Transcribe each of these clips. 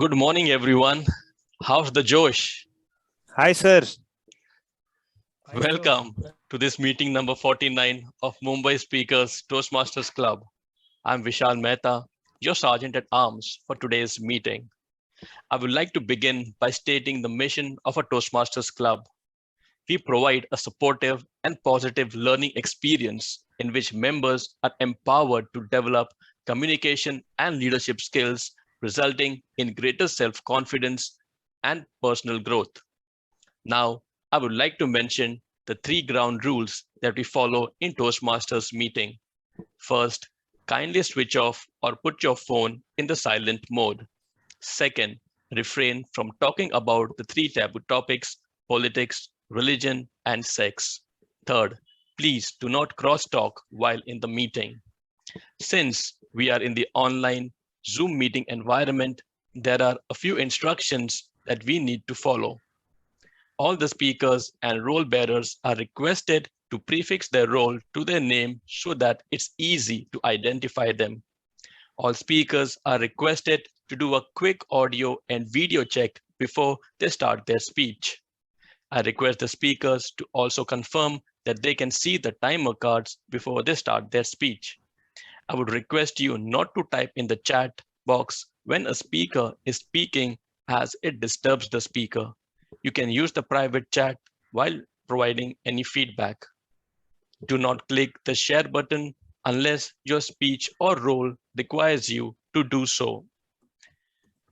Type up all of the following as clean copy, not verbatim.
Good morning, everyone. How's the Josh? Hi, sir. Welcome to this meeting number 49 of Mumbai Speakers Toastmasters Club. I'm Vishal Mehta, your Sergeant at Arms for today's meeting. I would like to begin by stating the mission of a Toastmasters Club. We provide a supportive and positive learning experience in which members are empowered to develop communication and leadership skills, resulting in greater self-confidence and personal growth. Now, I would like to mention the 3 ground rules that we follow in Toastmasters meeting. First, kindly switch off or put your phone in the silent mode. Second, refrain from talking about the 3 taboo topics: politics, religion, and sex. Third, please do not cross-talk while in the meeting. Since we are in the online Zoom meeting environment, there are a few instructions that we need to follow. All the speakers and role bearers are requested to prefix their role to their name so that it's easy to identify them. All speakers are requested to do a quick audio and video check before they start their speech. I request the speakers to also confirm that they can see the timer cards before they start their speech. I would request you not to type in the chat box when a speaker is speaking, as it disturbs the speaker. You can use the private chat while providing any feedback. Do not click the share button unless your speech or role requires you to do so.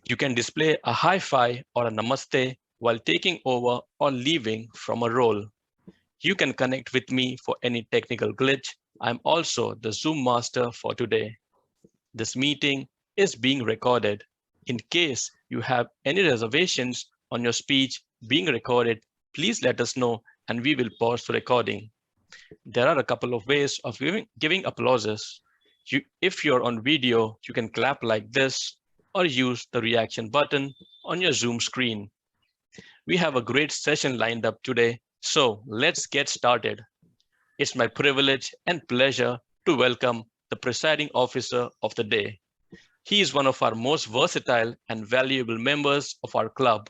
You can display a high five or a namaste while taking over or leaving from a role. You can connect with me for any technical glitch. I'm also the Zoom master for today. This meeting is being recorded. In case you have any reservations on your speech being recorded, please let us know and we will pause the recording. There are a couple of ways of giving applauses. If you're on video, you can clap like this or use the reaction button on your Zoom screen. We have a great session lined up today, so let's get started. It's my privilege and pleasure to welcome the presiding officer of the day. He is one of our most versatile and valuable members of our club,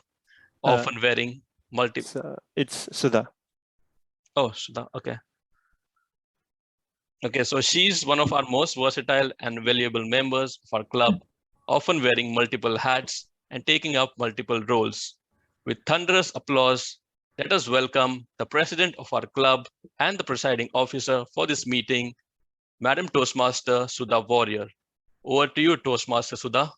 often wearing multiple. It's Sudha. Oh, Sudha, okay. Okay, so she's one of our most versatile and valuable members of our club, often wearing multiple hats and taking up multiple roles. With thunderous applause, let us welcome the president of our club and the presiding officer for this meeting, Madam Toastmaster Sudha Warrior. Over to you, Toastmaster Sudha.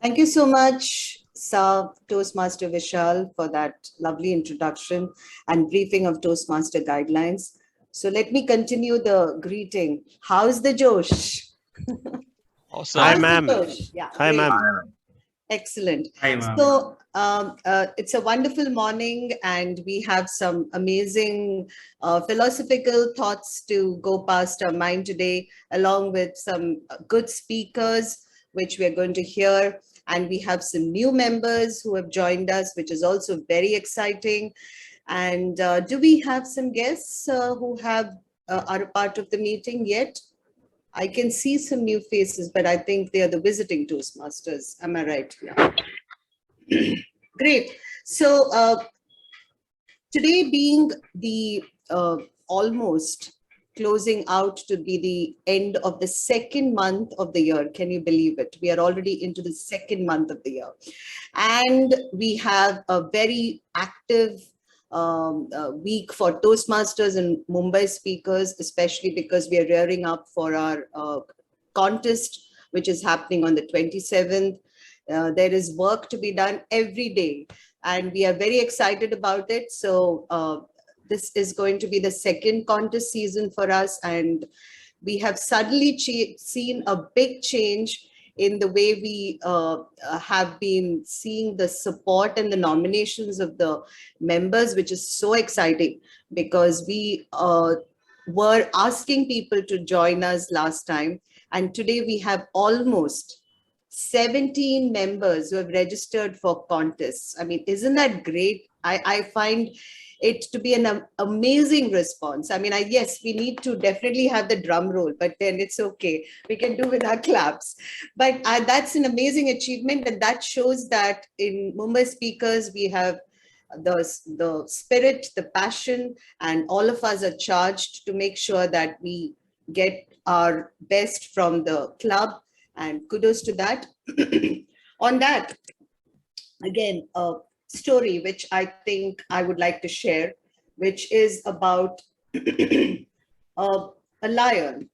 Thank you so much, Sir Toastmaster Vishal, for that lovely introduction and briefing of Toastmaster guidelines. So let me continue the greeting. How's the Josh? Awesome. Hi, ma'am. Yeah, Hi, ma'am. excellent. Hi, ma'am. So it's a wonderful morning and we have some amazing philosophical thoughts to go past our mind today, along with some good speakers, which we're going to hear. And we have some new members who have joined us, which is also very exciting. And do we have some guests who are a part of the meeting yet? I can see some new faces, but I think they are the visiting Toastmasters. Am I right? Yeah. Great. So today being the almost closing out to be the end of the second month of the year. Can you believe it? We are already into the second month of the year. And we have a very active week for Toastmasters and Mumbai speakers, especially because we are rearing up for our contest, which is happening on the 27th. There is work to be done every day, and we are very excited about it. So this is going to be the second contest season for us, and we have suddenly seen a big change in the way we have been seeing the support and the nominations of the members, which is so exciting because we were asking people to join us last time. And today we have almost 17 members who have registered for contests. I mean, isn't that great? I find it to be an amazing response. I mean, yes, we need to definitely have the drum roll, but then it's okay. We can do with our claps. But that's an amazing achievement. And that shows that in Mumbai speakers, we have the spirit, the passion, and all of us are charged to make sure that we get our best from the club. And kudos to that. On that, again, a story which I think I would like to share, which is about a lion,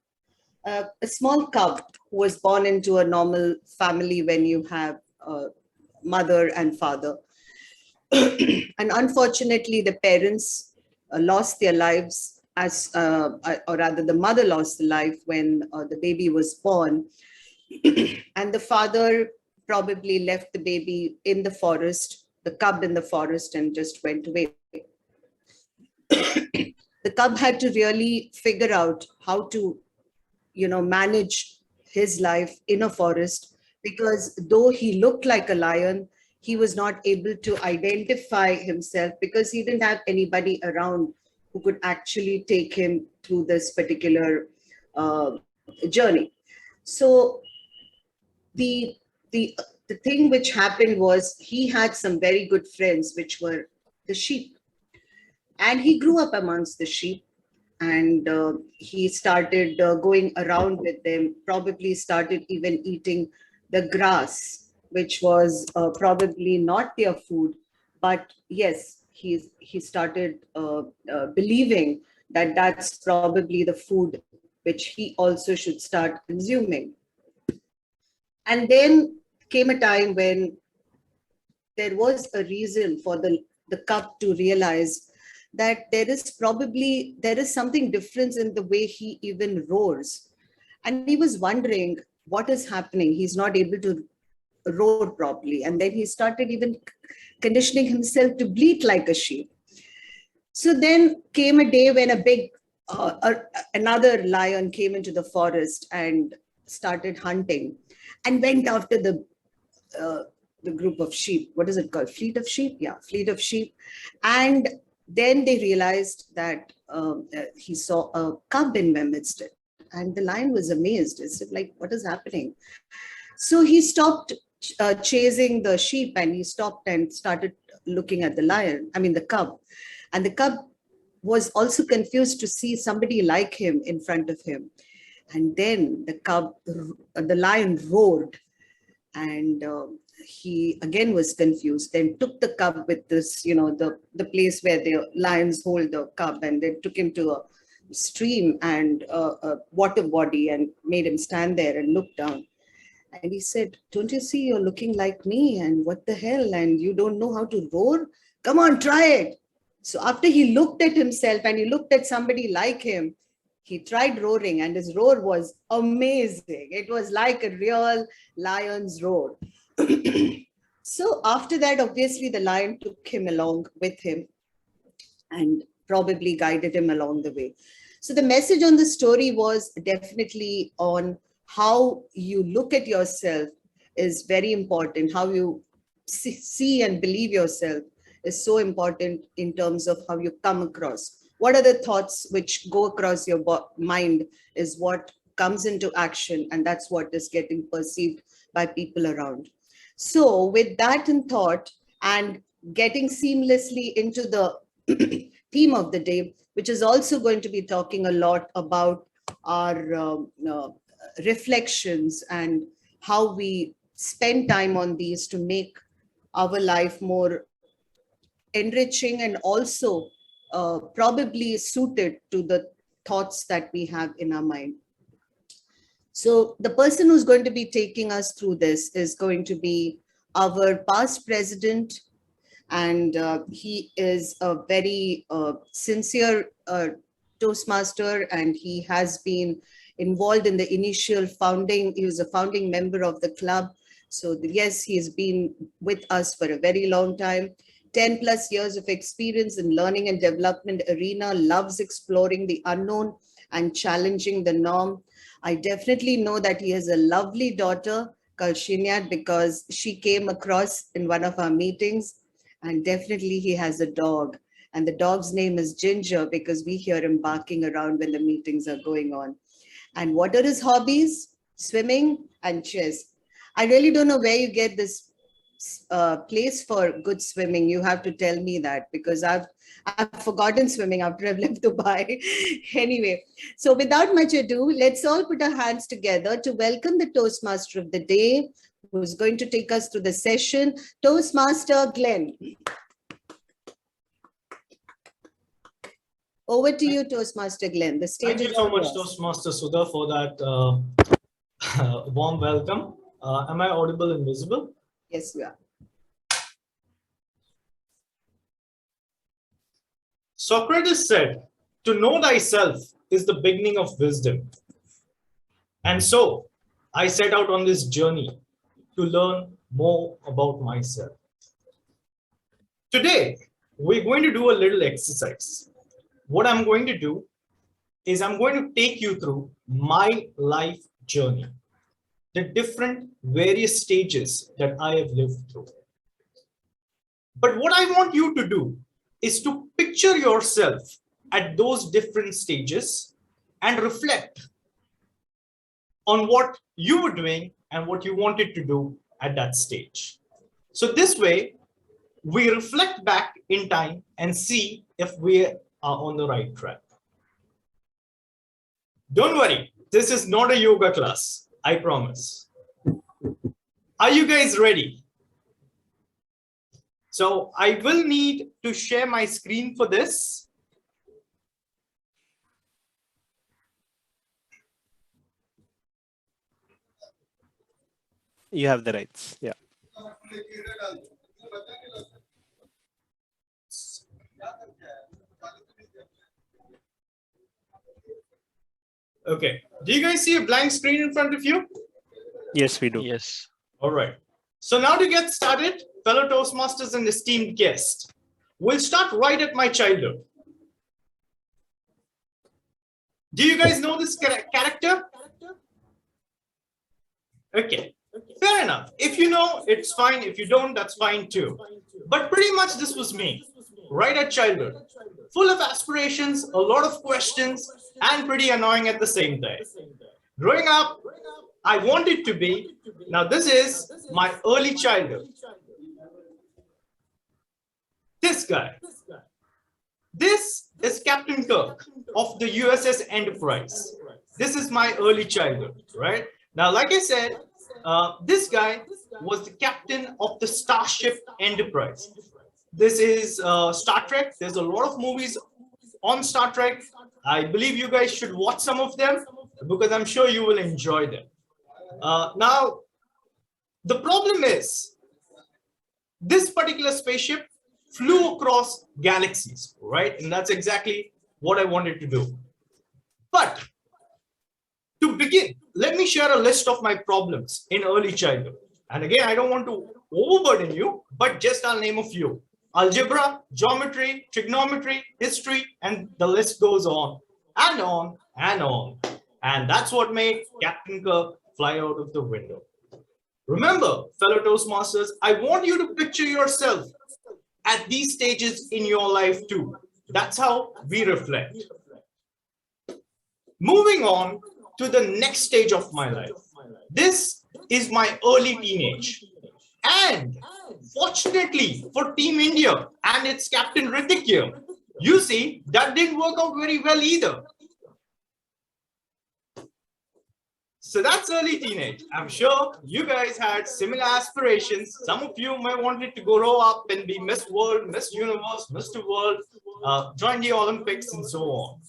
a small cub who was born into a normal family when you have a mother and father. And unfortunately, the parents lost their lives or rather the mother lost the life when the baby was born. And the father probably left the baby in the forest, the cub in the forest, and just went away. The cub had to really figure out how to, manage his life in a forest, because though he looked like a lion, he was not able to identify himself because he didn't have anybody around who could actually take him through this particular journey. So the thing which happened was he had some very good friends, which were the sheep. And he grew up amongst the sheep, and he started going around with them, probably started even eating the grass, which was probably not their food. But yes, he started believing that that's probably the food which he also should start consuming. And then came a time when there was a reason for the cub to realize that there is something different in the way he even roars. And he was wondering what is happening. He's not able to roar properly. And then he started even conditioning himself to bleat like a sheep. So then came a day when another lion came into the forest and started hunting and went after the group of sheep. What is it called? Fleet of sheep? Yeah, fleet of sheep. And then they realized that he saw a cub in amidst it. And the lion was amazed. It's like, what is happening? So he stopped chasing the sheep, and he stopped and started looking at the cub. And the cub was also confused to see somebody like him in front of him. And then the lion roared, and he again was confused, then took the cub with this, the place where the lions hold the cub, and then took him to a stream and a water body and made him stand there and look down. And he said, don't you see you're looking like me? And what the hell? And you don't know how to roar? Come on, try it. So after he looked at himself and he looked at somebody like him, he tried roaring, and his roar was amazing. It was like a real lion's roar. So after that, obviously, the lion took him along with him and probably guided him along the way. So the message on the story was definitely on how you look at yourself is very important. How you see and believe yourself is so important in terms of how you come across. What are the thoughts which go across your mind is what comes into action, and that's what is getting perceived by people around. So with that in thought, and getting seamlessly into the theme of the day, which is also going to be talking a lot about our reflections and how we spend time on these to make our life more enriching and also probably suited to the thoughts that we have in our mind. So the person who's going to be taking us through this is going to be our past president, and he is a very sincere Toastmaster, and he has been involved in the initial founding. He was a founding member of the club. So yes, he has been with us for a very long time. 10 plus years of experience in learning and development arena, loves exploring the unknown and challenging the norm. I definitely know that he has a lovely daughter called Sheen, because she came across in one of our meetings, and definitely he has a dog. And the dog's name is Ginger because we hear him barking around when the meetings are going on. And what are his hobbies? Swimming and chess. I really don't know where you get this place for good swimming. You have to tell me that because I've forgotten swimming after I've left Dubai. Anyway, so without much ado, let's all put our hands together to welcome the Toastmaster of the day, who's going to take us through the session, Toastmaster Glenn. Over to you, Toastmaster Glenn. The stage Thank you so much, Toastmaster Sudha, for that warm welcome. Am I audible and visible? Yes, you are. Socrates said, "To know thyself is the beginning of wisdom." And so I set out on this journey to learn more about myself. Today, we're going to do a little exercise. What I'm going to do is I'm going to take you through my life journey, the different various stages that I have lived through. But what I want you to do is to picture yourself at those different stages and reflect on what you were doing and what you wanted to do at that stage. So this way, we reflect back in time and see if we are on the right track. Don't worry, this is not a yoga class, I promise. Are you guys ready? So I will need to share my screen for this. You have the rights. Yeah. Okay. Do you guys see a blank screen in front of you? Yes, we do. Yes. All right. So now to get started, fellow Toastmasters and esteemed guests, we'll start right at my childhood. Do you guys know this character? Okay, fair enough. If you know, it's fine. If you don't, that's fine too. But pretty much this was me, right at childhood. Full of aspirations, a lot of questions, and pretty annoying at the same time. Growing up, I wanted to be, now this is my early childhood. This guy. This is Captain Kirk of the USS Enterprise. This is my early childhood, right? Now, like I said, this guy was the captain of the Starship Enterprise. This is Star Trek. There's a lot of movies on Star Trek. I believe you guys should watch some of them because I'm sure you will enjoy them. Now, the problem is this particular spaceship flew across galaxies, right? And that's exactly what I wanted to do. But to begin, let me share a list of my problems in early childhood. And again, I don't want to overburden you, but just I'll name a few. Algebra, geometry, trigonometry, history, and the list goes on and on and on. And that's what made Captain Kirk fly out of the window. Remember, fellow Toastmasters, I want you to picture yourself at these stages in your life too. That's how we reflect. Moving on to the next stage of my life. This is my early teenage. And fortunately for Team India and its captain Ritik here, you see, that didn't work out very well either. So that's early teenage. I'm sure you guys had similar aspirations. Some of you might wanted to grow up and be Miss World, Miss Universe, Mr. World, join the Olympics and so on.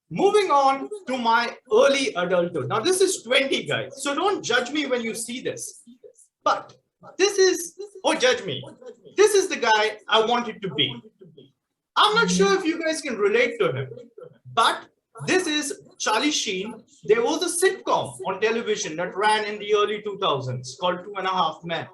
Moving on to my early adulthood. Now this is 20 guys. So don't judge me when you see this. But this is, or judge me. This is the guy I wanted to be. I'm not sure if you guys can relate to him. But this is Charlie Sheen. There was a sitcom on television that ran in the early 2000s called 2.5 Men.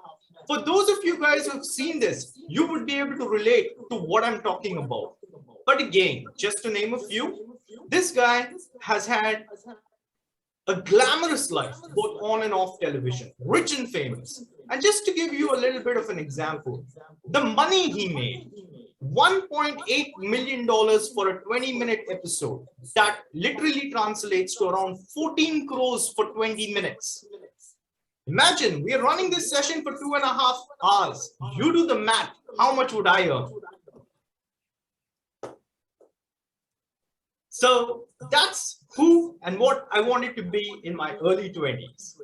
For those of you guys who have seen this, you would be able to relate to what I'm talking about. But again, just to name a few, this guy has had a glamorous life, both on and off television, rich and famous. And just to give you a little bit of an example, the money he made $1.8 million for a 20-minute episode. That literally translates to around 14 crores for 20 minutes. Imagine we are running this session for 2.5 hours. You do the math. How much would I earn? So that's who and what I wanted to be in my early 20s.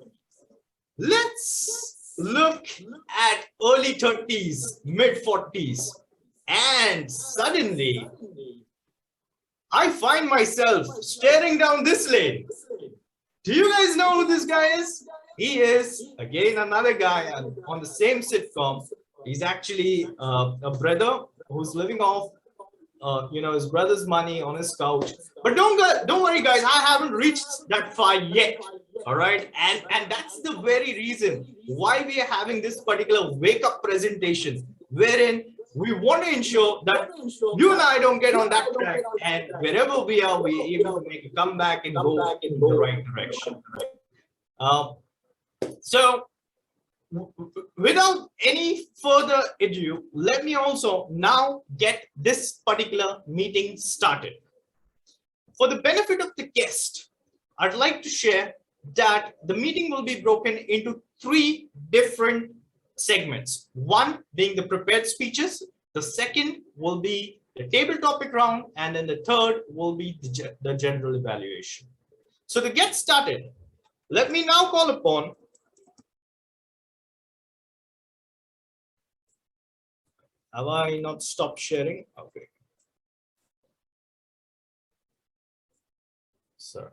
Let's look at early 30s, mid 40s. And suddenly, I find myself staring down this lane. Do you guys know who this guy is? He is, again, another guy on the same sitcom. He's actually a brother who's living off his brother's money on his couch. But don't worry, guys. I haven't reached that far yet. All right. And that's the very reason why we are having this particular wake-up presentation, wherein we want to ensure that you and I don't get on that track, and wherever we are, we're able to make a comeback and go in the right direction. So without any further ado, let me also now get this particular meeting started. For the benefit of the guest, I'd like to share that the meeting will be broken into 3 different segments. One being the prepared speeches, the second will be the table topic round, and then the third will be the general evaluation. So to get started, let me now call upon have I not stopped sharing? Okay. Sorry.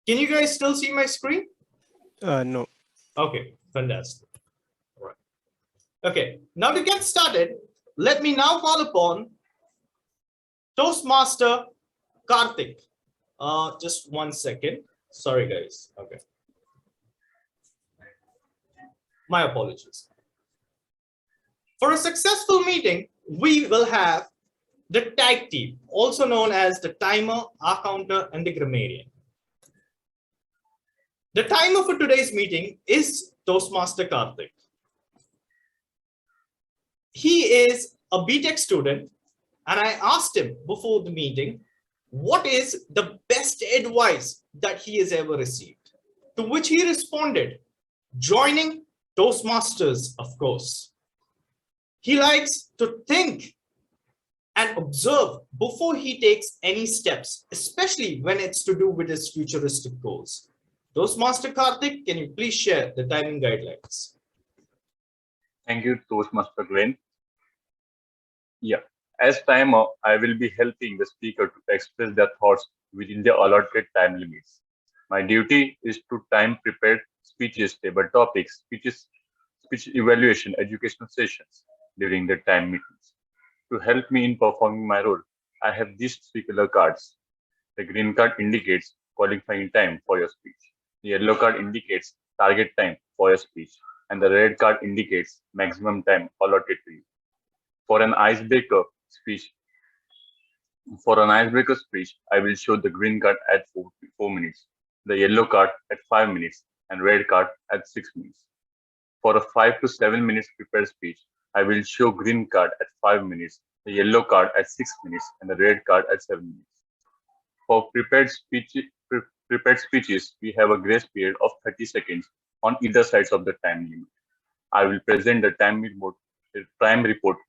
Can you guys still see my screen? No. Okay, fantastic. All right. Okay, now to get started, let me now call upon Toastmaster Karthik. Just 1 second. Sorry, guys. Okay. My apologies. For a successful meeting, we will have the tag team, also known as the timer, our counter, and the grammarian. The timer for today's meeting is Toastmaster Karthik. He is a BTech student, and I asked him before the meeting, what is the best advice that he has ever received? To which he responded, joining Toastmasters, of course. He likes to think and observe before he takes any steps, especially when it's to do with his futuristic goals. Toastmaster Karthik, can you please share the timing guidelines? Thank you, Toastmaster Glenn. Yeah, as timer, I will be helping the speaker to express their thoughts within the allotted time limits. My duty is to time prepare speeches, table topics, speech evaluation, educational sessions during the time meetings. To help me in performing my role, I have these 3 color cards. The green card indicates qualifying time for your speech. The yellow card indicates target time for your speech, and the red card indicates maximum time allotted to you. For an icebreaker speech, I will show the green card at 4 minutes, the yellow card at 5 minutes, and red card at 6 minutes. For a 5 to 7 minutes prepared speech, I will show green card at 5 minutes, the yellow card at 6 minutes, and the red card at 7 minutes. For prepared speeches, we have a grace period of 30 seconds on either sides of the time limit. I will present the time report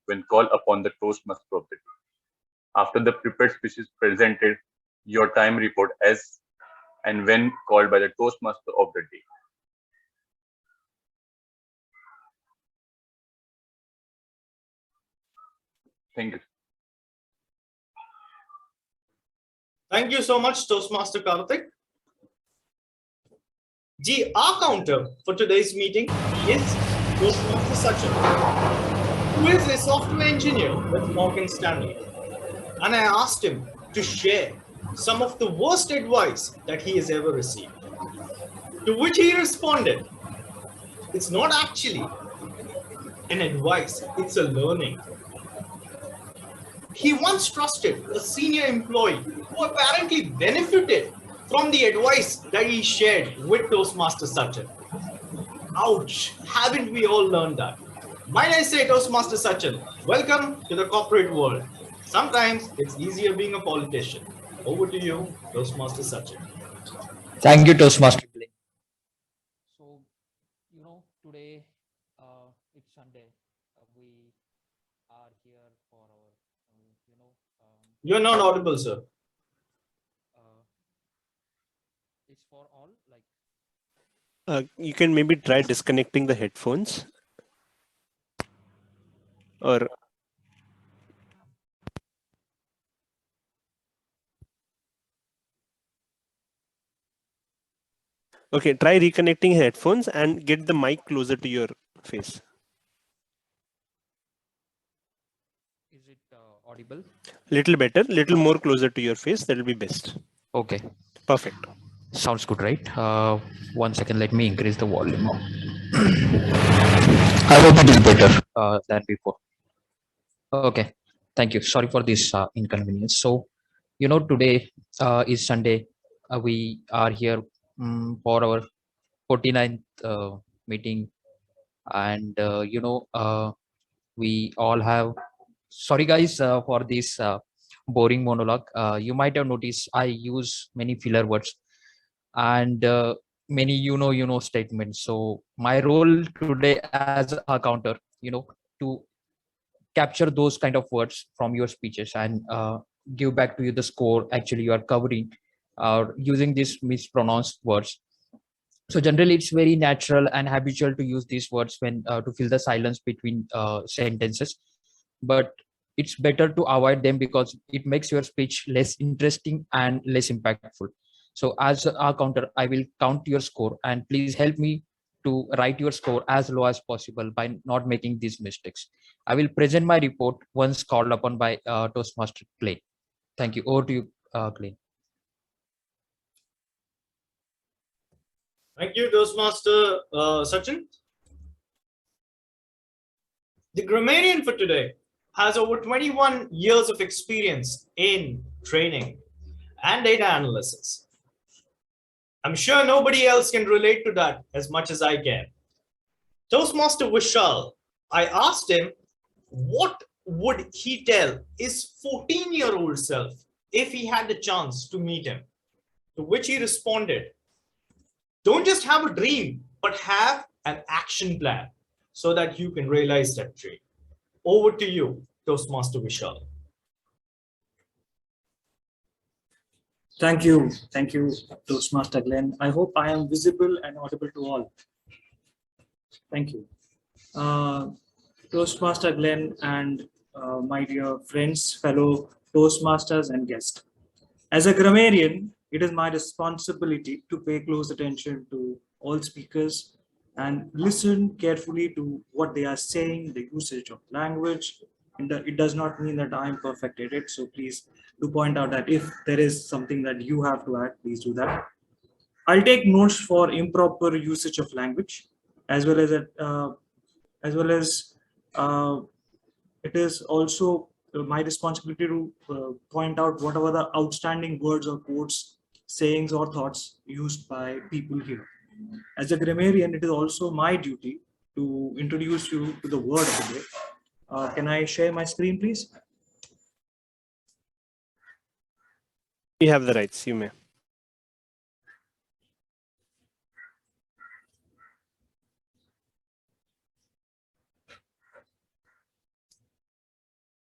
when called upon the Toastmaster of the day. After the prepared speech is presented, your time report as and when called by the Toastmaster of the day. Thank you. Thank you so much, Toastmaster Karthik. Our counter for today's meeting is Toastmaster Sachin, who is a software engineer with Morgan Stanley. And I asked him to share some of the worst advice that he has ever received. To which he responded, it's not actually an advice, it's a learning. He once trusted a senior employee who apparently benefited from the advice that he shared with Toastmaster Sachin. Ouch, haven't we all learned that? Might I say, Toastmaster Sachin, Welcome to the corporate world. Sometimes it's easier being a politician. Over to you, Toastmaster Sachin. Thank you, Toastmaster. So, today it's Sunday. We are here for our, You're not audible, sir. it's for all like. You can maybe try disconnecting the headphones. Or okay, try reconnecting headphones and get the mic closer to your face. Is it audible? Little better, little more closer to your face. That'll be best. Okay. Perfect. Sounds good, right? 1 second, let me increase the volume. I hope it is better. Than before. Okay. Thank you. Sorry for this inconvenience. So, today is Sunday. We are here for our 49th meeting. And, we all have, sorry guys for this boring monologue. You might have noticed I use many filler words and many statements. So my role today as a counter, to capture those kind of words from your speeches and give back to you the score actually you are covering using these mispronounced words. So generally it's very natural and habitual to use these words when to fill the silence between sentences, but it's better to avoid them because it makes your speech less interesting and less impactful. So as a counter, I will count your score and please help me to write your score as low as possible by not making these mistakes. I will present my report once called upon by Toastmaster Clay. Thank you. Over to you, Clay. Thank you, Toastmaster Sachin. The grammarian for today has over 21 years of experience in training and data analysis. I'm sure nobody else can relate to that as much as I can. Toastmaster Vishal, I asked him, what would he tell his 14-year-old self if he had the chance to meet him? To which he responded, don't just have a dream, but have an action plan so that you can realize that dream. Over to you, Toastmaster Vishal. Thank you, Toastmaster Glenn. I hope I am visible and audible to all. Thank you. Toastmaster Glenn and my dear friends, fellow Toastmasters and guests. As a grammarian, it is my responsibility to pay close attention to all speakers and listen carefully to what they are saying, the usage of language. And it does not mean that I am perfect at it. So please do point out that if there is something that you have to add, please do that. I'll take notes for improper usage of language, as well as it is also my responsibility to point out whatever the outstanding words or quotes, sayings or thoughts used by people here. As a grammarian, it is also my duty to introduce you to the word of the day. Can I share my screen, please? You have the rights, you may.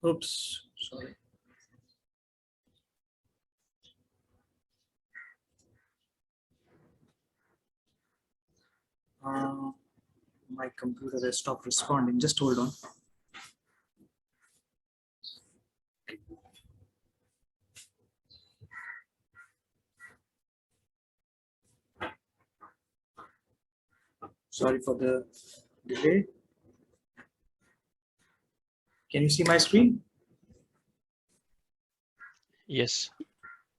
Oops, sorry. My computer has stopped responding. Just hold on. Sorry for the delay. Can you see my screen? Yes.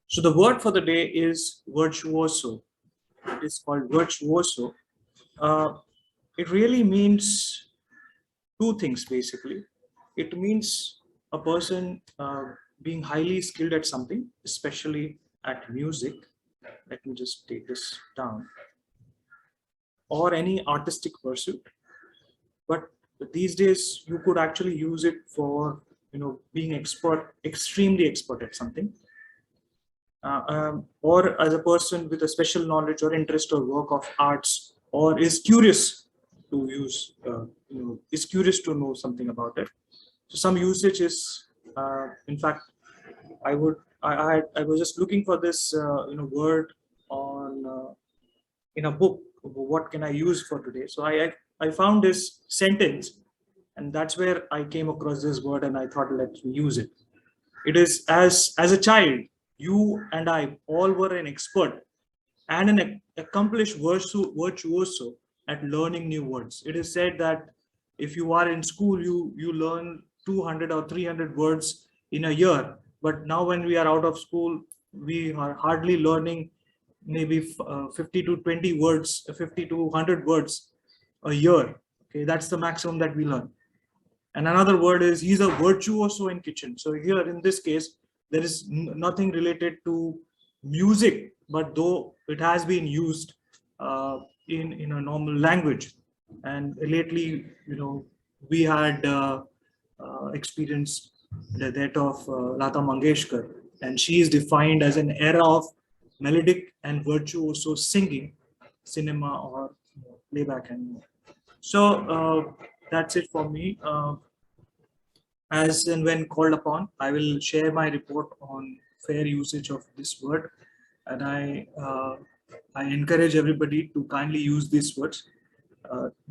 So the word for the day is virtuoso. It is called virtuoso. It really means two things, basically. It means a person being highly skilled at something, especially at music. Let me just take this down. Or any artistic pursuit. But But these days, you could actually use it for being extremely expert at something, or as a person with a special knowledge or interest or work of arts, or is curious to use, is curious to know something about it. So some usage is, in fact, I was just looking for this word on in a book. What can I use for today? So I found this sentence, and that's where I came across this word, and I thought, let's use it. It is, as a child, you and I all were an expert and an accomplished virtuoso at learning new words. It is said that if you are in school, you learn 200 or 300 words in a year. But now when we are out of school, we are hardly learning maybe 50 to 20 words, 50 to 100 words a year. Okay, that's the maximum that we learn. And another word is he's a virtuoso in kitchen. So here in this case, there is nothing related to music, but though it has been used in a normal language. And lately, we had experienced the death of Lata Mangeshkar, and she is defined as an era of melodic and virtuoso singing, cinema or playback and more. So that's it for me. As and when called upon, I will share my report on fair usage of this word, and I encourage everybody to kindly use these words.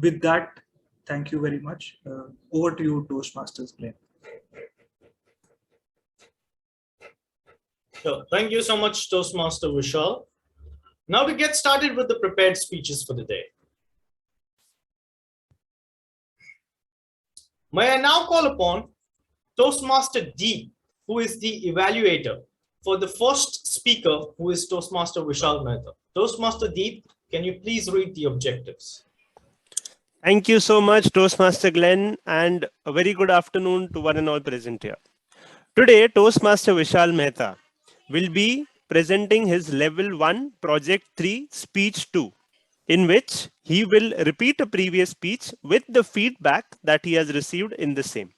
With that, thank you very much. Over to you, Toastmasters, Glenn. So, thank you so much, Toastmaster Vishal. Now we get started with the prepared speeches for the day. May I now call upon Toastmaster Deep, who is the evaluator, for the first speaker, who is Toastmaster Vishal Mehta. Toastmaster Deep, can you please read the objectives? Thank you so much, Toastmaster Glenn, and a very good afternoon to one and all present here. Today, Toastmaster Vishal Mehta will be presenting his Level 1 Project 3 Speech 2, in which he will repeat a previous speech with the feedback that he has received in the same.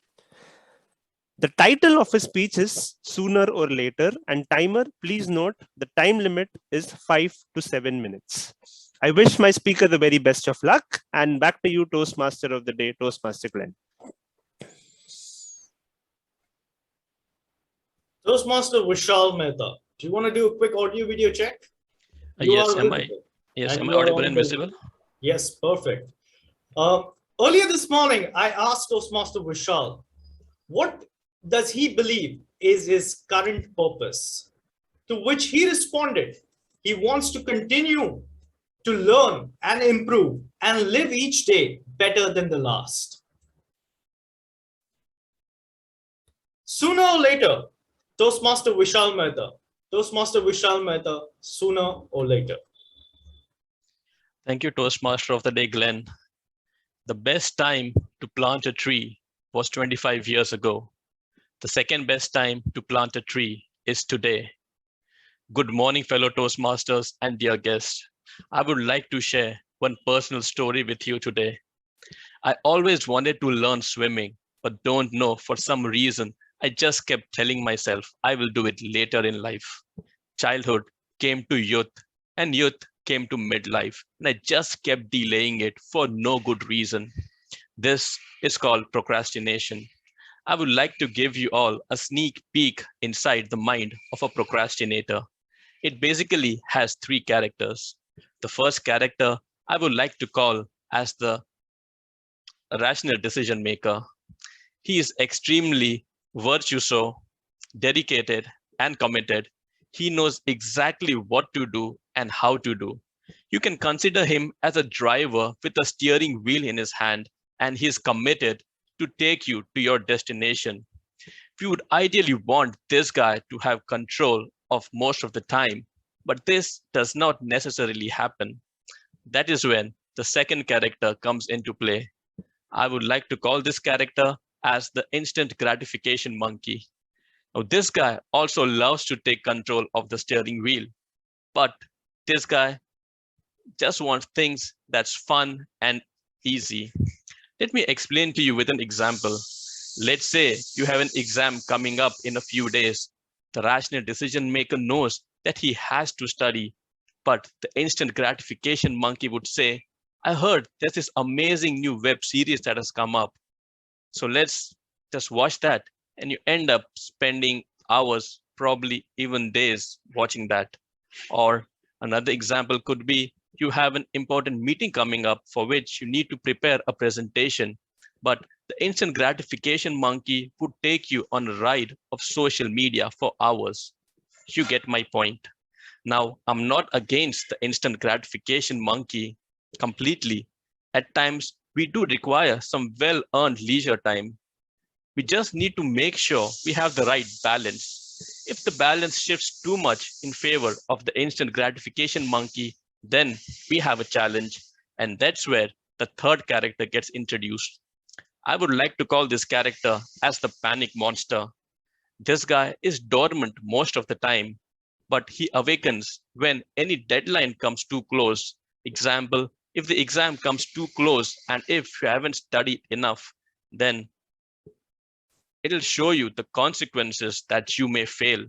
The title of his speech is Sooner or Later, and timer, please note, the time limit is 5 to 7 minutes. I wish my speaker the very best of luck, and back to you, Toastmaster of the day, Toastmaster Glenn. Toastmaster Vishal Mehta, do you want to do a quick audio video check? Yes, am I audible and visible? Yes, perfect. Earlier this morning, I asked Toastmaster Vishal, what does he believe is his current purpose? To which he responded, he wants to continue to learn and improve and live each day better than the last. Sooner or later, Toastmaster Vishal Mehta. Toastmaster Vishal Mehta, sooner or later. Thank you, Toastmaster of the day, Glenn. The best time to plant a tree was 25 years ago. The second best time to plant a tree is today. Good morning, fellow Toastmasters and dear guests. I would like to share one personal story with you today. I always wanted to learn swimming, but don't know, for some reason, I just kept telling myself I will do it later in life. Childhood came to youth, and youth came to midlife, and I just kept delaying it for no good reason. This is called procrastination. I would like to give you all a sneak peek inside the mind of a procrastinator. It basically has three characters. The first character I would like to call as the rational decision maker. He is extremely virtuoso, dedicated, and committed. He knows exactly what to do and how to do. You can consider him as a driver with a steering wheel in his hand, and he is committed to take you to your destination. We would ideally want this guy to have control of most of the time, but this does not necessarily happen. That is when the second character comes into play. I would like to call this character as the instant gratification monkey. Now, this guy also loves to take control of the steering wheel, but this guy just wants things that's fun and easy. Let me explain to you with an example. Let's say you have an exam coming up in a few days. The rational decision maker knows that he has to study, but the instant gratification monkey would say, I heard there's this amazing new web series that has come up. So let's just watch that. And you end up spending hours, probably even days watching that. Or another example could be you have an important meeting coming up for which you need to prepare a presentation, but the instant gratification monkey would take you on a ride of social media for hours. You get my point. Now, I'm not against the instant gratification monkey completely. At times, we do require some well-earned leisure time. We just need to make sure we have the right balance. If the balance shifts too much in favor of the instant gratification monkey, then we have a challenge. And that's where the third character gets introduced. I would like to call this character as the panic monster. This guy is dormant most of the time, but he awakens when any deadline comes too close. Example, if the exam comes too close and if you haven't studied enough, then it'll show you the consequences that you may fail.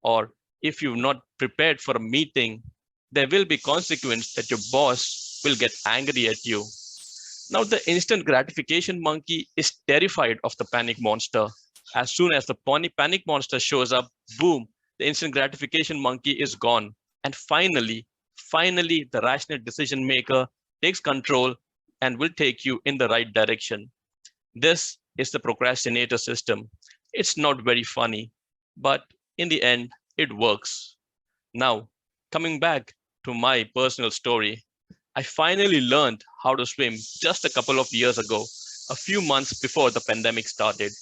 Or if you're not prepared for a meeting, there will be consequence that your boss will get angry at you. Now the instant gratification monkey is terrified of the panic monster. As soon as the panic monster shows up, boom, the instant gratification monkey is gone. And finally, the rational decision maker takes control and will take you in the right direction. This is the procrastinator system. It's not very funny, but in the end, it works. Now, coming back to my personal story, I finally learned how to swim just a couple of years ago, a few months before the pandemic started.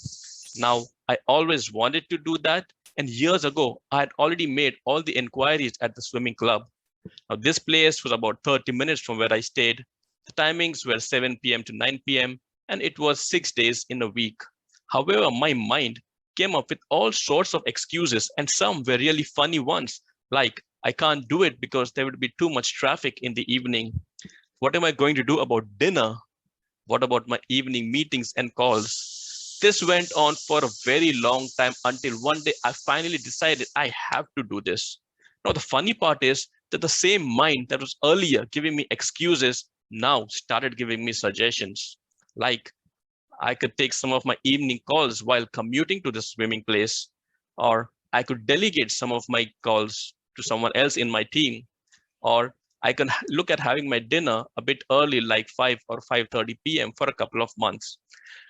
Now, I always wanted to do that, and years ago, I had already made all the inquiries at the swimming club. Now, this place was about 30 minutes from where I stayed. The timings were 7 p.m. to 9 p.m., and it was 6 days in a week. However, my mind came up with all sorts of excuses, and some were really funny ones, like I can't do it because there would be too much traffic in the evening. What am I going to do about dinner? What about my evening meetings and calls? This went on for a very long time until one day I finally decided I have to do this. Now, the funny part is that the same mind that was earlier giving me excuses now started giving me suggestions. Like I could take some of my evening calls while commuting to the swimming place, or I could delegate some of my calls to someone else in my team, or I can look at having my dinner a bit early, like 5 or 5:30 p.m. for a couple of months.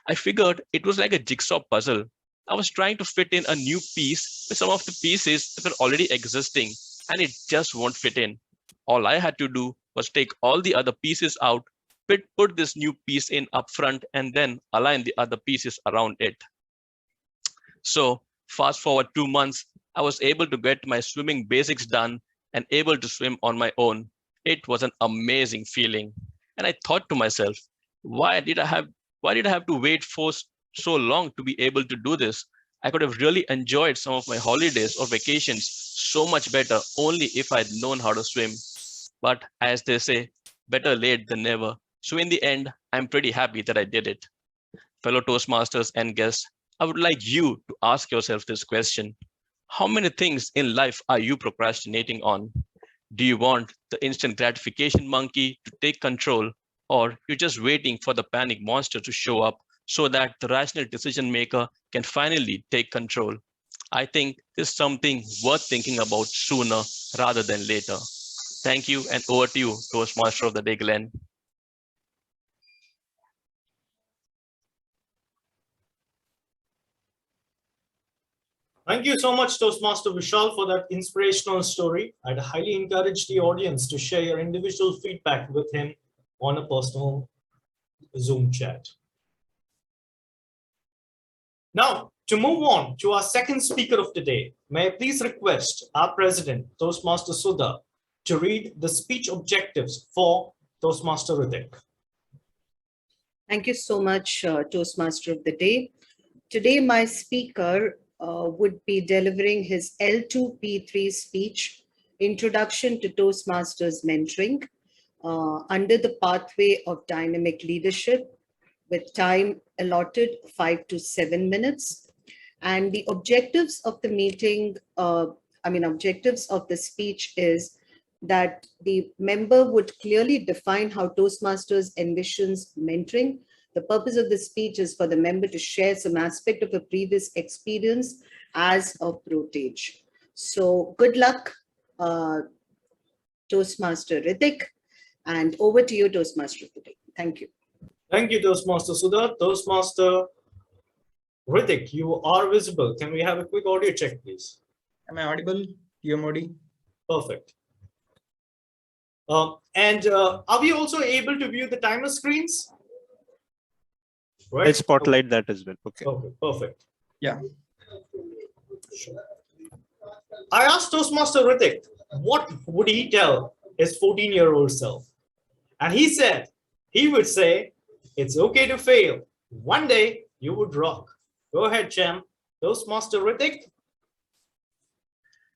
I figured it was like a jigsaw puzzle. I was trying to fit in a new piece with some of the pieces that were already existing, and it just won't fit in. All I had to do was take all the other pieces out, put this new piece in up front, and then align the other pieces around it. So fast forward 2 months, I was able to get my swimming basics done and able to swim on my own. It was an amazing feeling. And I thought to myself, why did I have to wait for so long to be able to do this? I could have really enjoyed some of my holidays or vacations so much better only if I'd known how to swim. But as they say, better late than never. So in the end, I'm pretty happy that I did it. Fellow Toastmasters and guests, I would like you to ask yourself this question. How many things in life are you procrastinating on? Do you want the instant gratification monkey to take control, or you're just waiting for the panic monster to show up so that the rational decision maker can finally take control? I think this is something worth thinking about sooner rather than later. Thank you, and over to you, Toastmaster of the day, Glenn. Thank you so much, Toastmaster Vishal, for that inspirational story. I'd highly encourage the audience to share your individual feedback with him on a personal Zoom chat. Now, to move on to our second speaker of the day, may I please request our president, Toastmaster Sudha, to read the speech objectives for Toastmaster Riddick. Thank you so much, Toastmaster of the day. Today, my speaker would be delivering his L2P3 speech, Introduction to Toastmasters Mentoring, under the pathway of dynamic leadership, with time allotted 5 to 7 minutes. And the objectives of the meeting, objectives of the speech is that the member would clearly define how Toastmasters envisions mentoring. The purpose of the speech is for the member to share some aspect of a previous experience as a pro-tage. So good luck, Toastmaster Ritik, and over to you, Toastmaster Ritik. Thank you. Thank you, Toastmaster Sudha. Toastmaster Ritik, you are visible. Can we have a quick audio check, please? Am I audible? TMoD? Perfect. Are we also able to view the timer screens? Right. Let's spotlight that as well. Okay. Okay, perfect. Yeah. I asked Toastmaster Ritik, what would he tell his 14-year-old self? And he said, he would say, it's okay to fail. One day you would rock. Go ahead, champ. Toastmaster Ritik.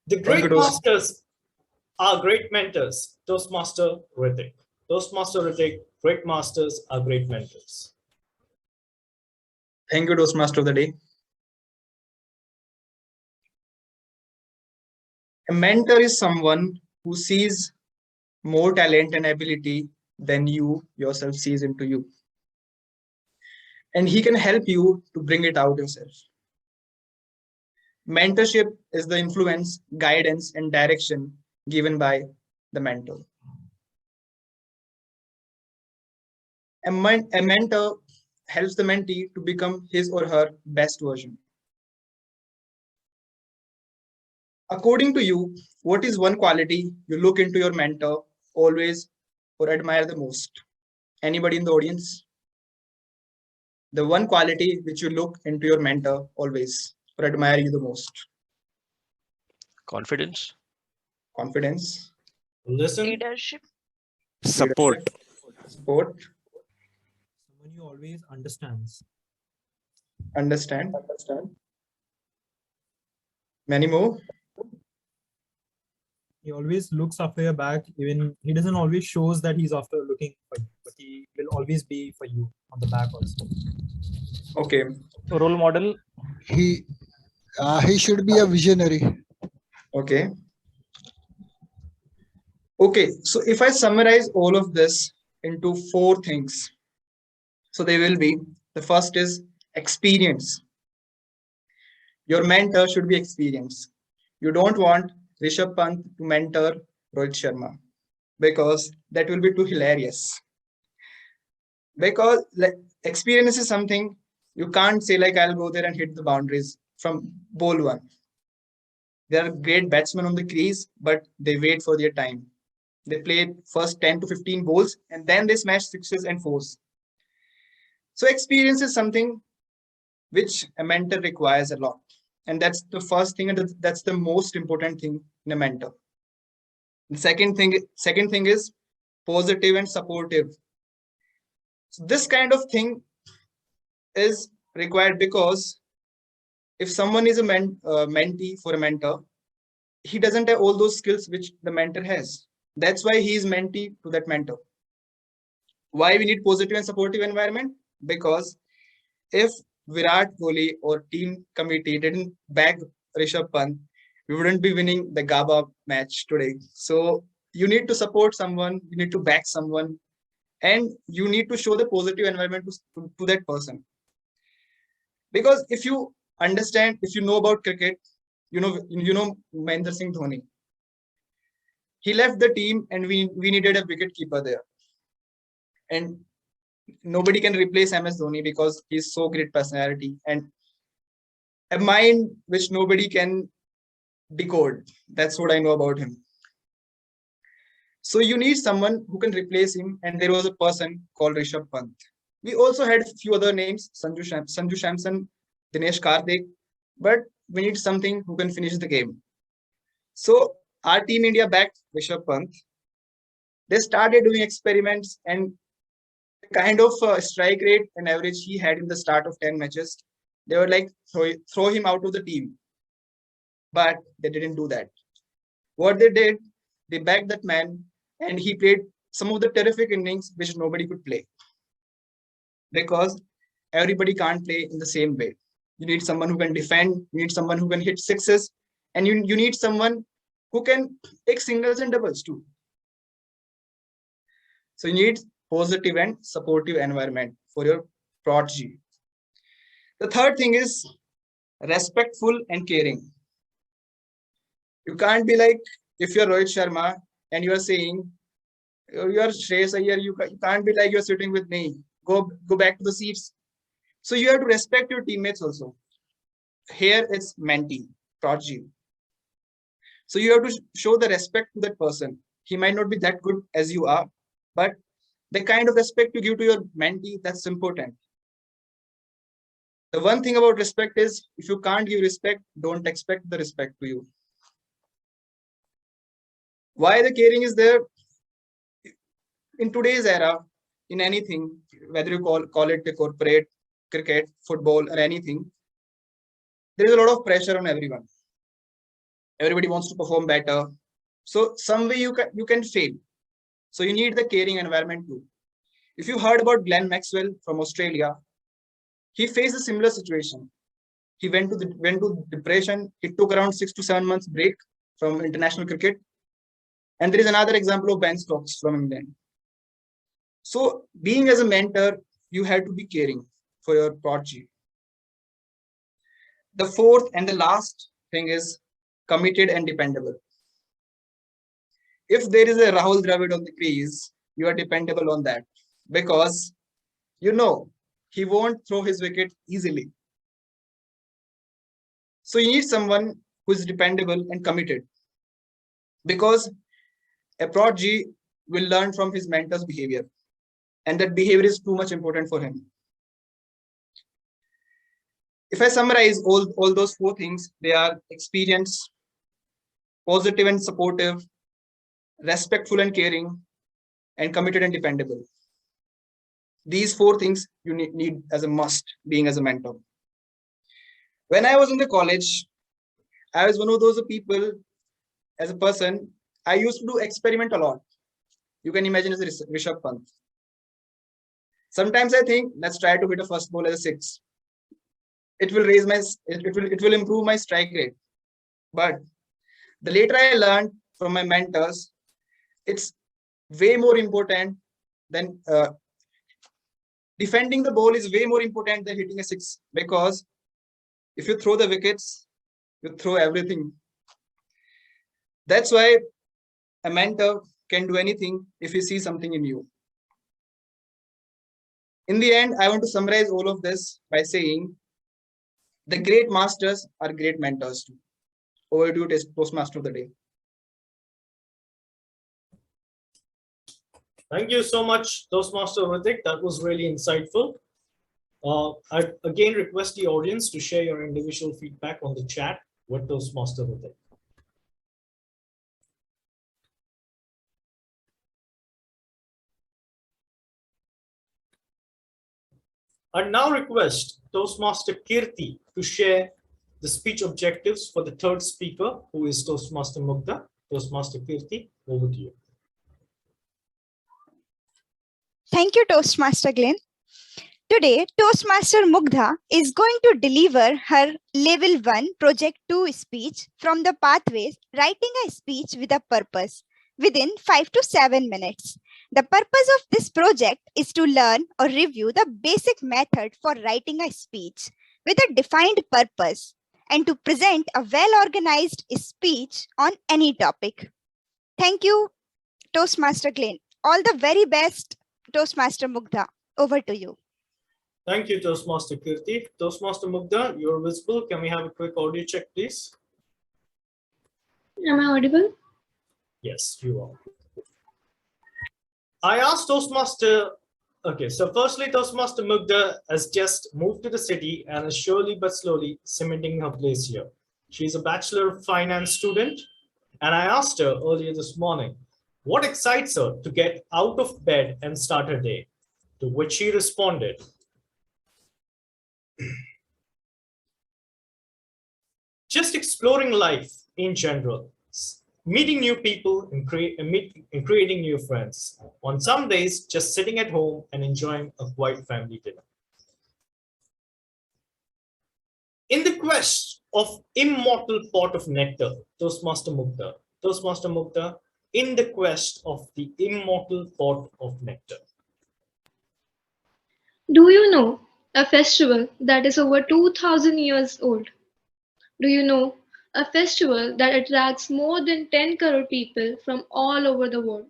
The great masters are great mentors. Toastmaster Ritik. Toastmaster Ritik, great masters are great mentors. Thank you, Toastmaster of the day. A mentor is someone who sees more talent and ability than you yourself sees into you. And he can help you to bring it out yourself. Mentorship is the influence, guidance, and direction given by the mentor. A mentor helps the mentee to become his or her best version. According to you, what is one quality you look into your mentor always or admire the most? Anybody in the audience? The one quality which you look into your mentor always or admire you the most? Confidence. Confidence. Listen. Leadership. Support. Support. Someone who always understands. Understand. Many more. He always looks after your back. Even he doesn't always shows that he's after looking for you, but he will always be for you on the back also. Okay. Role model. He should be a visionary. Okay. Okay. So if I summarize all of this into 4 things, so they will be, the first is experience. Your mentor should be experienced. You don't want Rishabh Pant to mentor Rohit Sharma because that will be too hilarious. Because experience is something you can't say like I'll go there and hit the boundaries from ball one. There are great batsmen on the crease, but they wait for their time. They play first 10 to 15 balls and then they smash 6s and 4s. So experience is something which a mentor requires a lot. And that's the first thing, and that's the most important thing in a mentor. The second thing is positive and supportive. So this kind of thing is required because if someone is a mentee for a mentor, he doesn't have all those skills which the mentor has. That's why he is mentee to that mentor. Why we need positive and supportive environment? Because if Virat Kohli or team committee didn't back Rishabh Pant, we wouldn't be winning the GABA match today. So you need to support someone, you need to back someone, and you need to show the positive environment to that person. Because if you understand, if you know about cricket, you know Mahendra Singh Dhoni. He left the team and we needed a wicket keeper there. And nobody can replace MS Dhoni because he's so great personality and a mind which nobody can decode. That's what I know about him. So you need someone who can replace him, and there was a person called Rishabh Pant. We also had a few other names, Sanju Samson, Dinesh Karthik, but we need something who can finish the game. So our Team India backed Rishabh Pant. They started doing experiments, and the kind of strike rate and average he had in the start of 10 matches, they were like, throw him out of the team. But they didn't do that. What they did, they backed that man, and he played some of the terrific innings which nobody could play. because everybody can't play in the same way. You need someone who can defend, you need someone who can hit sixes, and you need someone who can take singles and doubles too. So you need positive and supportive environment for your prodigy. The third thing is respectful and caring. You can't be like, if you're Rohit Sharma and you are saying, you are Shreyas Iyer, you can't be like, you're sitting with me, go back to the seats. So you have to respect your teammates also. Here it's mentee, prodigy. So you have to show the respect to that person. He might not be that good as you are, but the kind of respect you give to your mentee, that's important. The one thing about respect is, if you can't give respect, don't expect the respect to you. Why the caring is there? In today's era, in anything, whether you call it a corporate, cricket, football, or anything, there is a lot of pressure on everyone. Everybody wants to perform better. So some way you can fail. So you need the caring environment too. If you heard about Glenn Maxwell from Australia, he faced a similar situation. He went to depression. He took around 6 to 7 months break from international cricket. And there is another example of Ben Stokes from England. So being as a mentor, you have to be caring for your prodigy. The fourth and the last thing is committed and dependable. If there is a Rahul Dravid on the crease, you are dependable on that, because you know he won't throw his wicket easily. So you need someone who is dependable and committed, because a prodigy will learn from his mentor's behavior, and that behavior is too much important for him. If I summarize all those four things, they are experience, positive and supportive, respectful and caring, and committed and dependable. These four things you need as a must, being as a mentor. When I was in the college, I was one of those people, as a person, I used to do experiment a lot. You can imagine as a Rishabh Pant. Sometimes I think, let's try to hit a first ball as a six. It will raise my, it will improve my strike rate. But the later I learned from my mentors, it's way more important than defending the ball is way more important than hitting a six, because if you throw the wickets, you throw everything. That's why a mentor can do anything if he sees something in you. In the end, I want to summarize all of this by saying the great masters are great mentors too. Over to you, Toastmaster of the day. Thank you so much, Toastmaster Ritik. That was really insightful. I again request the audience to share your individual feedback on the chat with Toastmaster Ritik. I now request Toastmaster Kirti to share the speech objectives for the third speaker, who is Toastmaster Mugdha. Toastmaster Kirti, over to you. Thank you, Toastmaster Glenn. Today, Toastmaster Mugdha is going to deliver her Level 1 Project 2 speech from the pathways Writing a Speech with a Purpose within 5 to 7 minutes. The purpose of this project is to learn or review the basic method for writing a speech with a defined purpose and to present a well-organized speech on any topic. Thank you, Toastmaster Glenn. All the very best, Toastmaster Mugdha. Over to you. Thank you, Toastmaster Kirti. Toastmaster Mugdha, you're visible. Can we have a quick audio check, please? Am I audible? Yes, you are. I asked Toastmaster, okay, so firstly, Toastmaster Mugdha has just moved to the city and is surely but slowly cementing her place here. She's a Bachelor of Finance student, and I asked her earlier this morning, what excites her to get out of bed and start her day? To which she responded, just exploring life in general. meeting new people and creating new friends. On some days, just sitting at home and enjoying a quiet family dinner. In the quest of immortal pot of nectar, Toastmaster Mugdha, in the quest of the immortal pot of nectar. Do you know a festival that is over 2000 years old? Do you know a festival that attracts more than 10 crore people from all over the world?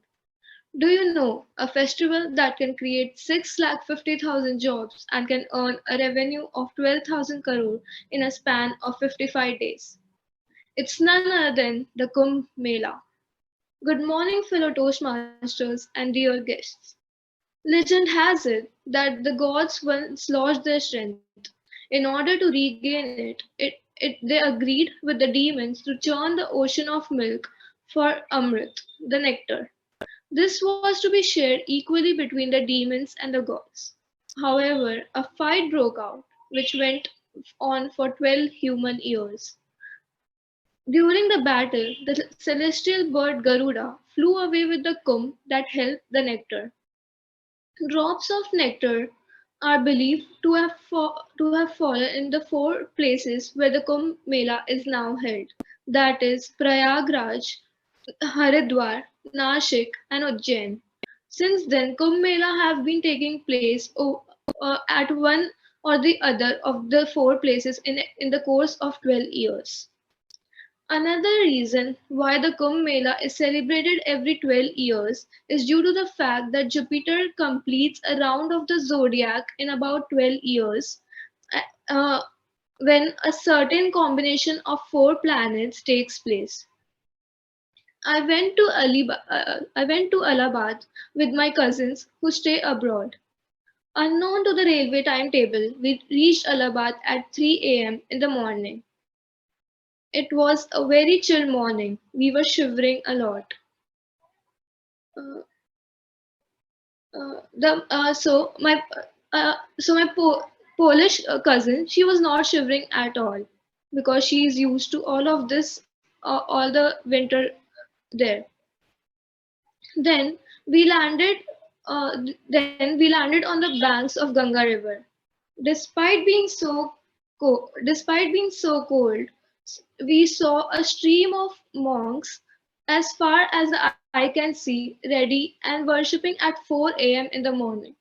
Do you know a festival that can create 6,50,000 jobs and can earn a revenue of 12,000 crore in a span of 55 days? It's none other than the Kumbh Mela. Good morning, fellow Toastmasters and dear guests. Legend has it that the gods once lost their strength. In order to regain they agreed with the demons to churn the ocean of milk for Amrit, the nectar. This was to be shared equally between the demons and the gods. However, a fight broke out, which went on for 12 human years. During the battle, the celestial bird Garuda flew away with the kumbh that held the nectar. Drops of nectar are believed to have fallen in the four places where the Kumbh Mela is now held, that is Prayagraj, Haridwar, Nashik, and Ujjain. Since then, Kumbh Mela have been taking place at one or the other of the four places in the course of 12 years. Another reason why the Kumbh Mela is celebrated every 12 years is due to the fact that Jupiter completes a round of the zodiac in about 12 years uh, when a certain combination of four planets takes place. I went to Allahabad with my cousins who stay abroad. Unknown to the railway timetable, we reached Allahabad at 3 a.m. in the morning. It was a very chill morning. We were shivering a lot. My Polish cousin, she was not shivering at all because she is used to all of this, all the winter there. Then we landed. Then we landed on the banks of Ganga River. Despite being so cold, we saw a stream of monks as far as the eye can see, ready and worshipping at 4 a.m. in the morning.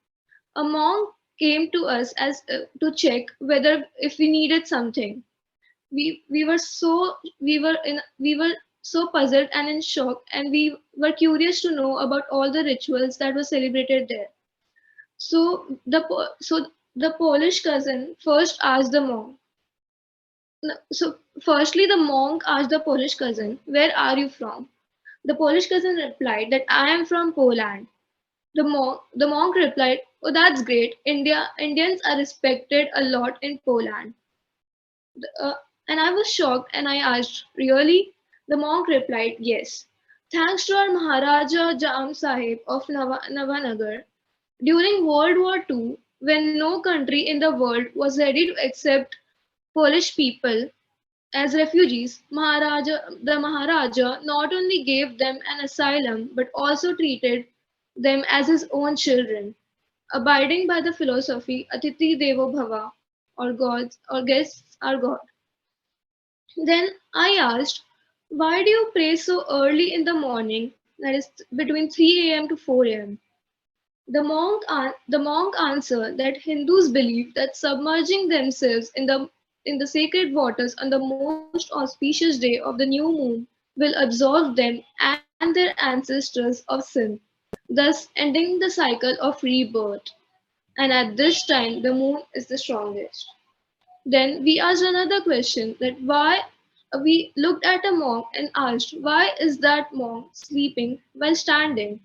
A monk came to us as to check whether if we needed something. We were so puzzled and in shock, and we were curious to know about all the rituals that were celebrated there. So the Polish cousin first asked the monk. So firstly, the monk asked the Polish cousin, "Where are you from?" The Polish cousin replied that I am from Poland. The monk replied, "Oh, that's great. Indians are respected a lot in Poland." Uh, and I was shocked and I asked, "Really?" The monk replied, "Yes. Thanks to our Maharaja Jam Sahib of Navanagar, during World War II, when no country in the world was ready to accept Polish people as refugees, the Maharaja not only gave them an asylum but also treated them as his own children, abiding by the philosophy Atiti Devo Bhava, or guests are God. Then I asked, "Why do you pray so early in the morning, that is between 3 a.m. to 4 a.m.?" The monk answered that Hindus believe that submerging themselves in the sacred waters on the most auspicious day of the new moon will absolve them and their ancestors of sin, thus ending the cycle of rebirth. And at this time, the moon is the strongest. Then we asked another question, that why we looked at a monk and asked, "Why is that monk sleeping while standing?"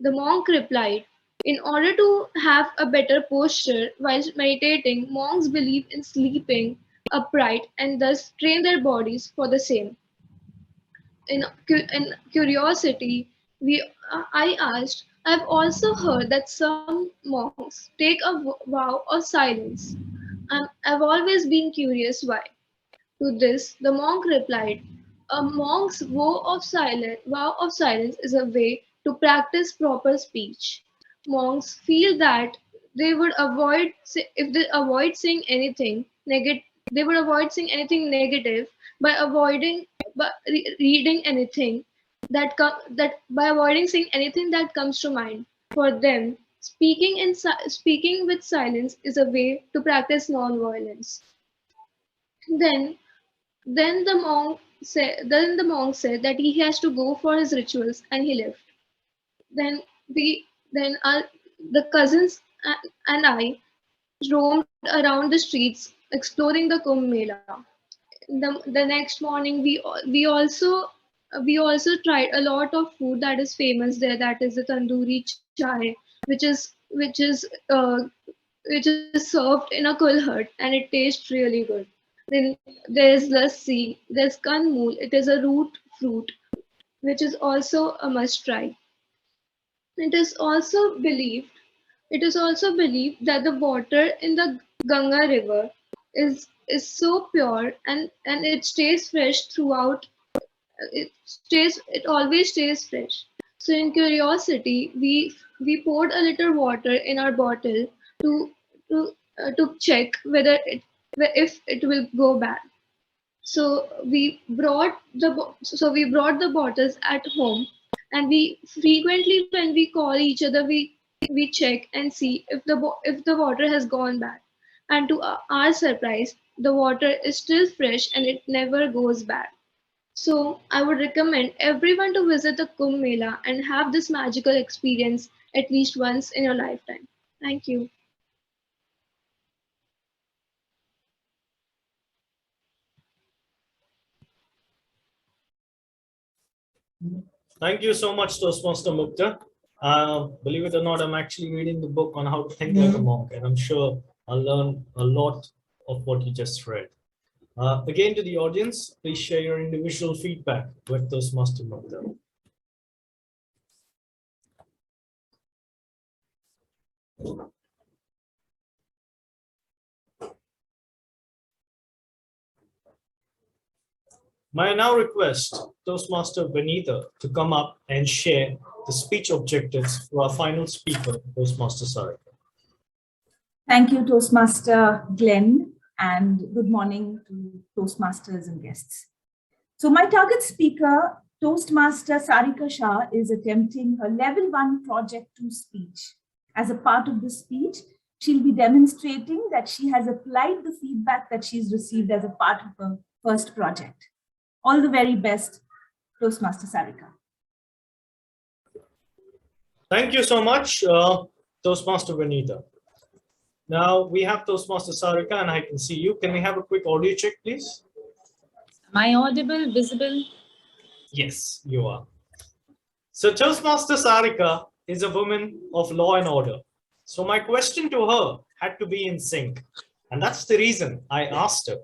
The monk replied, "In order to have a better posture while meditating, monks believe in sleeping upright and thus train their bodies for the same." In curiosity, I asked, "I've also heard that some monks take a vow of silence. I've always been curious why." To this, the monk replied, A monk's vow of silence is a way to practice proper speech. Monks feel that they would avoid if they avoid saying anything negative. They would avoid saying anything negative by avoiding reading anything that by avoiding saying anything that comes to mind. For them, speaking with silence is a way to practice non-violence. Then then the monk said that he has to go for his rituals and he left. Then we then our the cousins and I roamed around the streets exploring the Kumbh Mela. The next morning we also tried a lot of food that is famous there, that is the tandoori chai, which is which is served in a kulhad and it tastes really good. Then there's lassi, there's kanmul, it is a root fruit which is also a must try. It is also believed it is also believed that the water in the Ganga river is so pure and it stays fresh throughout. It always stays fresh. So in curiosity, we poured a little water in our bottle to to check whether if it will go bad. So we brought the bottles at home, and we frequently, when we call each other, we check and see if the water has gone bad. And to our surprise, the water is still fresh and it never goes bad. So I would recommend everyone to visit the Kumbh Mela and have this magical experience at least once in your lifetime. Thank you. Thank you so much, Toastmaster Mukta. Believe it or not, I'm actually reading the book on how to think like a monk, and I'm sure I'll learn a lot of what you just read. Again, to the audience, please share your individual feedback with Toastmaster Mukta. May I now request Toastmaster Vanitha to come up and share the speech objectives for our final speaker, Toastmaster Sarika. Thank you, Toastmaster Glenn, and good morning to Toastmasters and guests. So my target speaker, Toastmaster Sarika Shah, is attempting her Level 1 Project 2 speech. As a part of this speech, she'll be demonstrating that she has applied the feedback that she's received as a part of her first project. All the very best, Toastmaster Sarika. Thank you so much, Toastmaster Vanitha. Now we have Toastmaster Sarika and I can see you. Can we have a quick audio check, please? Am I audible, visible? Yes, you are. So Toastmaster Sarika is a woman of law and order. So my question to her had to be in sync. And that's the reason I asked her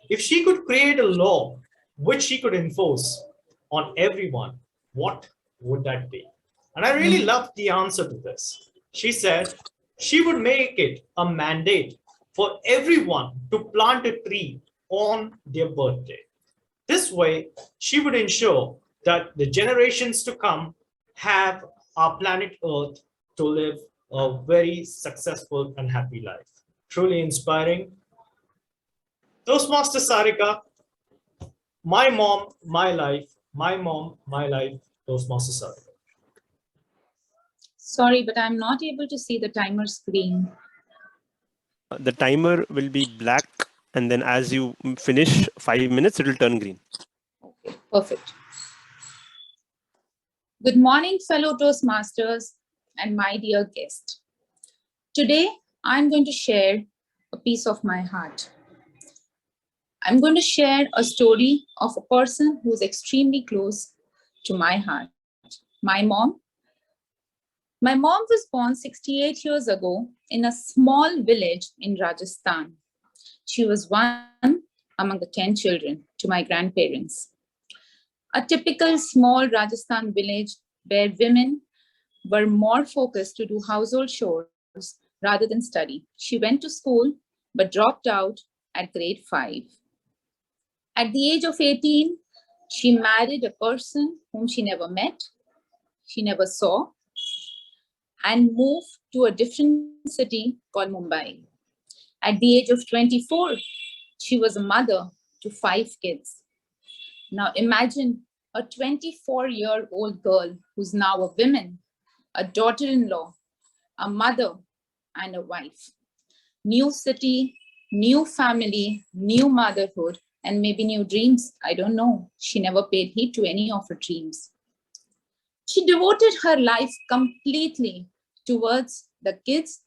if she could create a law which she could enforce on everyone, what would that be? And I really loved the answer to this. She said she would make it a mandate for everyone to plant a tree on their birthday. This way, she would ensure that the generations to come have our planet Earth to live a very successful and happy life. Truly inspiring. Toastmaster Sarika, my mom, my life, my mom, my life, Toastmaster Sarika. Sorry, but I'm not able to see the timer screen. The timer will be black, and then as you finish 5 minutes, it will turn green. Okay, perfect. Good morning, fellow Toastmasters and my dear guest. Today, I'm going to share a piece of my heart. I'm going to share a story of a person who's extremely close to my heart, my mom. My mom was born 68 years ago in a small village in Rajasthan. She was one among the 10 children to my grandparents. A typical small Rajasthan village where women were more focused to do household chores rather than study. She went to school but dropped out at grade 5. At the age of 18, She married a person whom she never met, she never saw, and moved to a different city called Mumbai. At the age of 24, she was a mother to 5 kids. Now imagine a 24-year-old girl who's now a woman, a daughter-in-law, a mother, and a wife. New city, new family, new motherhood, and maybe new dreams. I don't know. She never paid heed to any of her dreams. She devoted her life completely towards the kids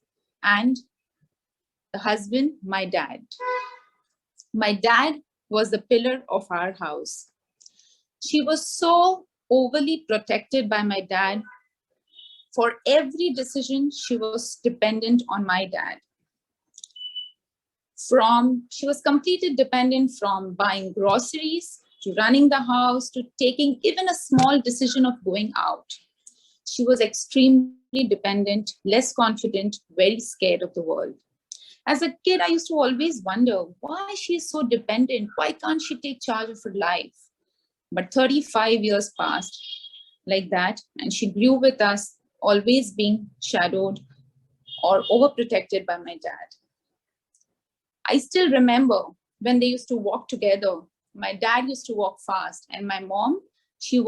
and the husband, my dad. My dad was the pillar of our house. She was so overly protected by my dad. For every decision, she was dependent on my dad. She was completely dependent from buying groceries to running the house to taking even a small decision of going out. She was extremely dependent, less confident, very scared of the world. As a kid, I used to always wonder why she is so dependent. Why can't she take charge of her life? But 35 years passed like that, and she grew with us, always being shadowed or overprotected by my dad. I still remember when they used to walk together. My dad used to walk fast, and my mom, she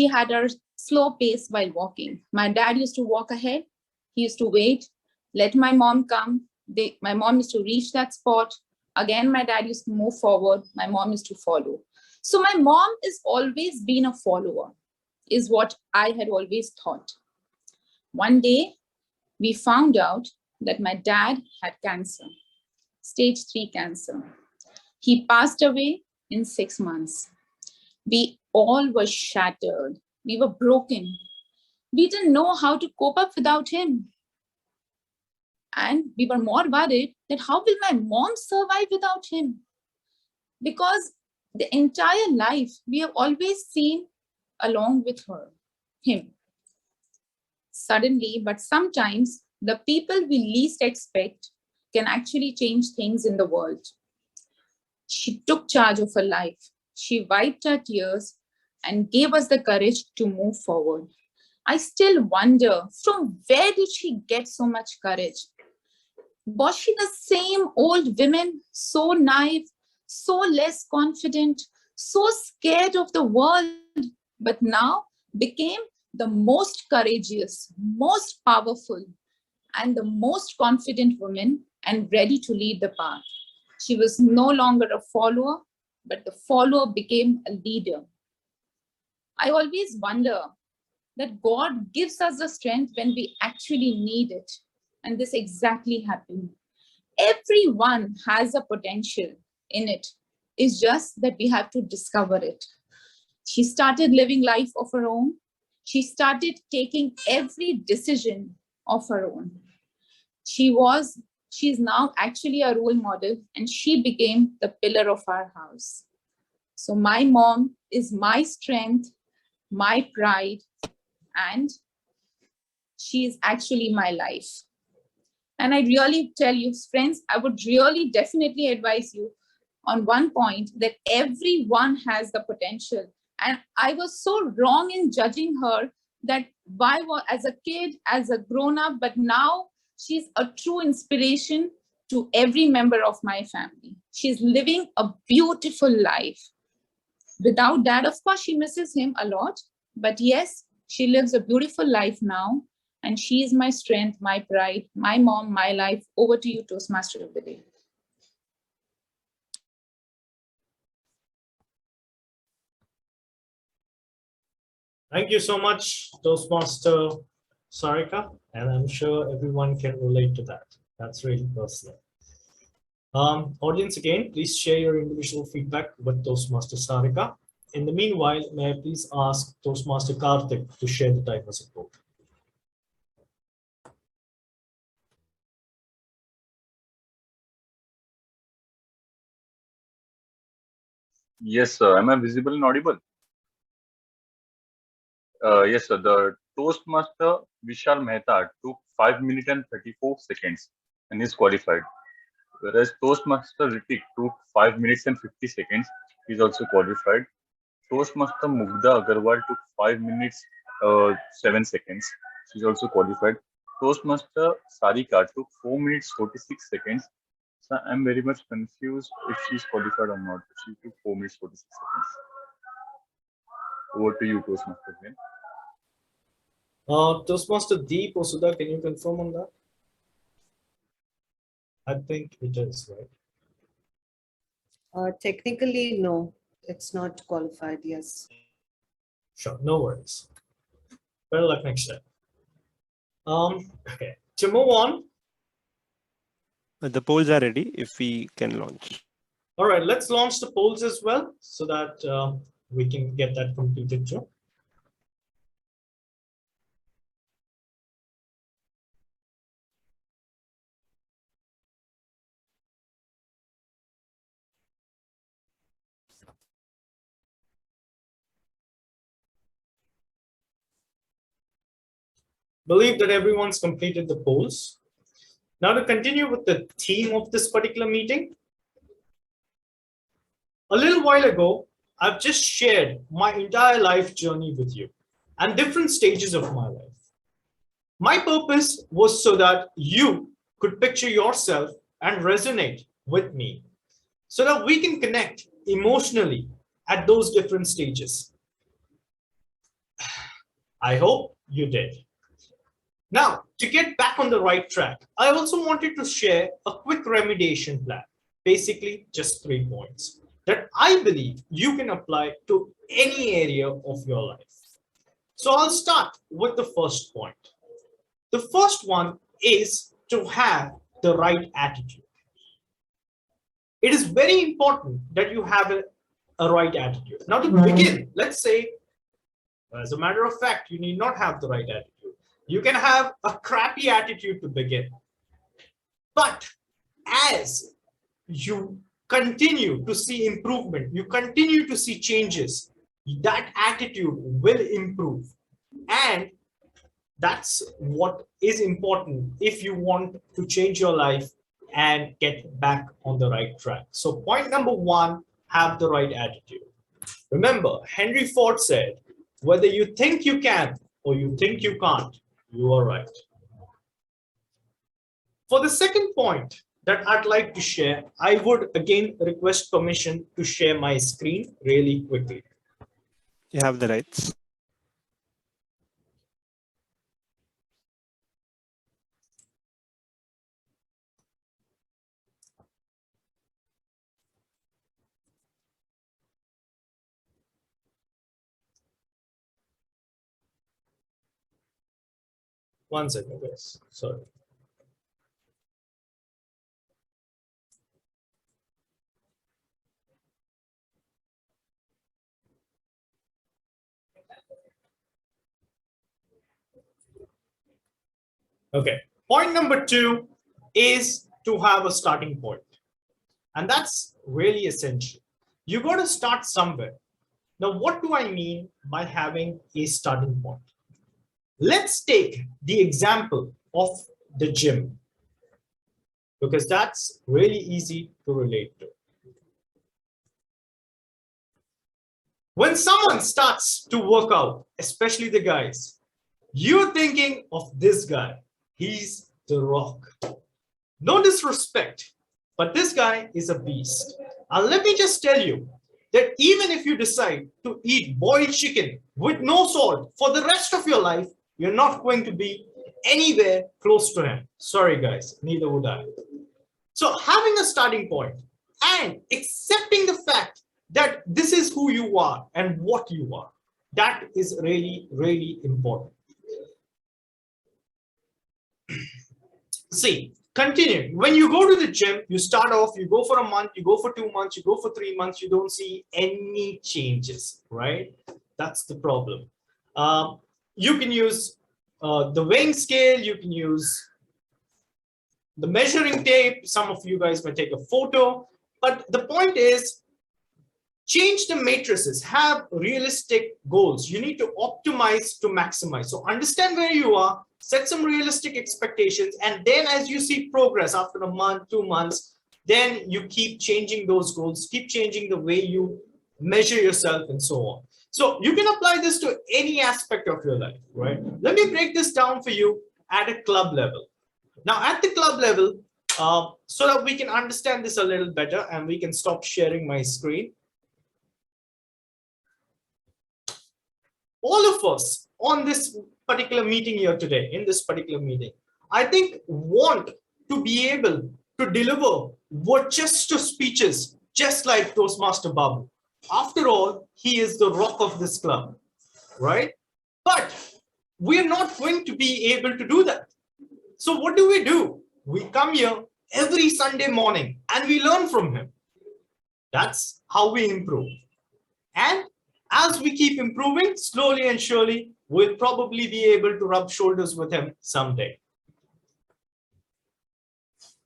had her slow pace while walking. My dad used to walk ahead. He used to wait, let my mom come. My mom used to reach that spot. Again, my dad used to move forward. My mom used to follow. So my mom has always been a follower, is what I had always thought. One day, we found out that my dad had cancer, stage 3 cancer. He passed away in 6 months. We all were shattered. We were broken. We didn't know how to cope up without him. And we were more worried that how will my mom survive without him? Because the entire life we have always seen along with him. Suddenly, but sometimes the people we least expect can actually change things in the world. She took charge of her life. She wiped her tears and gave us the courage to move forward. I still wonder, from where did she get so much courage? Was she the same old woman, so naive, so less confident, so scared of the world, but now became the most courageous, most powerful, and the most confident woman and ready to lead the path. She was no longer a follower, but the follower became a leader. I always wonder that God gives us the strength when we actually need it. And this exactly happened. Everyone has a potential in it. It's just that we have to discover it. She started living life of her own. She started taking every decision of her own. She's now actually a role model, and she became the pillar of our house. So my mom is my strength, my pride, and she is actually my life. And I really tell you, friends, I would really definitely advise you on one point that everyone has the potential. And I was so wrong in judging her that as a kid, as a grown-up, but now she's a true inspiration to every member of my family. She's living a beautiful life. Without dad, of course, she misses him a lot. But yes, she lives a beautiful life now. And she is my strength, my pride, my mom, my life. Over to you, Toastmaster of the Day. Thank you so much, Toastmaster Sarika, and I'm sure everyone can relate to that. That's really personal. Audience, again, please share your individual feedback with Toastmaster Sarika. In the meanwhile, may I please ask Toastmaster Karthik to share the timer's report. Yes, sir. Am I visible and audible? Yes, sir. The Toastmaster Vishal Mehta took 5 minutes and 34 seconds and is qualified. Whereas Toastmaster Ritik took 5 minutes and 50 seconds. He is also qualified. Toastmaster Mugdha Agarwal took 5 minutes 7 seconds. She's also qualified. Toastmaster Sarika took 4 minutes 46 seconds. So I'm very much confused if she's qualified or not. She took 4 minutes 46 seconds. Over to you, Toastmaster. Toastmaster Deep or Sudha, can you confirm on that? I think it is, right? Technically, no, it's not qualified. Yes. Sure, no worries. Better luck next time. Okay, to move on. The polls are ready if we can launch. All right, let's launch the polls as well so that we can get that completed too. Believe that everyone's completed the polls. Now to continue with the theme of this particular meeting. A little while ago, I've just shared my entire life journey with you and different stages of my life. My purpose was so that you could picture yourself and resonate with me so that we can connect emotionally at those different stages. I hope you did. Now, to get back on the right track, I also wanted to share a quick remediation plan, basically just 3 points that I believe you can apply to any area of your life. So I'll start with the first point. The first one is to have the right attitude. It is very important that you have a right attitude. Now to begin, let's say, as a matter of fact, you need not have the right attitude. You can have a crappy attitude to begin. But as you continue to see improvement, you continue to see changes, that attitude will improve. And that's what is important if you want to change your life and get back on the right track. So point number 1, have the right attitude. Remember, Henry Ford said, whether you think you can or you think you can't, you are right. For the second point that I'd like to share, I would again request permission to share my screen really quickly. You have the rights. One second, guys. Sorry. Okay. Point number 2 is to have a starting point. And that's really essential. You got to start somewhere. Now, what do I mean by having a starting point? Let's take the example of the gym, because that's really easy to relate to. When someone starts to work out, especially the guys, you're thinking of this guy. He's the Rock. No disrespect, but this guy is a beast. And let me just tell you that even if you decide to eat boiled chicken with no salt for the rest of your life, you're not going to be anywhere close to him. Sorry, guys, neither would I. So having a starting point and accepting the fact that this is who you are and what you are, that is really, really important. See, continue. When you go to the gym, you start off, you go for a month, you go for 2 months, you go for 3 months, you don't see any changes, right? That's the problem. You can use the weighing scale, you can use the measuring tape. Some of you guys may take a photo, but the point is, change the matrices, have realistic goals. You need to optimize to maximize. So understand where you are, set some realistic expectations, and then as you see progress after a month, 2 months, then you keep changing those goals, keep changing the way you measure yourself, and so on. So you can apply this to any aspect of your life, right? Let me break this down for you at a club level. Now, at the club level, so that we can understand this a little better and we can stop sharing my screen. All of us on this particular meeting here today, in this particular meeting, I think want to be able to deliver Worcester speeches just like Toastmaster Babu. After all, he is the rock of this club, right? But we're not going to be able to do that. So what do? We come here every Sunday morning and we learn from him. That's how we improve. And as we keep improving, slowly and surely, we'll probably be able to rub shoulders with him someday.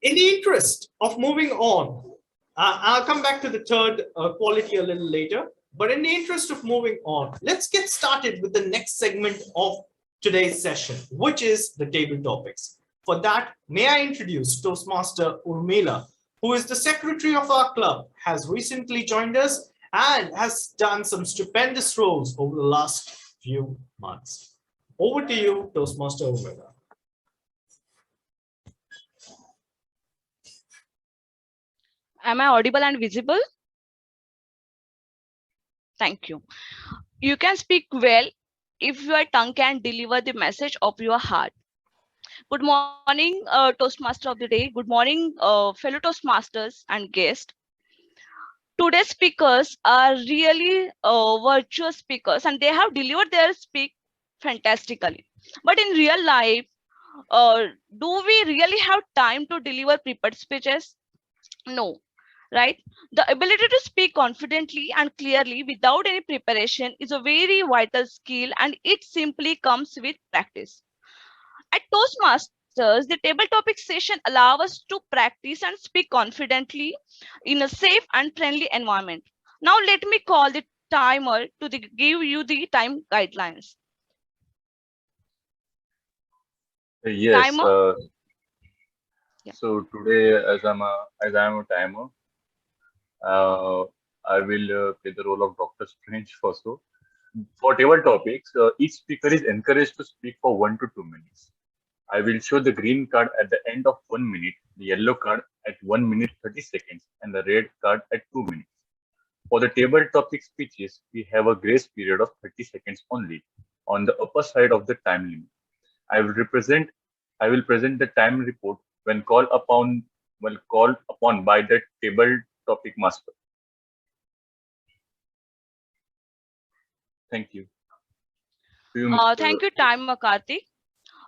In the interest of moving on, I'll come back to the third quality a little later, but in the interest of moving on, let's get started with the next segment of today's session, which is the table topics. For that, may I introduce Toastmaster Urmila, who is the secretary of our club, has recently joined us and has done some stupendous roles over the last few months. Over to you, Toastmaster Urmila. Am I audible and visible? Thank you. You can speak well if your tongue can deliver the message of your heart. Good morning, Toastmaster of the day. Good morning, fellow Toastmasters and guests. Today's speakers are really virtuous speakers and they have delivered their speak fantastically. But in real life, do we really have time to deliver prepared speeches? No. Right? The ability to speak confidently and clearly without any preparation is a very vital skill and it simply comes with practice. At Toastmasters, the table topic session allows us to practice and speak confidently in a safe and friendly environment. Now let me call the timer to give you the time guidelines. Yes. Timer? So today, as I am a timer, I will play the role of Dr. Strange also. For table topics, each speaker is encouraged to speak for 1 to 2 minutes. I will show the green card at the end of 1 minute, the yellow card at 1 minute 30 seconds, and the red card at 2 minutes. For the table topic speeches, we have a grace period of 30 seconds only on the upper side of the time limit. I will present the time report when called upon by the table topic master. Thank you. Thank you, Timer Karthik.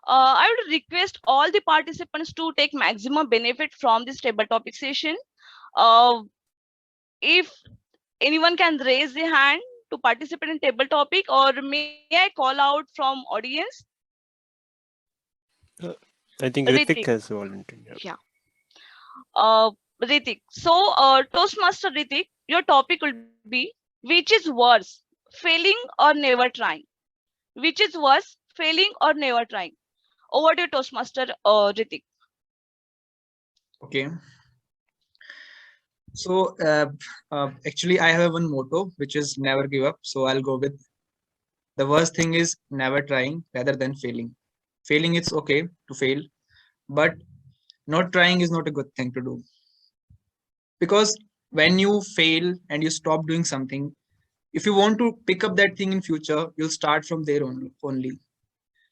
I would request all the participants to take maximum benefit from this table topic session. If anyone can raise the hand to participate in table topic, or may I call out from audience? I think Ritik has volunteered. Yeah. Ritik. So, Toastmaster Ritik, your topic will be, which is worse, failing or never trying? Which is worse, failing or never trying? Over to Toastmaster Ritik. Okay. So actually, I have one motto, which is never give up. So I'll go with the worst thing is never trying rather than failing. Failing, it's okay to fail, but not trying is not a good thing to do. Because when you fail and you stop doing something, if you want to pick up that thing in future, you'll start from there only.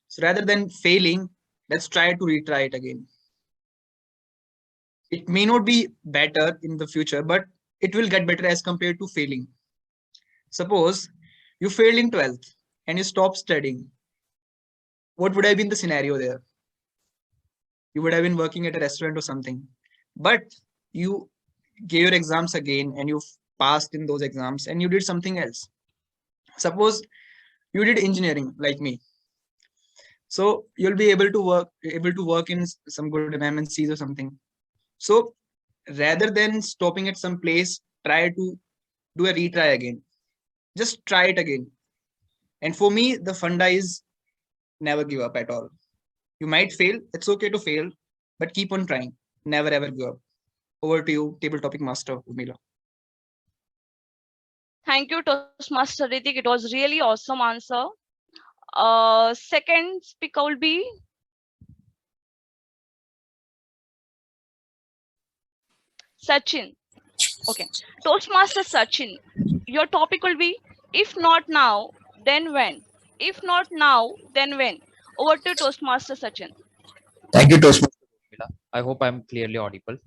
So rather than failing, let's try to retry it again. It may not be better in the future, but it will get better as compared to failing. Suppose you failed in 12th and you stopped studying. What would have been the scenario there? You would have been working at a restaurant or something, but you gave your exams again and you passed in those exams and you did something else. Suppose you did engineering like me. So you'll be able to work in some good MNCs or something. So rather than stopping at some place, try to do a retry again. Just try it again. And for me, the funda is never give up at all. You might fail. It's okay to fail, but keep on trying. Never ever give up. Over to you, table topic master, Urmila. Thank you, Toastmaster Ritik. It was really awesome answer. Second speaker will be Sachin. Okay, Toastmaster Sachin. Your topic will be if not now, then when? If not now, then when? Over to Toastmaster Sachin. Thank you, Toastmaster. I hope I'm clearly audible.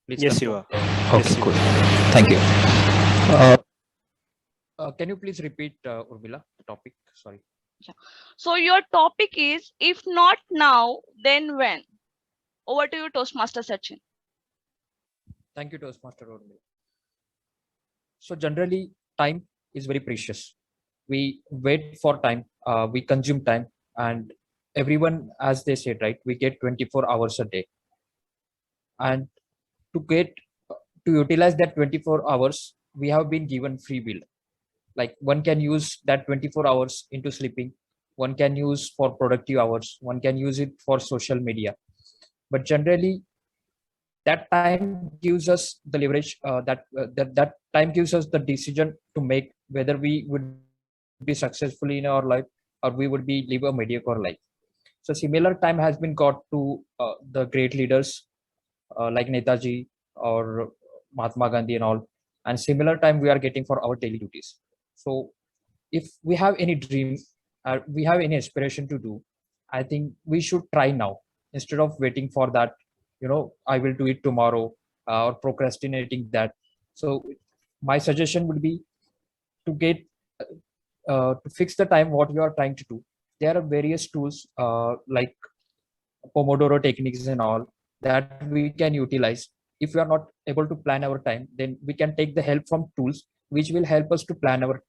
Please Yes, you confirm. are. Okay, Yes, you cool. are. Thank you. Can you please repeat, Urmila, the topic? Sorry. So your topic is if not now, then when? Over to you, Toastmaster Sachin. Thank you, Toastmaster Urmila. So generally, time is very precious. We wait for time, we consume time, and everyone, as they said, right, we get 24 hours a day. And to utilize that 24 hours, we have been given free will. Like one can use that 24 hours into sleeping, one can use for productive hours, one can use it for social media. But generally, that time gives us the leverage, that time gives us the decision to make whether we would be successful in our life or we would be live a mediocre life. So similar time has been got to the great leaders like Netaji or Mahatma Gandhi and all, and similar time we are getting for our daily duties. So if we have any dream, we have any aspiration to do, I think we should try now instead of waiting for that. I will do it tomorrow or procrastinating that. So my suggestion would be to get to fix the time what you are trying to do. There are various tools like Pomodoro techniques and all that we can utilize. If we are not able to plan our time, then we can take the help from tools which will help us to plan our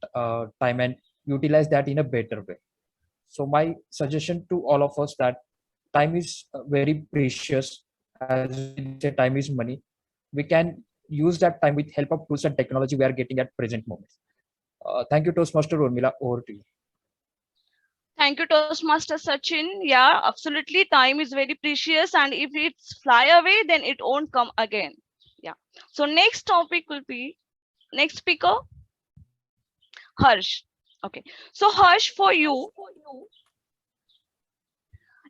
time and utilize that in a better way. So my suggestion to all of us that time is very precious. As we say, time is money. We can use that time with help of tools and technology we are getting at present moment. Thank you, Toastmaster Urmila. Over to you. Thank you, Toastmaster Sachin. Yeah, absolutely. Time is very precious, and if it's fly away, then it won't come again. Yeah. So next topic will be next speaker, Harsh. Okay. So Harsh, for you,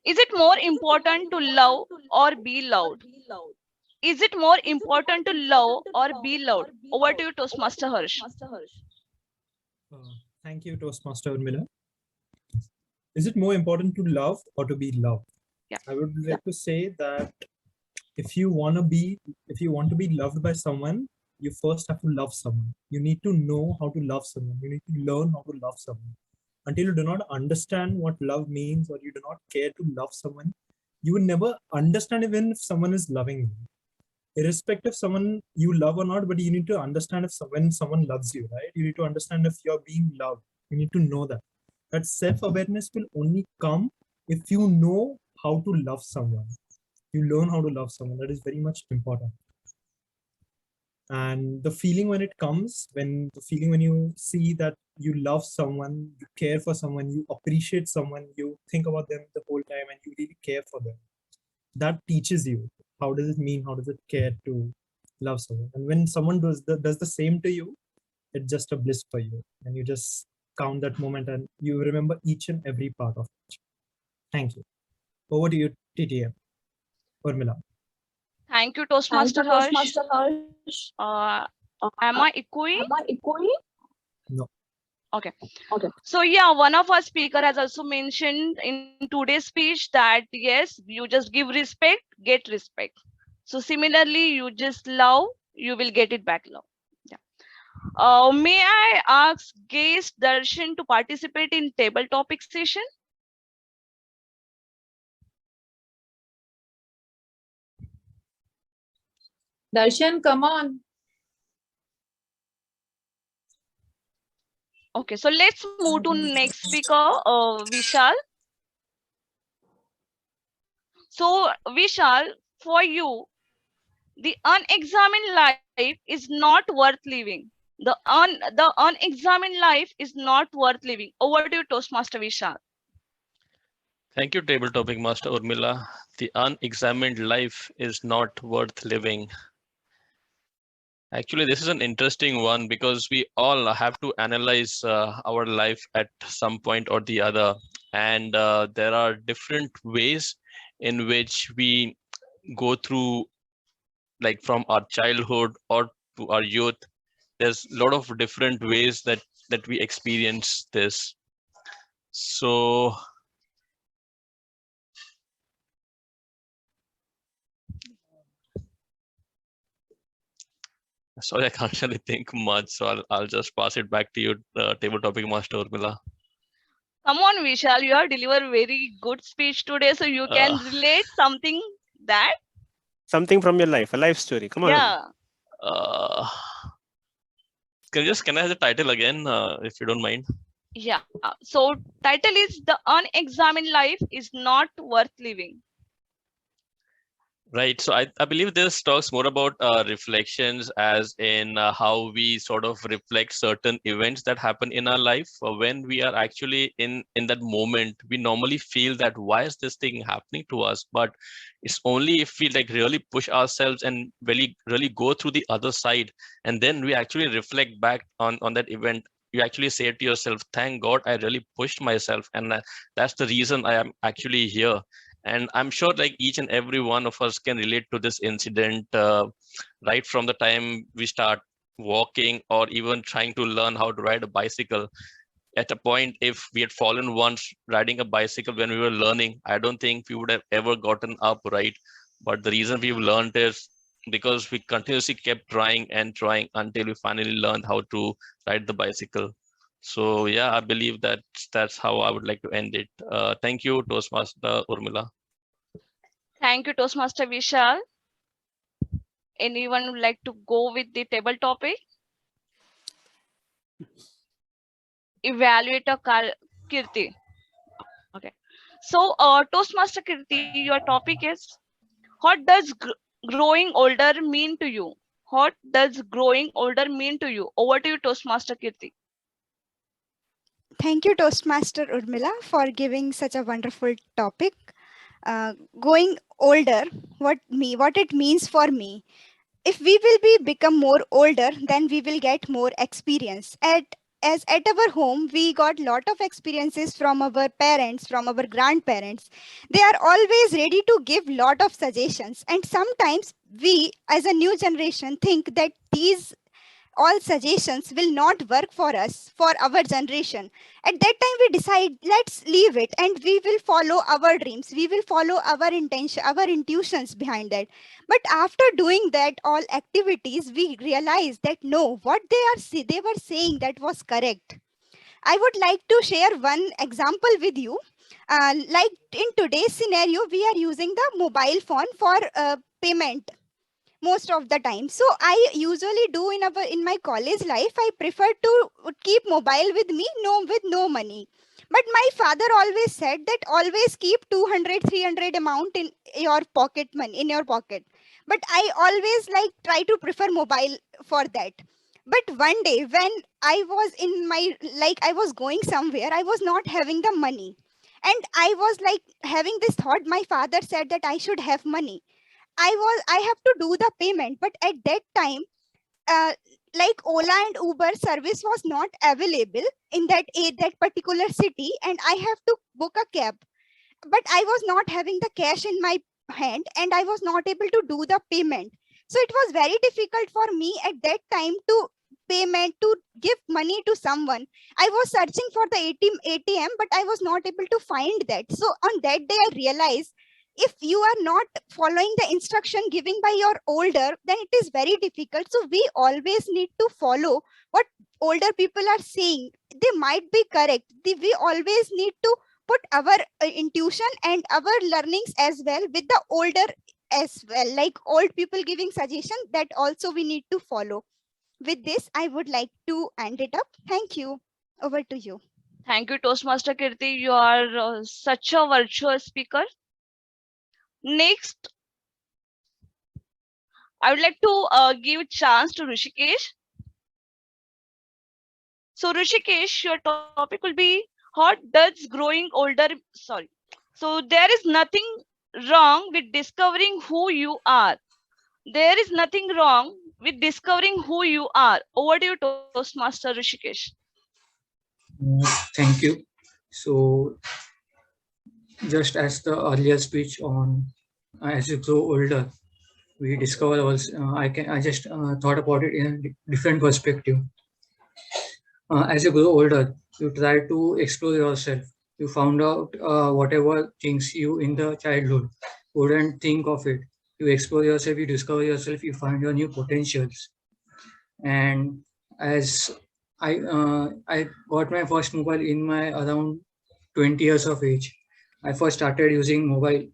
is it more important to love or be loved? Is it more important to love or be loved? Over to you, Toastmaster Harsh. Thank you, Toastmaster Miller. Is it more important to love or to be loved? Yeah. I would like to say that if you want to be loved by someone, you first have to love someone. You need to know how to love someone. You need to learn how to love someone. Until you do not understand what love means, or you do not care to love someone, you will never understand even if someone is loving you. Irrespective of someone you love or not, but you need to understand when someone loves you, right? You need to understand if you're being loved. You need to know that. That self-awareness will only come if you know how to love someone. You learn how to love someone. That is very much important. And the feeling when it comes, when you see that you love someone, you care for someone, you appreciate someone, you think about them the whole time, and you really care for them. That teaches you how does it mean, how does it care to love someone. And when someone does the same to you, it's just a bliss for you, and you just count that moment and you remember each and every part of it. Thank you. Over to you, TTM. Urmila. Thank you, Toastmaster Harsh. Am I echoing? No. Okay. So yeah, one of our speaker has also mentioned in today's speech that yes, you just give respect, get respect. So similarly, you just love, you will get it back love. Yeah. May I ask guest Darshan to participate in table topic session? Darshan, come on. Okay, so let's move to next speaker, Vishal. So Vishal, for you, the unexamined life is not worth living. The unexamined life is not worth living. Over to you, Toastmaster Vishal. Thank you, table topic master Urmila. The unexamined life is not worth living. Actually, this is an interesting one because we all have to analyze our life at some point or the other. And there are different ways in which we go through, like from our childhood or to our youth. There's a lot of different ways that we experience this. So sorry, I can't really think much, so I'll just pass it back to you, table topic master Urmila. Come on, Vishal, you have delivered very good speech today, so you can relate something that. Something from your life, a life story. Come on. Yeah. Can I have the title again, if you don't mind? Yeah. So title is The Unexamined Life is Not Worth Living. Right. So I believe this talks more about reflections, as in how we sort of reflect certain events that happen in our life. When we are actually in that moment, we normally feel that why is this thing happening to us? But it's only if we like really push ourselves and really go through the other side, and then we actually reflect back on that event. You actually say to yourself, thank God I really pushed myself, and that's the reason I am actually here. And I'm sure like each and every one of us can relate to this incident, right from the time we start walking or even trying to learn how to ride a bicycle. At a point, if we had fallen once riding a bicycle when we were learning, I don't think we would have ever gotten up, right? But the reason we've learned is because we continuously kept trying and trying until we finally learned how to ride the bicycle. So yeah, I believe that's how I would like to end it. Thank you, Toastmaster Urmila. Thank you, Toastmaster Vishal. Anyone would like to go with the table topic? Evaluator Kirti. Okay. So, Toastmaster Kirti, your topic is, what does growing older mean to you? What does growing older mean to you? Over to you, Toastmaster Kirti. Thank you, Toastmaster Urmila, for giving such a wonderful topic. Going older, what it means for me. If we will become more older, then we will get more experience. As at our home, we got lot of experiences from our parents, from our grandparents. They are always ready to give lot of suggestions. And sometimes we, as a new generation, think that these all suggestions will not work for us, for our generation. At that time we decide, let's leave it and we will follow our dreams, we will follow our intention, our intuitions behind that. But after doing that all activities, we realize that no, what they were saying, that was correct. I would like to share one example with you. Like in today's scenario, we are using the mobile phone for payment most of the time. So I usually do in my college life, I prefer to keep mobile with me, with no money. But my father always said that always keep 200-300 amount in your pocket, money in your pocket. But I always like try to prefer mobile for that. But one day when I was I was going somewhere, I was not having the money, and I was like having this thought, my father said that I should have money, I have to do the payment. But at that time, like Ola and Uber service was not available in that particular city, and I have to book a cab. But I was not having the cash in my hand, and I was not able to do the payment. So it was very difficult for me at that time to give money to someone. I was searching for the ATM, but I was not able to find that. So on that day I realized, if you are not following the instruction given by your older, then it is very difficult. So we always need to follow what older people are saying. They might be correct. We always need to put our intuition and our learnings as well with the older as well, like old people giving suggestion, that also we need to follow. With this, I would like to end it up. Thank you. Over to you. Thank you, Toastmaster Kirti. You are such a virtuous speaker. Next, I would like to give a chance to Rishikesh. So Rishikesh, your topic will be, what does growing older, So there is nothing wrong with discovering who you are. There is nothing wrong with discovering who you are. Over to you, Toastmaster Rishikesh. Thank you. So, just as the earlier speech on as you grow older, we discover also. I just thought about it in a different perspective. As you grow older, you try to explore yourself. You found out whatever things you in the childhood wouldn't think of it. You explore yourself, you discover yourself, you find your new potentials. And as I got my first mobile in my around 20 years of age. I first started using mobile.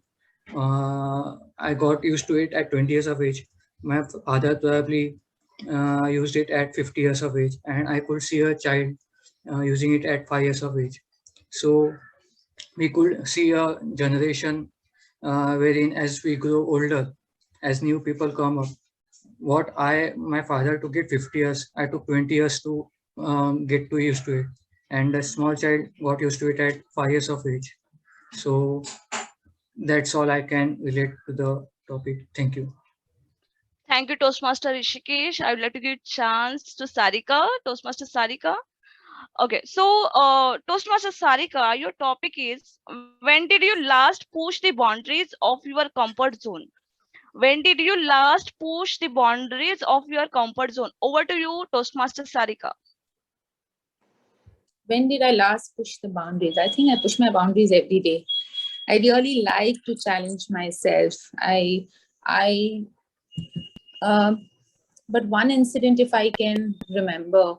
I got used to it at 20 years of age. My father probably used it at 50 years of age, and I could see a child using it at 5 years of age. So we could see a generation wherein as we grow older, as new people come up, my father took it 50 years, I took 20 years to get to used to it. And a small child got used to it at 5 years of age. So that's all I can relate to the topic. Thank you. Thank you, Toastmaster Rishikesh. I would like to give chance to Sarika, Toastmaster Sarika. Okay, so Toastmaster Sarika, your topic is, when did you last push the boundaries of your comfort zone? When did you last push the boundaries of your comfort zone? Over to you, Toastmaster Sarika. When did I last push the boundaries? I think I push my boundaries every day. I really like to challenge myself. But one incident, if I can remember,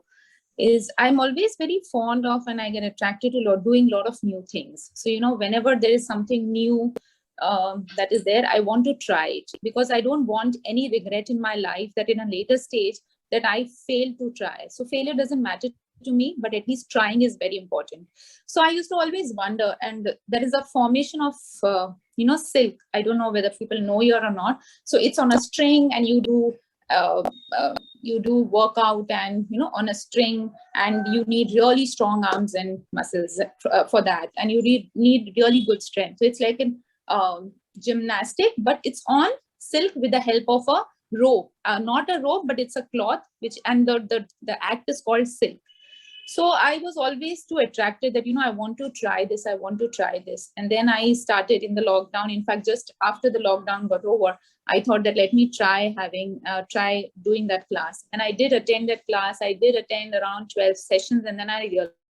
is I'm always very fond of, and I get attracted to doing a lot of new things. So, whenever there is something new that is there, I want to try it, because I don't want any regret in my life that in a later stage that I failed to try. So failure doesn't matter to me, but at least trying is very important. So I used to always wonder, and there is a formation of silk. I don't know whether people know here or not. So it's on a string, and you do workout and on a string, and you need really strong arms and muscles for that, and you need really good strength. So it's like a gymnastic, but it's on silk with the help of a rope, not a rope, but it's a cloth, and the act is called silk. So I was always too attracted that, I want to try this. And then I started in the lockdown. In fact, just after the lockdown got over, I thought that let me try doing that class. And I did attend that class. I did attend around 12 sessions. And then I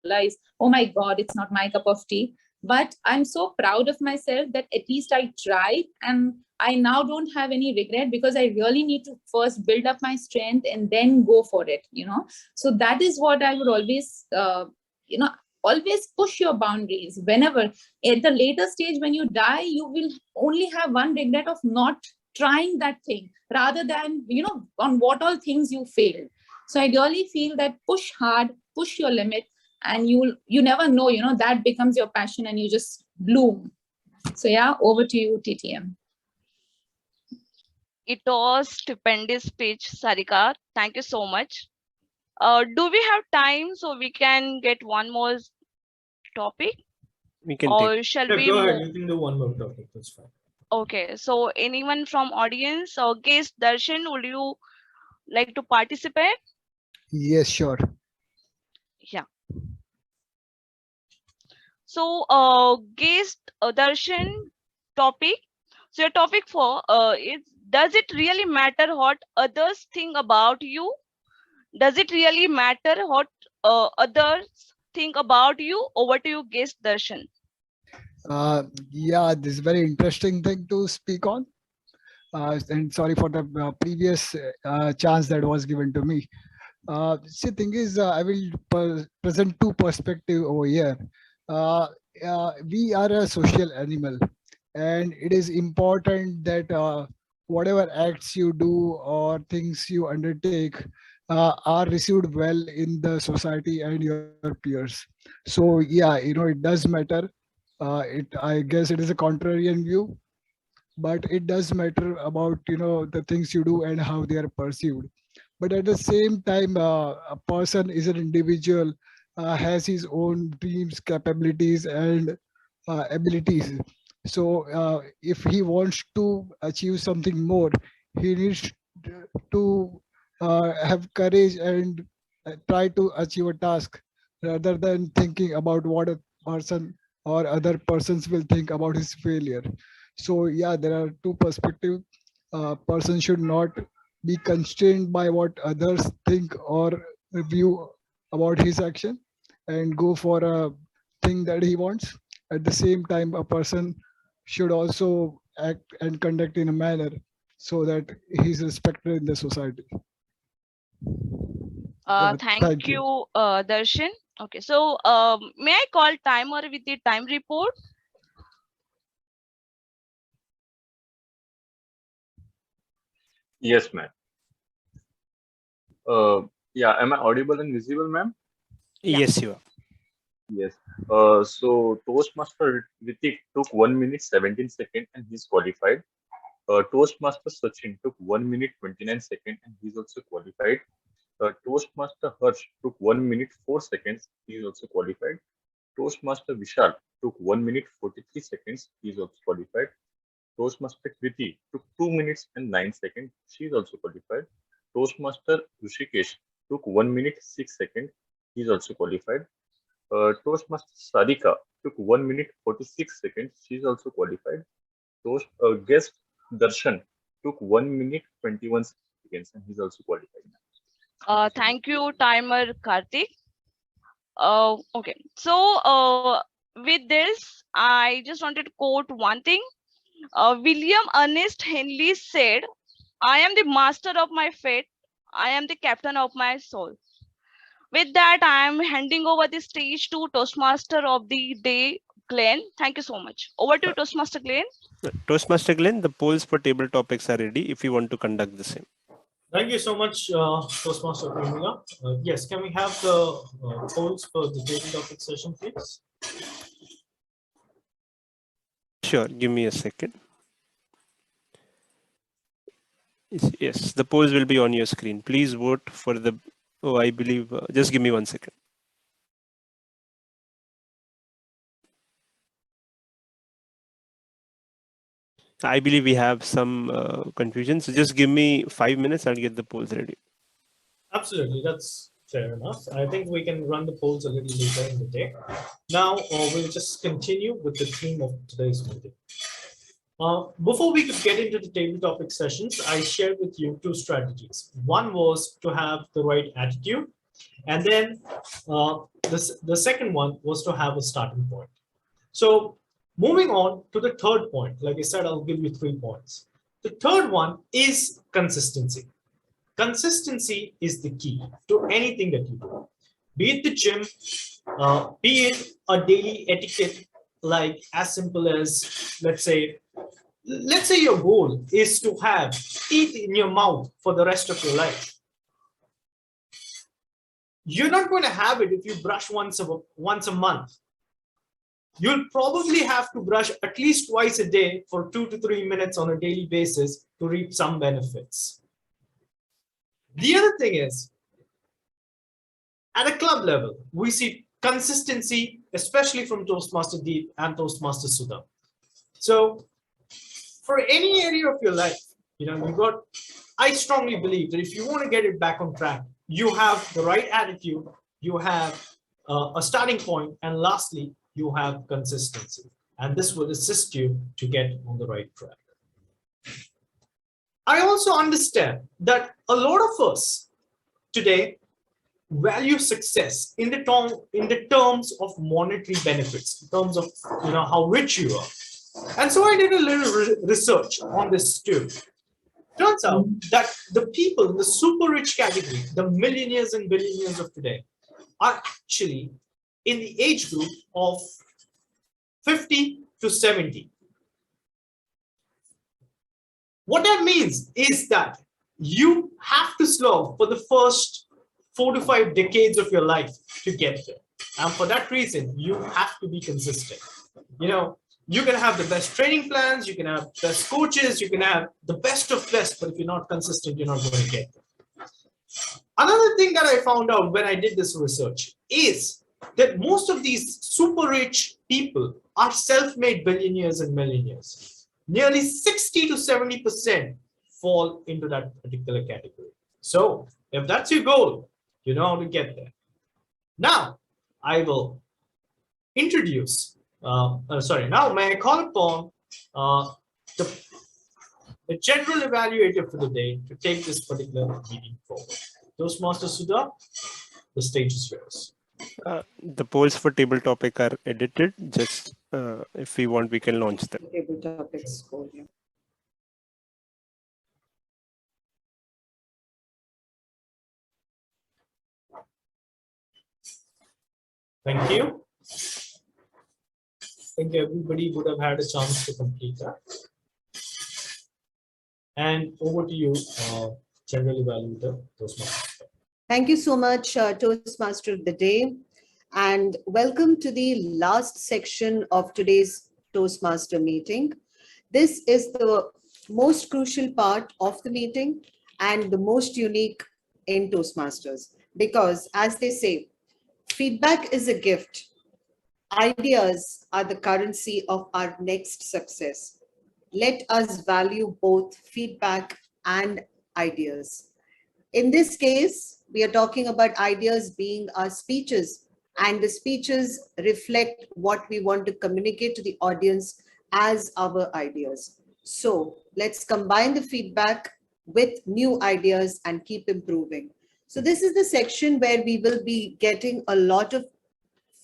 realized, oh my God, it's not my cup of tea. But I'm so proud of myself that at least I tried, and I now don't have any regret, because I really need to first build up my strength and then go for it, So that is what I would always, always push your boundaries. Whenever at the later stage, when you die, you will only have one regret of not trying that thing, rather than, on what all things you failed. So I really feel that push hard, push your limit, and you never know, that becomes your passion and you just bloom. So yeah, over to you, TTM. It was stupendous speech, Sarika. Thank you so much. Do we have time so we can get one more topic? We can shall we go ahead, you can do one more topic. That's fine. Okay, so anyone from audience or guest, Darshan, would you like to participate? Yes, sure. Yeah. So guest Darshan, topic. So your topic for is, does it really matter what others think about you? Does it really matter what others think about you? Over to you, guest Darshan. Yeah, this is a very interesting thing to speak on. And sorry for the previous chance that was given to me. See, thing is, I will present two perspectives over here. We are a social animal, and it is important that whatever acts you do or things you undertake are received well in the society and your peers. So yeah, it does matter. I guess it is a contrarian view, but it does matter about the things you do and how they are perceived. But at the same time, a person is an individual, has his own dreams, capabilities, and abilities. So if he wants to achieve something more, he needs to have courage and try to achieve a task rather than thinking about what a person or other persons will think about his failure. So yeah, there are two perspectives. Person should not be constrained by what others think or view about his action and go for a thing that he wants. At the same time, a person should also act and conduct in a manner so that he's respected in the society. Thank you, Darshan. Okay, so may I call timer with the time report? Yes, ma'am. Yeah, am I audible and visible, ma'am? Yes, you are. Yes. So Toastmaster Ritik took 1 minute 17 seconds and he's qualified. Toastmaster Sachin took 1 minute 29 seconds and he's also qualified. Toastmaster Harsh took 1 minute 4 seconds. He is also qualified. Toastmaster Vishal took 1 minute 43 seconds. He is also qualified. Toastmaster Kriti took 2 minutes and 9 seconds. She is also qualified. Toastmaster Rishikesh took 1 minute 6 seconds. He is also qualified. Toastmaster Sarika took 1 minute 46 seconds. She is also qualified. Guest Darshan took 1 minute 21 seconds and he's also qualified. Thank you, timer Karthik. Okay, so with this, I just wanted to quote one thing. William Ernest Henley said, "I am the master of my fate. I am the captain of my soul." With that, I am handing over the stage to Toastmaster of the day, Glenn. Thank you so much. Over to you, Toastmaster Glenn. Toastmaster Glenn, the polls for table topics are ready if you want to conduct the same. Thank you so much, Toastmaster Pramila. Yes, can we have the polls for the table topic session, please? Sure, give me a second. Yes, the polls will be on your screen. Please vote for the, I believe, just give me 1 second. I believe we have some confusion. So just give me 5 minutes. I'll get the polls ready. Absolutely, that's fair enough. I think we can run the polls a little later in the day. Now, we'll just continue with the theme of today's meeting. Before we could get into the table topic sessions, I shared with you two strategies. One was to have the right attitude, and then the second one was to have a starting point. So moving on to the third point, like I said, I'll give you 3 points. The third one is consistency. Consistency is the key to anything that you do. Be it the gym, be it a daily etiquette, like as simple as, let's say your goal is to have teeth in your mouth for the rest of your life. You're not going to have it if you brush once a month. You'll probably have to brush at least twice a day for 2 to 3 minutes on a daily basis to reap some benefits. The other thing is, at a club level, we see consistency, especially from Toastmaster Deep and Toastmaster Sudha. So for any area of your life, I strongly believe that if you want to get it back on track, you have the right attitude, you have a starting point, and lastly, you have consistency. And this will assist you to get on the right track. I also understand that a lot of us today value success in the terms of monetary benefits, in terms of how rich you are. And so I did a little research on this too. Turns out that the people in the super rich category, the millionaires and billionaires of today, are actually in the age group of 50 to 70. What that means is that you have to slog for the first 4 to 5 decades of your life to get there. And for that reason, you have to be consistent. You can have the best training plans, you can have best coaches, you can have the best of best, but if you're not consistent, you're not going to get there. Another thing that I found out when I did this research is that most of these super rich people are self-made billionaires and millionaires. Nearly 60 to 70% fall into that particular category. So if that's your goal, you know how to get there. Now I will introduce, now may I call upon the general evaluator for the day to take this particular meeting forward. Toastmaster Sudha, the stage is yours. The polls for table topic are edited. Just if we want, we can launch them. Table topics. Yeah. Thank you. I think everybody would have had a chance to complete that. And over to you, General Evaluator, Toastmaster. Thank you so much, Toastmaster of the Day. And welcome to the last section of today's Toastmaster meeting. This is the most crucial part of the meeting and the most unique in Toastmasters, because as they say, feedback is a gift. Ideas are the currency of our next success. Let us value both feedback and ideas. In this case, we are talking about ideas being our speeches, and the speeches reflect what we want to communicate to the audience as our ideas. So let's combine the feedback with new ideas and keep improving. So this is the section where we will be getting a lot of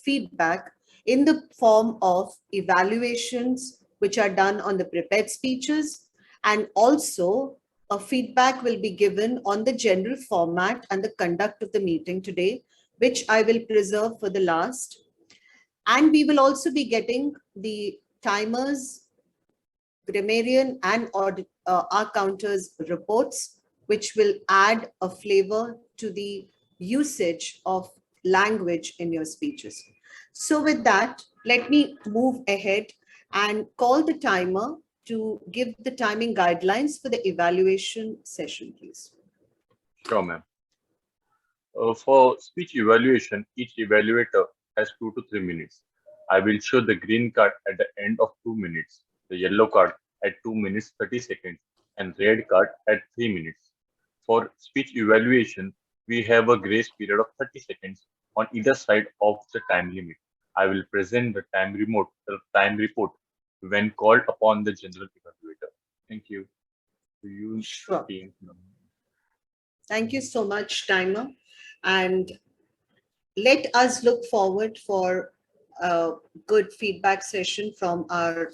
feedback in the form of evaluations, which are done on the prepared speeches, and also a feedback will be given on the general format and the conduct of the meeting today, which I will preserve for the last. And we will also be getting the timers, grammarian and our counters reports, which will add a flavor to the usage of language in your speeches. So with that, let me move ahead and call the timer to give the timing guidelines for the evaluation session, please. Sure, ma'am. For speech evaluation, each evaluator has 2 to 3 minutes. I will show the green card at the end of 2 minutes, the yellow card at 2 minutes 30 seconds, and red card at 3 minutes. For speech evaluation, we have a grace period of 30 seconds on either side of the time limit. I will present the time report when called upon the general evaluator. Thank you. Sure. Thank you so much, timer. And let us look forward for a good feedback session from our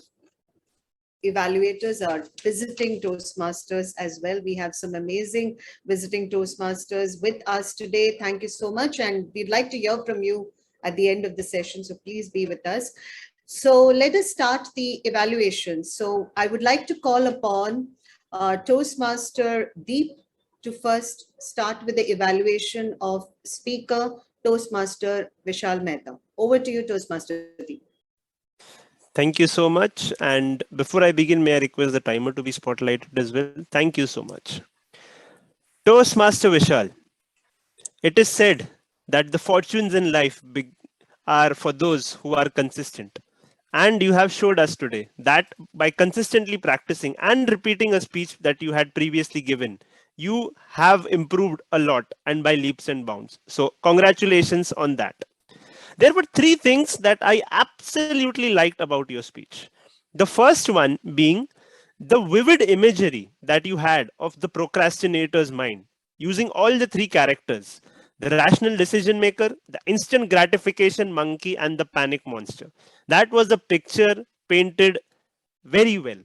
evaluators, our visiting Toastmasters as well. We have some amazing visiting Toastmasters with us today. Thank you so much. And we'd like to hear from you at the end of the session. So please be with us. So let us start the evaluation. So I would like to call upon Toastmaster Deep to first start with the evaluation of speaker Toastmaster Vishal Mehta. Over to you, Toastmaster Deep. Thank you so much. And before I begin, may I request the timer to be spotlighted as well? Thank you so much. Toastmaster Vishal, it is said that the fortunes in life are for those who are consistent. And you have showed us today that by consistently practicing and repeating a speech that you had previously given, you have improved a lot and by leaps and bounds. So congratulations on that. There were 3 things that I absolutely liked about your speech. The first one being the vivid imagery that you had of the procrastinator's mind, using all the 3 characters: the rational decision maker, the instant gratification monkey, and the panic monster. That was a picture painted very well.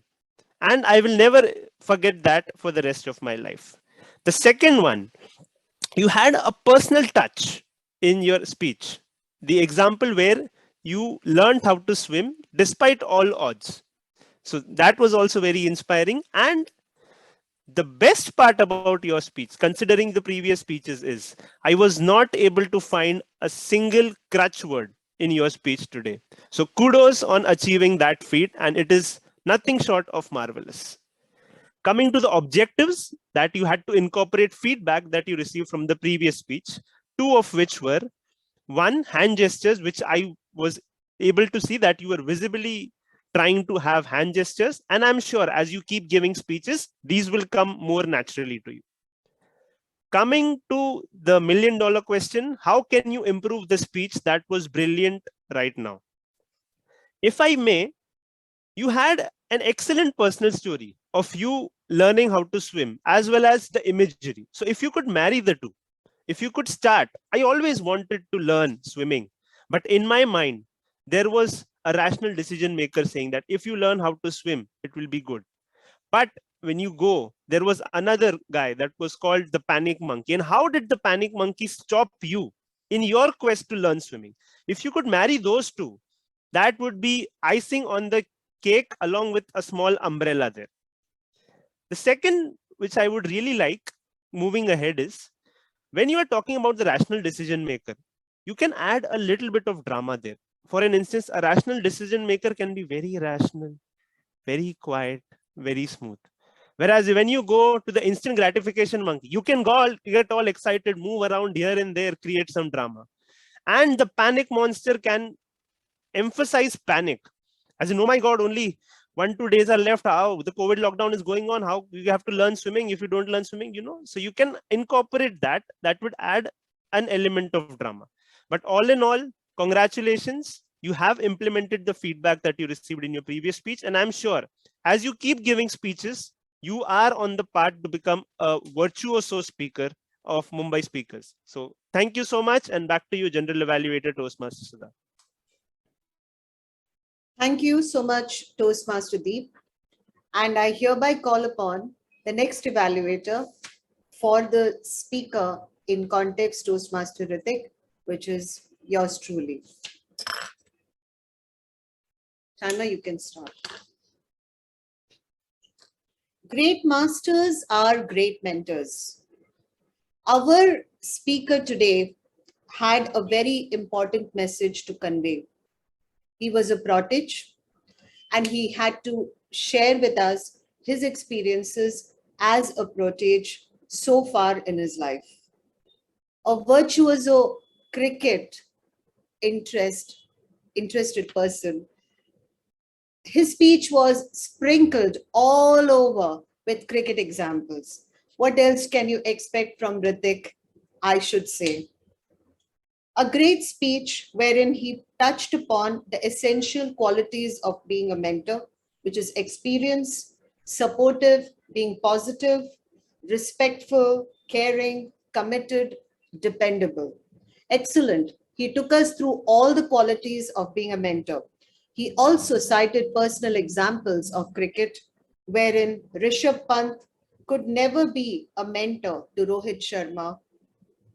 And I will never forget that for the rest of my life. The second one, you had a personal touch in your speech. The example where you learned how to swim despite all odds. So that was also very inspiring. And the best part about your speech, considering the previous speeches, is I was not able to find a single crutch word in your speech today. So kudos on achieving that feat, and it is nothing short of marvelous. Coming to the objectives, that you had to incorporate feedback that you received from the previous speech, 2 of which were: 1, hand gestures, which I was able to see that you were visibly trying to have hand gestures. And I'm sure as you keep giving speeches, these will come more naturally to you. Coming to the million-dollar question, how can you improve the speech that was brilliant right now? If I may, you had an excellent personal story of you learning how to swim as well as the imagery. So if you could marry the two, if you could start, I always wanted to learn swimming, but in my mind, there was a rational decision maker saying that if you learn how to swim, it will be good. But when you go, there was another guy that was called the panic monkey. And how did the panic monkey stop you in your quest to learn swimming? If you could marry those two, that would be icing on the cake along with a small umbrella there. The second, which I would really like moving ahead, is when you are talking about the rational decision maker, you can add a little bit of drama there. For an instance, a rational decision maker can be very rational, very quiet, very smooth. Whereas when you go to the instant gratification monkey, you can get all excited, move around here and there, create some drama. And the panic monster can emphasize panic. As in, oh my God, only 1-2 days are left. How the COVID lockdown is going on. How you have to learn swimming if you don't learn swimming, So you can incorporate that. That would add an element of drama. But all in all, congratulations. You have implemented the feedback that you received in your previous speech. And I'm sure as you keep giving speeches, you are on the path to become a virtuoso speaker of Mumbai speakers. So thank you so much. And back to you, General Evaluator Toastmaster Sudha. Thank you so much, Toastmaster Deep. And I hereby call upon the next evaluator for the speaker in context, Toastmaster Ritik, which is yours truly. Chana, you can start. Great masters are great mentors. Our speaker today had a very important message to convey. He was a protege and he had to share with us his experiences as a protege so far in his life. A virtuoso cricket interested person. His speech was sprinkled all over with cricket examples. What else can you expect from Ritik, I should say? A great speech wherein he touched upon the essential qualities of being a mentor, which is experience, supportive, being positive, respectful, caring, committed, dependable. Excellent. He took us through all the qualities of being a mentor. He also cited personal examples of cricket, wherein Rishabh Pant could never be a mentor to Rohit Sharma.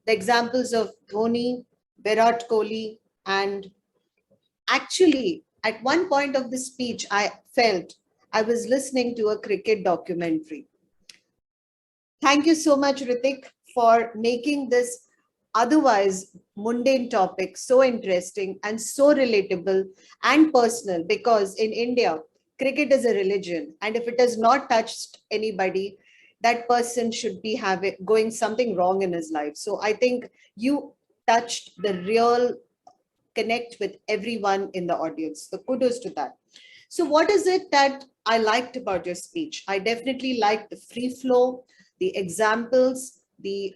The examples of Dhoni, Virat Kohli, and actually, at one point of the speech, I felt I was listening to a cricket documentary. Thank you so much, Ritik, for making this otherwise mundane topic so interesting and so relatable and personal, because in India, cricket is a religion. And if it has not touched anybody, that person should be going something wrong in his life. So I think you touched the real connect with everyone in the audience. So kudos to that. So what is it that I liked about your speech? I definitely liked the free flow, the examples, the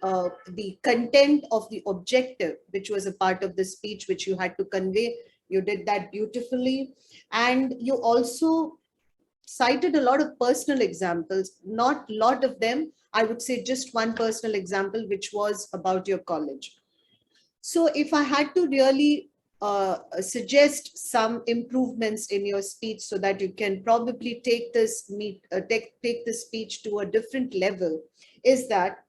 content of the objective, which was a part of the speech, which you had to convey. You did that beautifully. And you also cited a lot of personal examples, not a lot of them. I would say just one personal example, which was about your college. So if I had to really suggest some improvements in your speech so that you can probably take this speech to a different level, is that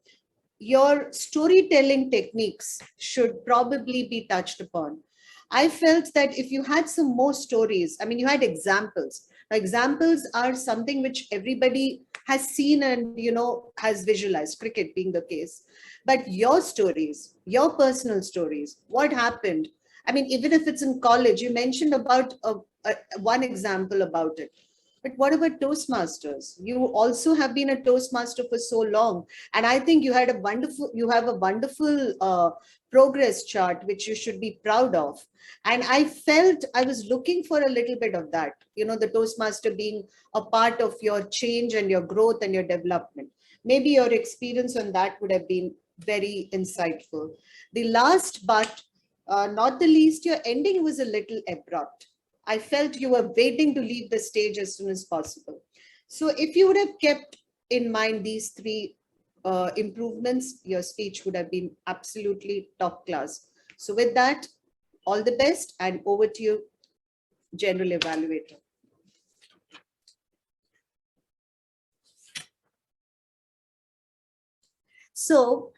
your storytelling techniques should probably be touched upon. I felt that if you had some more stories, I mean, you had examples. Examples are something which everybody has seen and, has visualized, cricket being the case. But your stories, your personal stories, what happened? I mean, even if it's in college, you mentioned about one example about it. But what about Toastmasters? You also have been a Toastmaster for so long. And I think you have a wonderful progress chart, which you should be proud of. And I felt I was looking for a little bit of that, the Toastmaster being a part of your change and your growth and your development. Maybe your experience on that would have been very insightful. The last, but not the least, your ending was a little abrupt. I felt you were waiting to leave the stage as soon as possible. So if you would have kept in mind these three improvements, your speech would have been absolutely top class. So with that, all the best, and over to you, General Evaluator. So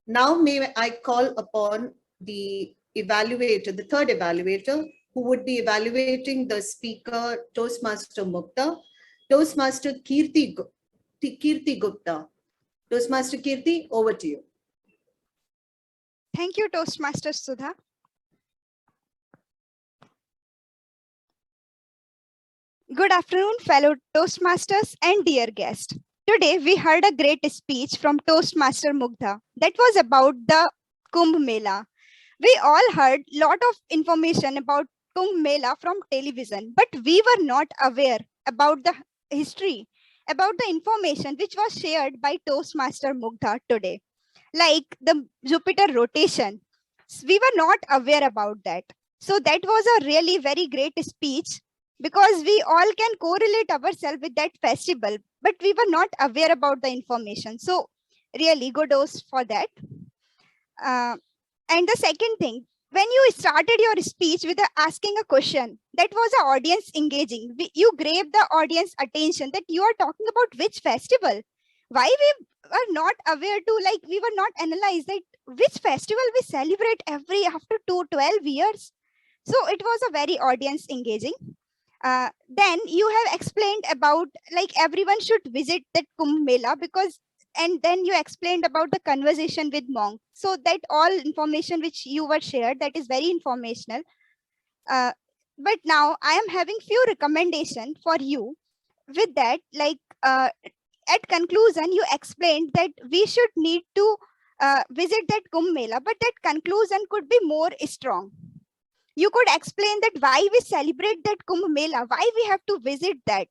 now may I call upon the evaluator, the third evaluator, who would be evaluating the speaker, Toastmaster Mukta, Toastmaster Kirti Gupta. Toastmaster Kirti, over to you. Thank you, Toastmaster Sudha. Good afternoon, fellow Toastmasters and dear guests. Today, we heard a great speech from Toastmaster Mugdha that was about the Kumbh Mela. We all heard a lot of information about Kumbh Mela from television, but we were not aware about the history, about the information which was shared by Toastmaster Mugdha today, like the Jupiter rotation. We were not aware about that. So that was a really very great speech, because we all can correlate ourselves with that festival, but we were not aware about the information. So really kudos for that. And the second thing, when you started your speech with asking a question, that was an audience engaging. You grabbed the audience attention that you are talking about which festival. Why we were not aware to, we were not analyzed that which festival we celebrate after 12 years. So it was a very audience engaging. Then you have explained about everyone should visit that Kumbh Mela, and then you explained about the conversation with monk. So that all information which you were shared, that is very informational. But now I am having few recommendations for you. With that, at conclusion, you explained that we should need to visit that Kumbh Mela, but that conclusion could be more strong. You could explain that why we celebrate that Kumbh Mela, why we have to visit that.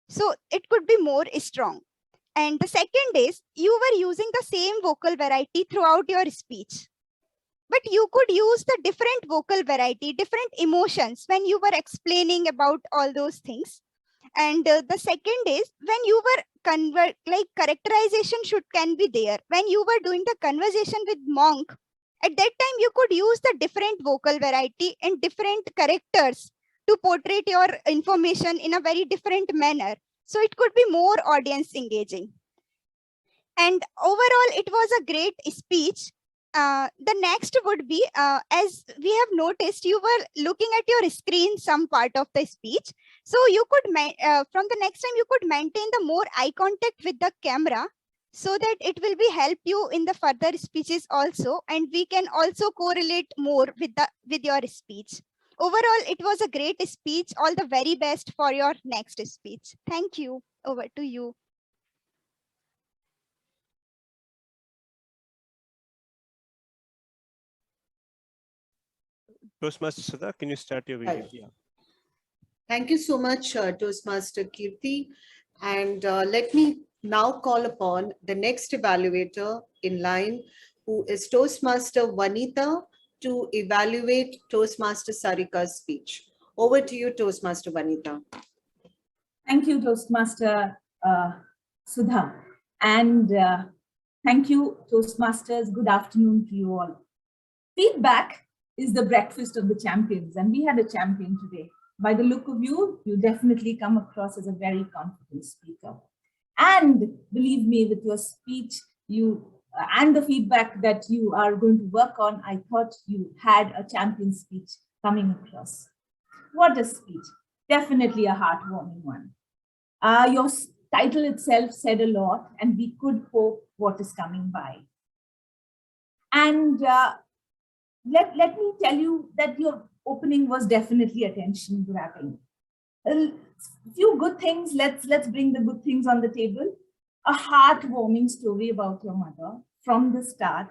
So it could be more strong. And the second is, you were using the same vocal variety throughout your speech. But you could use the different vocal variety, different emotions when you were explaining about all those things. And the second is, when you were characterization can be there. When you were doing the conversation with monk, at that time, you could use the different vocal variety and different characters to portray your information in a very different manner. So it could be more audience engaging. And overall, it was a great speech. The next would be, as we have noticed, you were looking at your screen some part of the speech. So you could, from the next time, you could maintain the more eye contact with the camera, so that it will be help you in the further speeches also, and we can also correlate more with your speech. Overall, it was a great speech. All the very best for your next speech. Thank you. Over to you. Toastmaster Sudha, can you start your video? Yeah. Thank you so much, Toastmaster Kirti. And let me now call upon the next evaluator in line, who is Toastmaster Vanita, to evaluate Toastmaster Sarika's speech. Over to you, Toastmaster Vanita. Thank you, Toastmaster Sudha. And thank you, Toastmasters. Good afternoon to you all. Feedback is the breakfast of the champions, and we had a champion today. By the look of you, you definitely come across as a very confident speaker. And believe me, with your speech, and the feedback that you are going to work on, I thought you had a champion speech coming across. What a speech. Definitely a heartwarming one. Your title itself said a lot, and we could hope what is coming by. And let me tell you that your opening was definitely attention grabbing. A few good things, let's bring the good things on the table. A heartwarming story about your mother from the start.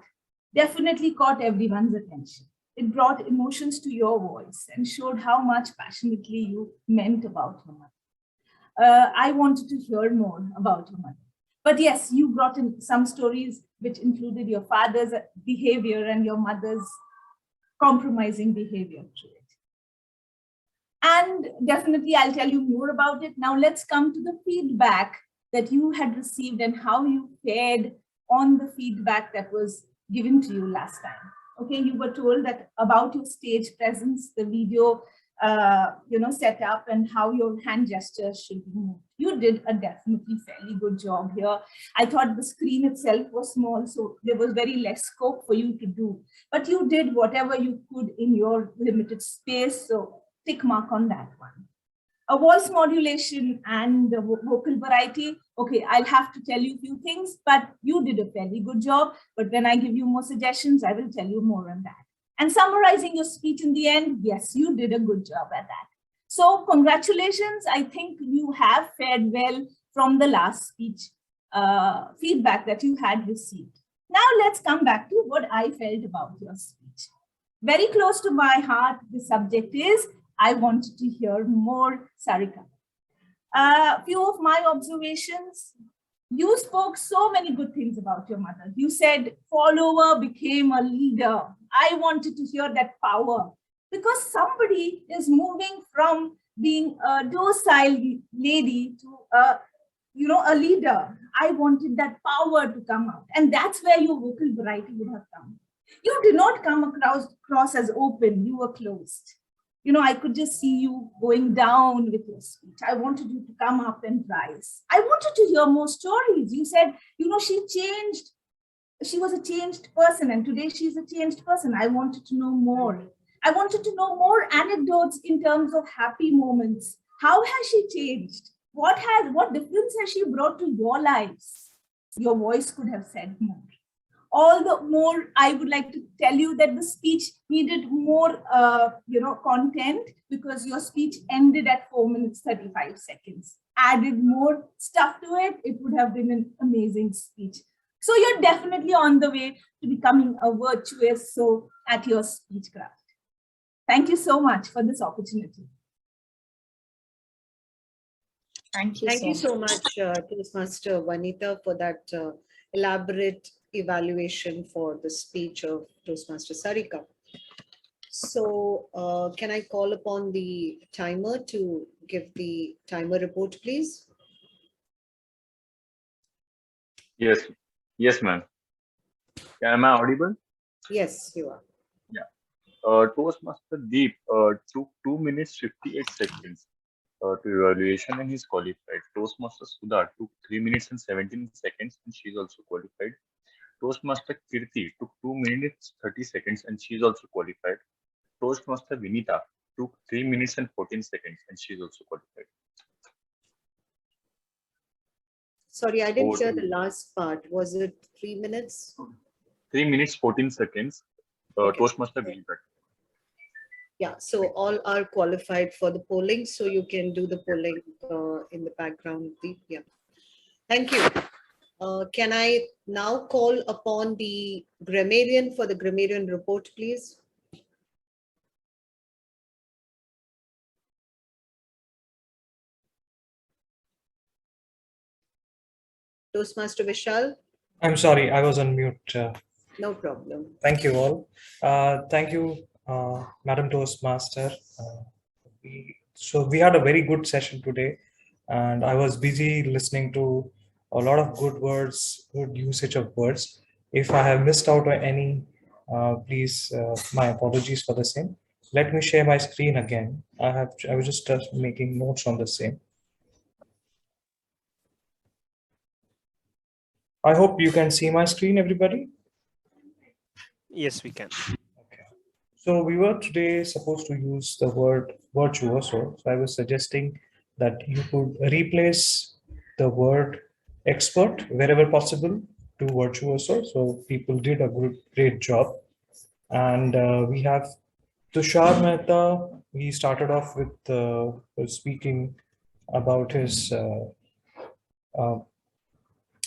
definitely caught everyone's attention. It brought emotions to your voice and showed how much passionately you meant about your mother. I wanted to hear more about your mother. But yes, you brought in some stories which included your father's behavior and your mother's compromising behavior through it. And definitely I'll tell you more about it. Now let's come to the feedback that you had received and how you fared on the feedback that was given to you last time. Okay, you were told that about your stage presence, the video set up and how your hand gestures should be moved. You did a definitely fairly good job here. I thought the screen itself was small, so there was very less scope for you to do, but you did whatever you could in your limited space, so tick mark on that one. A voice modulation and the vocal variety. Okay, I'll have to tell you a few things, but you did a fairly good job. But when I give you more suggestions, I will tell you more on that. And summarizing your speech in the end, yes, you did a good job at that. So congratulations. I think you have fared well from the last speech feedback that you had received. Now let's come back to what I felt about your speech. Very close to my heart, the subject is, I wanted to hear more, Sarika. A few of my observations. You spoke so many good things about your mother. You said follower became a leader. I wanted to hear that power, because somebody is moving from being a docile lady to a leader. I wanted that power to come out, and that's where your vocal variety would have come. You did not come across as open. You were closed. I could just see you going down with your speech. I wanted you to come up and rise. I wanted to hear more stories. You said, she changed. She was a changed person, and today she's a changed person. I wanted to know more. I wanted to know more anecdotes in terms of happy moments. How has she changed? What difference has she brought to your lives? Your voice could have said more. All the more, I would like to tell you that the speech needed more, content, because your speech ended at 4 minutes, 35 seconds. Added more stuff to it, it would have been an amazing speech. So you're definitely on the way to becoming a virtuoso at your speech craft. Thank you so much for this opportunity. Thank you. Thank you so much, Toastmaster Vanita, for that elaborate evaluation for the speech of Toastmaster Sarika. So can I call upon the timer to give the timer report, please? Yes, ma'am. Am I audible? Yes, you are. Yeah. Toastmaster Deep took 2 minutes 58 seconds to evaluation and he's qualified. Toastmaster Sudha took 3 minutes and 17 seconds and she's also qualified. Toastmaster Kirti took 2 minutes 30 seconds and she's also qualified. Toastmaster Vinita took 3 minutes and 14 seconds and she's also qualified. Sorry, I didn't hear the last part. Was it 3 minutes? 3 minutes 14 seconds. Okay. Toastmaster Vinita. Yeah, so all are qualified for the polling, so you can do the polling in the background. Yeah, thank you. Can I now call upon the grammarian for the grammarian report, please? Toastmaster Vishal? I'm sorry, I was on mute. No problem. Thank you all. Thank you, Madam Toastmaster. So we had a very good session today, and I was busy listening to a lot of good words, good usage of words. If I have missed out on any, please, my apologies for the same. Let me share my screen again. I was just making notes on the same. I hope you can see my screen, everybody. Yes, we can. Okay. So we were today supposed to use the word virtuoso. So I was suggesting that you could replace the word expert wherever possible to virtuoso. So people did a great job. And we have Tushar Mehta. He started off with speaking about his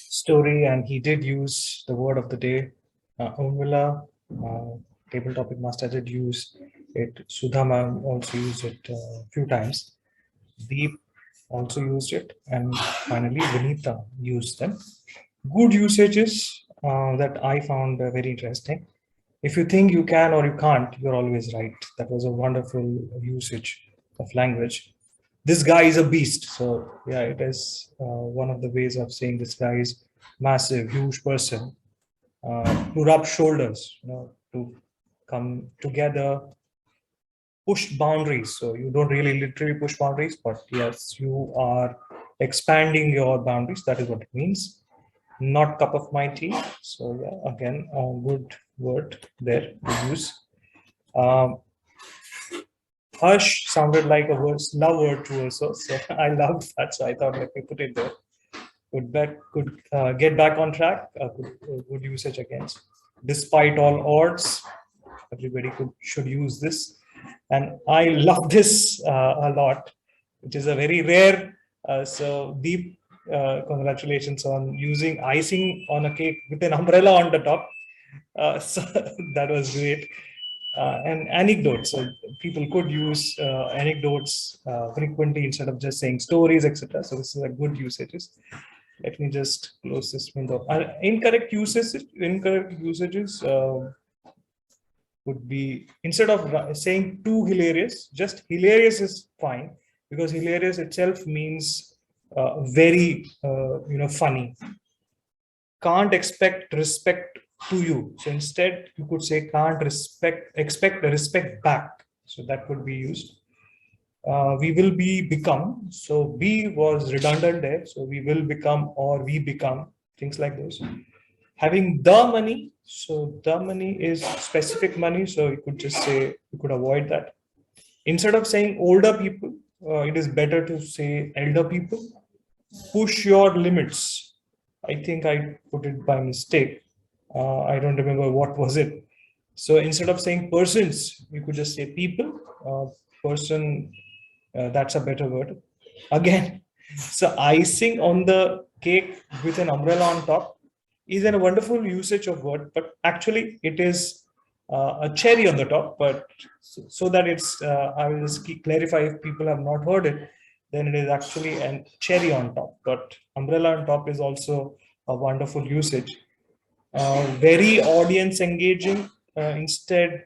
story, and he did use the word of the day, Urmila, table topic master, did use it. Sudha ma'am also used it a few times. Deep also used it, and finally Vinita used them. Good usages that I found very interesting. If you think you can or you can't, you're always right. That was a wonderful usage of language. This guy is a beast. So yeah, it is one of the ways of saying this guy is massive, huge person. To rub shoulders, to come together, push boundaries. So you don't really literally push boundaries, but yes, you are expanding your boundaries. That is what it means. Not cup of my tea. So yeah, again, a good word there to use. Hush sounded like a love word to also. So I loved that. So I thought let me put it there. Could get back on track. Good usage again. Despite all odds, everybody should use this, and I love this a lot, which is a very rare. So Deep, congratulations on using icing on a cake with an umbrella on the top. So that was great. And anecdotes. So people could use anecdotes frequently instead of just saying stories, etc. So this is a good usages. Let me just close this window. Incorrect usages would be, instead of saying too hilarious, just hilarious is fine, because hilarious itself means very funny. Can't expect respect to you. So instead you could say can't expect respect back. So that could be used. We will become. So be was redundant there. So we will become or we become, things like those. Having the money. So the money is specific money. So you could just say, you could avoid that. Instead of saying older people, it is better to say elder people. Push your limits. I think I put it by mistake. I don't remember what was it. So instead of saying persons, you could just say people. Person, that's a better word. Again, so icing on the cake with an umbrella on top is a wonderful usage of word, but actually it is a cherry on the top. But so that it's, I will just clarify if people have not heard it, then it is actually a cherry on top. But umbrella on top is also a wonderful usage. Very audience engaging. Instead,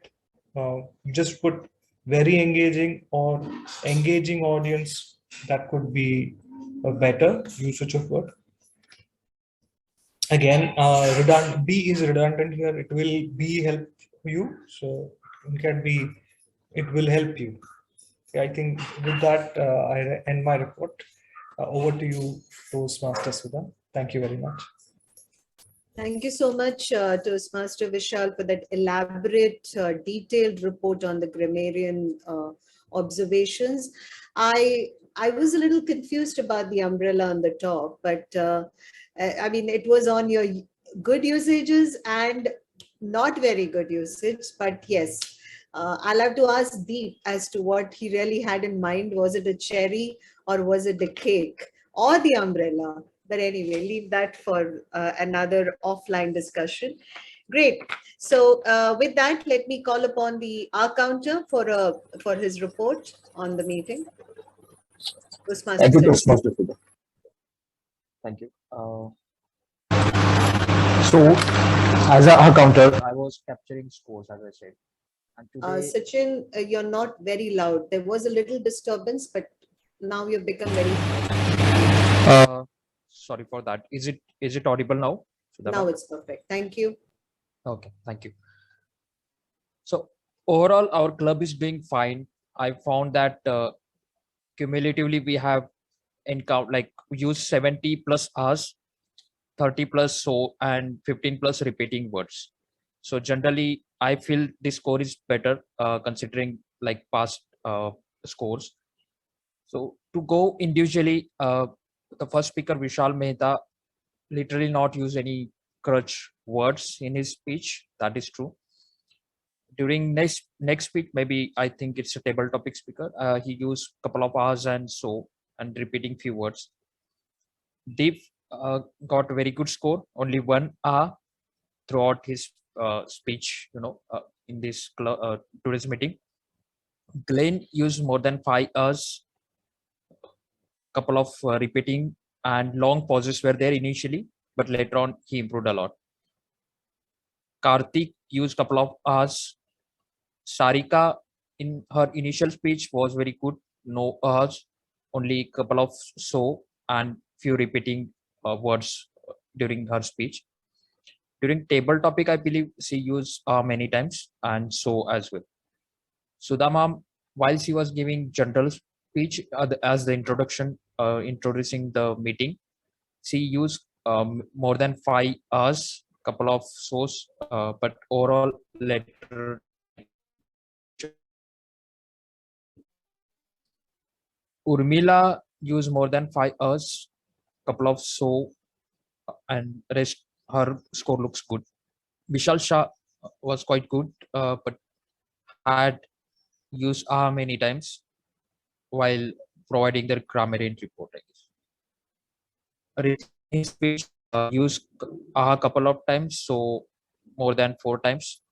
just put very engaging or engaging audience. That could be a better usage of word. Again, B is redundant here. It will be help you. So it can be, it will help you. I think with that, I end my report. Over to you, Toastmaster Sudha. Thank you very much. Thank you so much, Toastmaster Vishal, for that elaborate, detailed report on the grammarian observations. I was a little confused about the umbrella on the top, but I mean, it was on your good usages and not very good usage, but yes. I'll have to ask Deep as to what he really had in mind. Was it a cherry or was it the cake or the umbrella? But anyway, leave that for another offline discussion. Great. So with that, let me call upon the R counter for his report on the meeting. Thank you, Toastmaster. Thank you. So, as a counter, I was capturing scores, as I said. And today, Sachin, you're not very loud. There was a little disturbance, but now you've become very. Sorry for that. Is it audible now? Now it's perfect. Thank you. Okay, thank you. So overall, our club is doing fine. I found that cumulatively we have used 70 plus hours, 30 plus so, and 15 plus repeating words. So generally, I feel this score is better considering like past scores. So to go individually, the first speaker Vishal Mehta literally not use any crutch words in his speech. That is true. During next speech, maybe I think it's a table topic speaker. He used couple of hours and so and repeating few words. Deep got a very good score, only 1 hour throughout his speech, in this today's meeting. Glenn used more than 5 hours. Couple of repeating and long pauses were there initially, but later on he improved a lot. Karthik used couple of hours. Sarika in her initial speech was very good, no hours, only couple of so and few repeating words during her speech. During table topic, I believe she used many times and so as well. Sudha ma'am, while she was giving general speech as the introduction, introducing the meeting, she used more than 5 hours, couple of source, but overall letter. Urmila used more than 5 hours, couple of so, and rest her score looks good. Vishal Shah was quite good, but had used many times while providing the grammarian report, I guess. Written speech used a couple of times, so more than 4 times,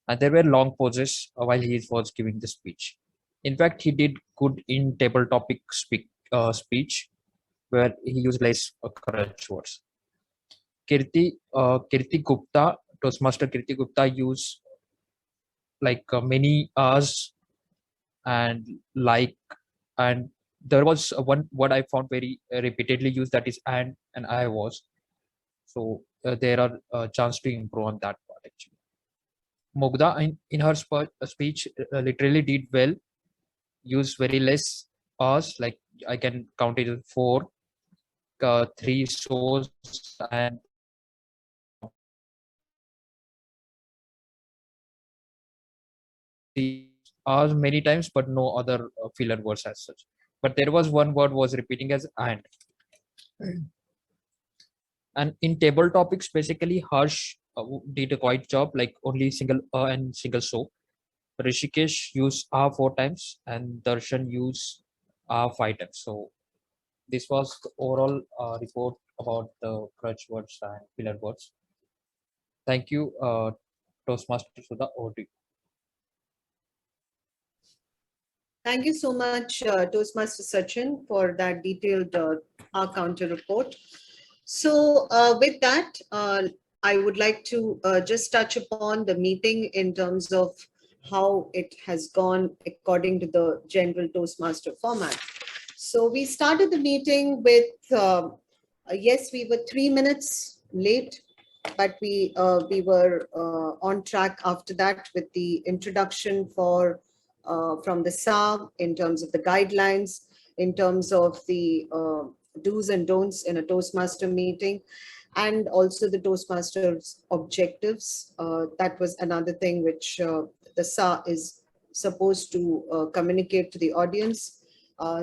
and there were long pauses while he was giving the speech. In fact, he did good in table topic speech, where he used less correct words. Kirti Gupta, Toastmaster Kirti Gupta used like many hours and there was one word I found very repeatedly used, that is and I was. So there are a chance to improve on that part actually. Mugdha in her speech literally did well, used very less hours, like I can count it as 4, 3 source and hours many times, but no other filler words as such. But there was one word was repeating as and. And in table topics, basically Harsh did a quite job, like only single and single so. Rishikesh used 4 times and Darshan used 5 times. So this was the overall report about the crutch words and filler words. Thank you, Toastmasters, for the OD. Thank you so much, Toastmaster Sachin, for that detailed counter report. So with that, I would like to just touch upon the meeting in terms of how it has gone according to the general Toastmaster format. So we started the meeting with, yes, we were 3 minutes late, but we were on track after that with the introduction from the SA in terms of the guidelines, in terms of the do's and don'ts in a Toastmaster meeting, and also the Toastmasters objectives. That was another thing which the SA is supposed to communicate to the audience.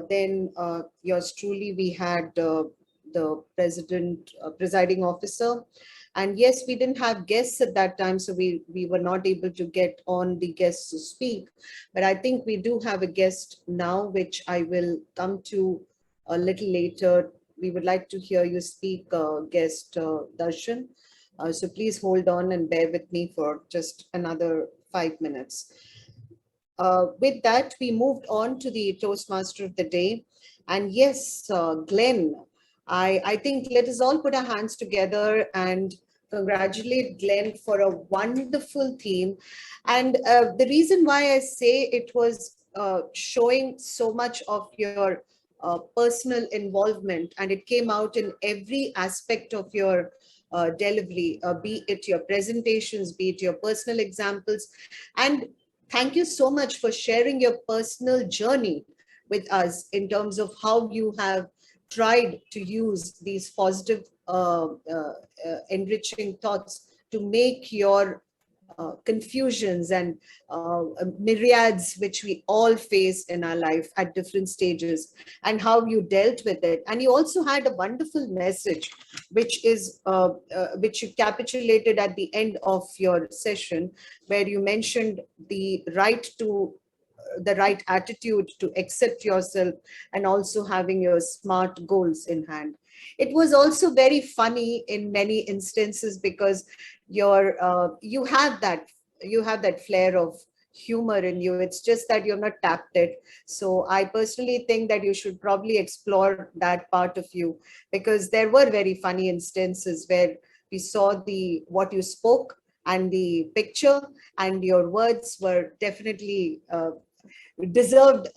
Then yours truly, we had the presiding officer. And yes, we didn't have guests at that time, so we were not able to get on the guests to speak. But I think we do have a guest now, which I will come to a little later. We would like to hear you speak, guest Darshan. So please hold on and bear with me for just another 5 minutes. With that, we moved on to the Toastmaster of the day. And yes, Glenn, I think let us all put our hands together and congratulate Glenn for a wonderful theme. And the reason why I say it was showing so much of your personal involvement, and it came out in every aspect of your delivery, be it your presentations, be it your personal examples. And thank you so much for sharing your personal journey with us in terms of how you have tried to use these positive enriching thoughts to make your confusions and myriads which we all face in our life at different stages, and how you dealt with it. And you also had a wonderful message which is which you capitulated at the end of your session, where you mentioned the right attitude to accept yourself, and also having your SMART goals in hand. It was also very funny in many instances because you have that flair of humor in you. It's just that you've not tapped it. So I personally think that you should probably explore that part of you, because there were very funny instances where we saw what you spoke and the picture, and your words were definitely deserved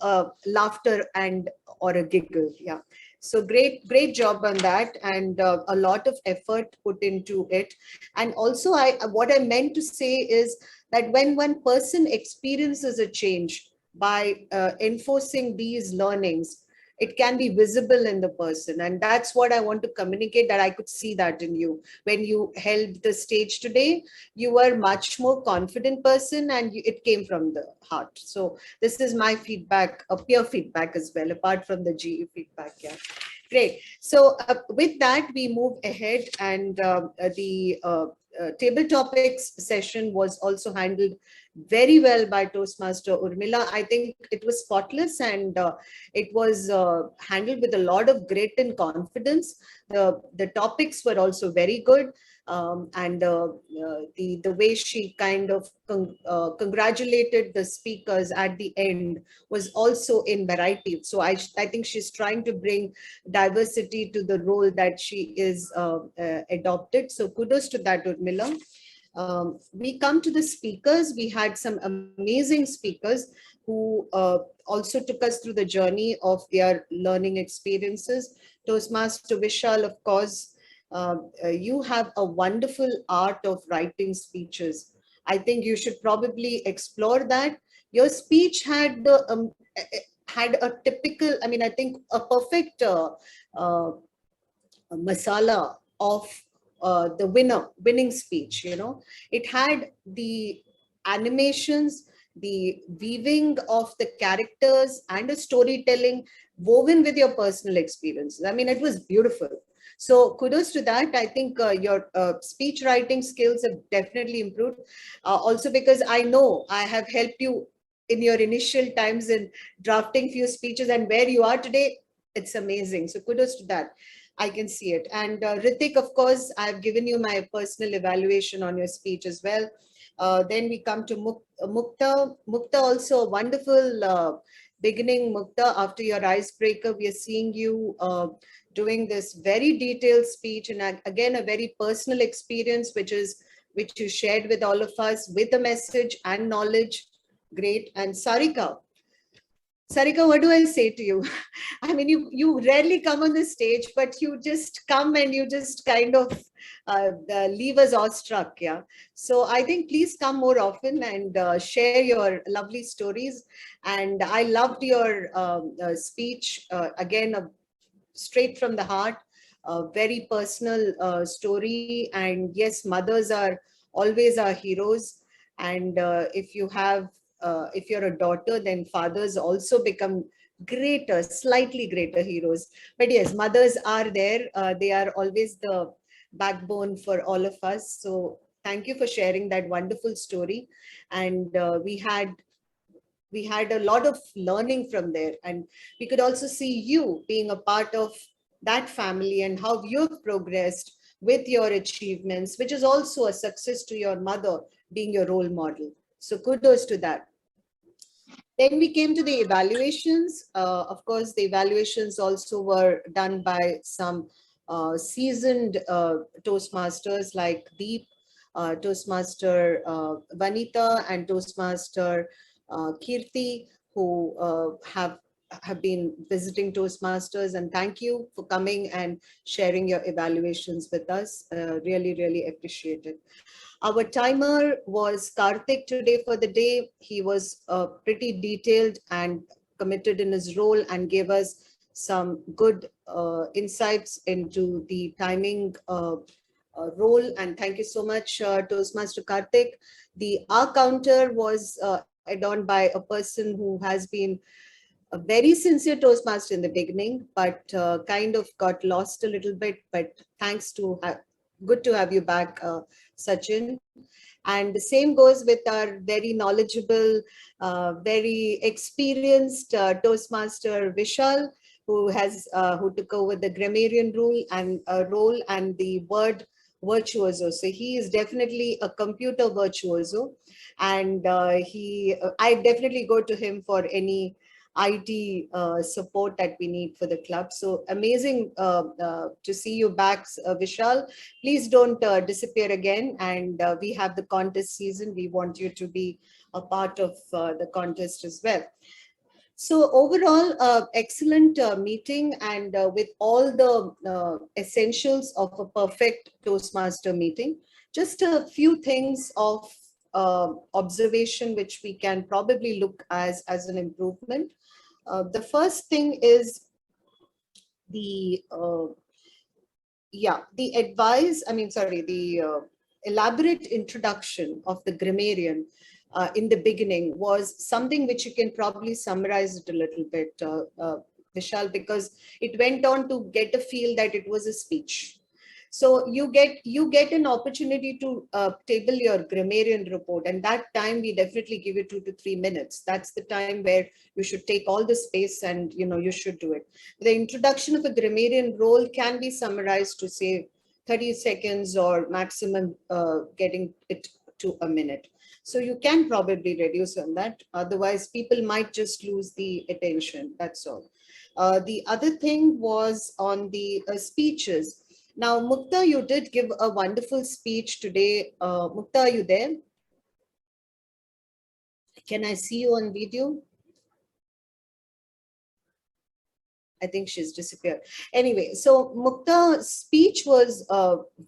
laughter and or a giggle. Yeah. So great job on that, and a lot of effort put into it. And also, what I meant to say is that when one person experiences a change by enforcing these learnings, it can be visible in the person. And that's what I want to communicate, that I could see that in you. When you held the stage today, you were much more confident person, and it came from the heart. So this is my feedback, a peer feedback as well, apart from the GE feedback. Yeah. Great. So with that, we move ahead, and the table topics session was also handled very well by Toastmaster Urmila. I think it was spotless, and it was handled with a lot of grit and confidence. The topics were also very good. And the way she kind of congratulated the speakers at the end was also in variety. So I think she's trying to bring diversity to the role that she is adopted. So kudos to that, Urmila. We come to the speakers. We had some amazing speakers who also took us through the journey of their learning experiences. Toastmaster Vishal, of course, you have a wonderful art of writing speeches. I think you should probably explore that. Your speech had a typical, I mean, I think a perfect masala of the winning speech. It had the animations, the weaving of the characters, and a storytelling woven with your personal experiences. I mean, it was beautiful. So kudos to that. I think your speech writing skills have definitely improved. Also because I know I have helped you in your initial times in drafting few speeches, and where you are today, it's amazing. So kudos to that. I can see it. And Ritik, of course, I've given you my personal evaluation on your speech as well. Then we come to Mukta. Mukta, also a wonderful beginning. Mukta, after your icebreaker, we are seeing you doing this very detailed speech, and again, a very personal experience, which you shared with all of us with a message and knowledge. Great. And Sarika, what do I say to you? I mean, you rarely come on the stage, but you just come and you just kind of leave us awestruck. Yeah. So I think please come more often and share your lovely stories. And I loved your speech. Again, straight from the heart, a very personal story. And yes, mothers are always our heroes. And if you're a daughter, then fathers also become slightly greater heroes. But yes, mothers are there. They are always the backbone for all of us. So thank you for sharing that wonderful story. And we had a lot of learning from there. And we could also see you being a part of that family and how you've progressed with your achievements, which is also a success to your mother being your role model. So kudos to that. Then we came to the evaluations. Of course, the evaluations also were done by some seasoned Toastmasters like Deep, Toastmaster Vanita, and Toastmaster Kirti, who have been visiting Toastmasters. And thank you for coming and sharing your evaluations with us. Really, really appreciate it. Our timer was Karthik today for the day. He was pretty detailed and committed in his role and gave us some good insights into the timing role. And thank you so much, Toastmaster Karthik. The R counter was adorned by a person who has been a very sincere Toastmaster in the beginning, but kind of got lost a little bit. But thanks to good to have you back, Sachin. And the same goes with our very knowledgeable, very experienced Toastmaster Vishal. who took over the grammarian role and the word virtuoso. So he is definitely a computer virtuoso, and I definitely go to him for any IT support that we need for the club. So amazing to see you back, Vishal. Please don't disappear again. And we have the contest season. We want you to be a part of the contest as well. So overall, excellent meeting, and with all the essentials of a perfect Toastmaster meeting. Just a few things of observation which we can probably look as an improvement. The first thing is the elaborate introduction of the grammarian in the beginning was something which you can probably summarize it a little bit, Vishal, because it went on to get a feel that it was a speech. So you get an opportunity to table your grammarian report, and that time we definitely give you 2 to 3 minutes. That's the time where you should take all the space and you should do it. The introduction of a grammarian role can be summarized to say 30 seconds or maximum getting it to a minute. So you can probably reduce on that. Otherwise, people might just lose the attention. That's all. The other thing was on the speeches. Now, Mukta, you did give a wonderful speech today. Mukta, are you there? Can I see you on video? I think she's disappeared. Anyway, so Mukta's speech was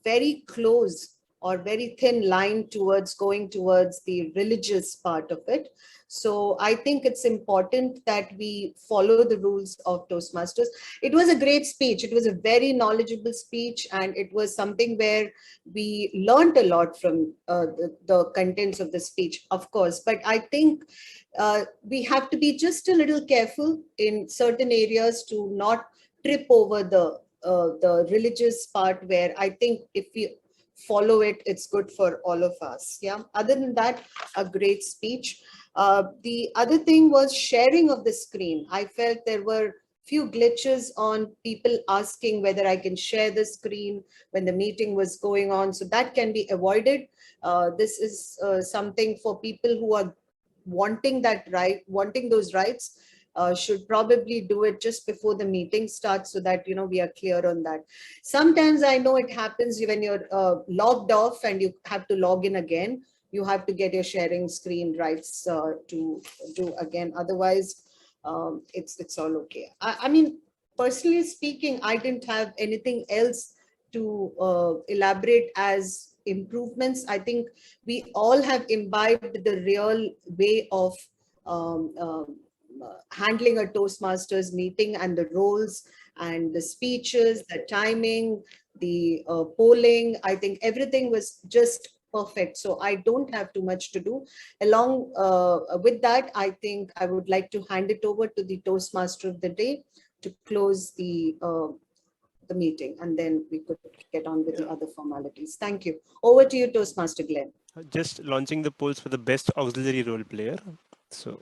very close or very thin line towards going towards the religious part of it. So I think it's important that we follow the rules of Toastmasters. It was a great speech. It was a very knowledgeable speech, and it was something where we learned a lot from the contents of the speech, of course. But I think we have to be just a little careful in certain areas to not trip over the religious part, where I think if we follow it, it's good for all of us. Yeah. Other than that, a great speech. The other thing was sharing of the screen. I felt there were few glitches on people asking whether I can share the screen when the meeting was going on. So that can be avoided. This is something for people who are wanting those rights. Should probably do it just before the meeting starts, so that we are clear on that. Sometimes I know it happens when you're logged off and you have to log in again. You have to get your sharing screen rights to do again. Otherwise, it's all okay. I mean, personally speaking, I didn't have anything else to elaborate as improvements. I think we all have imbibed the real way of handling a Toastmasters meeting, and the roles and the speeches, the timing, the polling. I think everything was just perfect. So I don't have too much to do. Along with that, I think I would like to hand it over to the Toastmaster of the day to close the meeting, and then we could get on with the other formalities. Thank you. Over to you, Toastmaster Glenn. Just launching the polls for the best auxiliary role player. So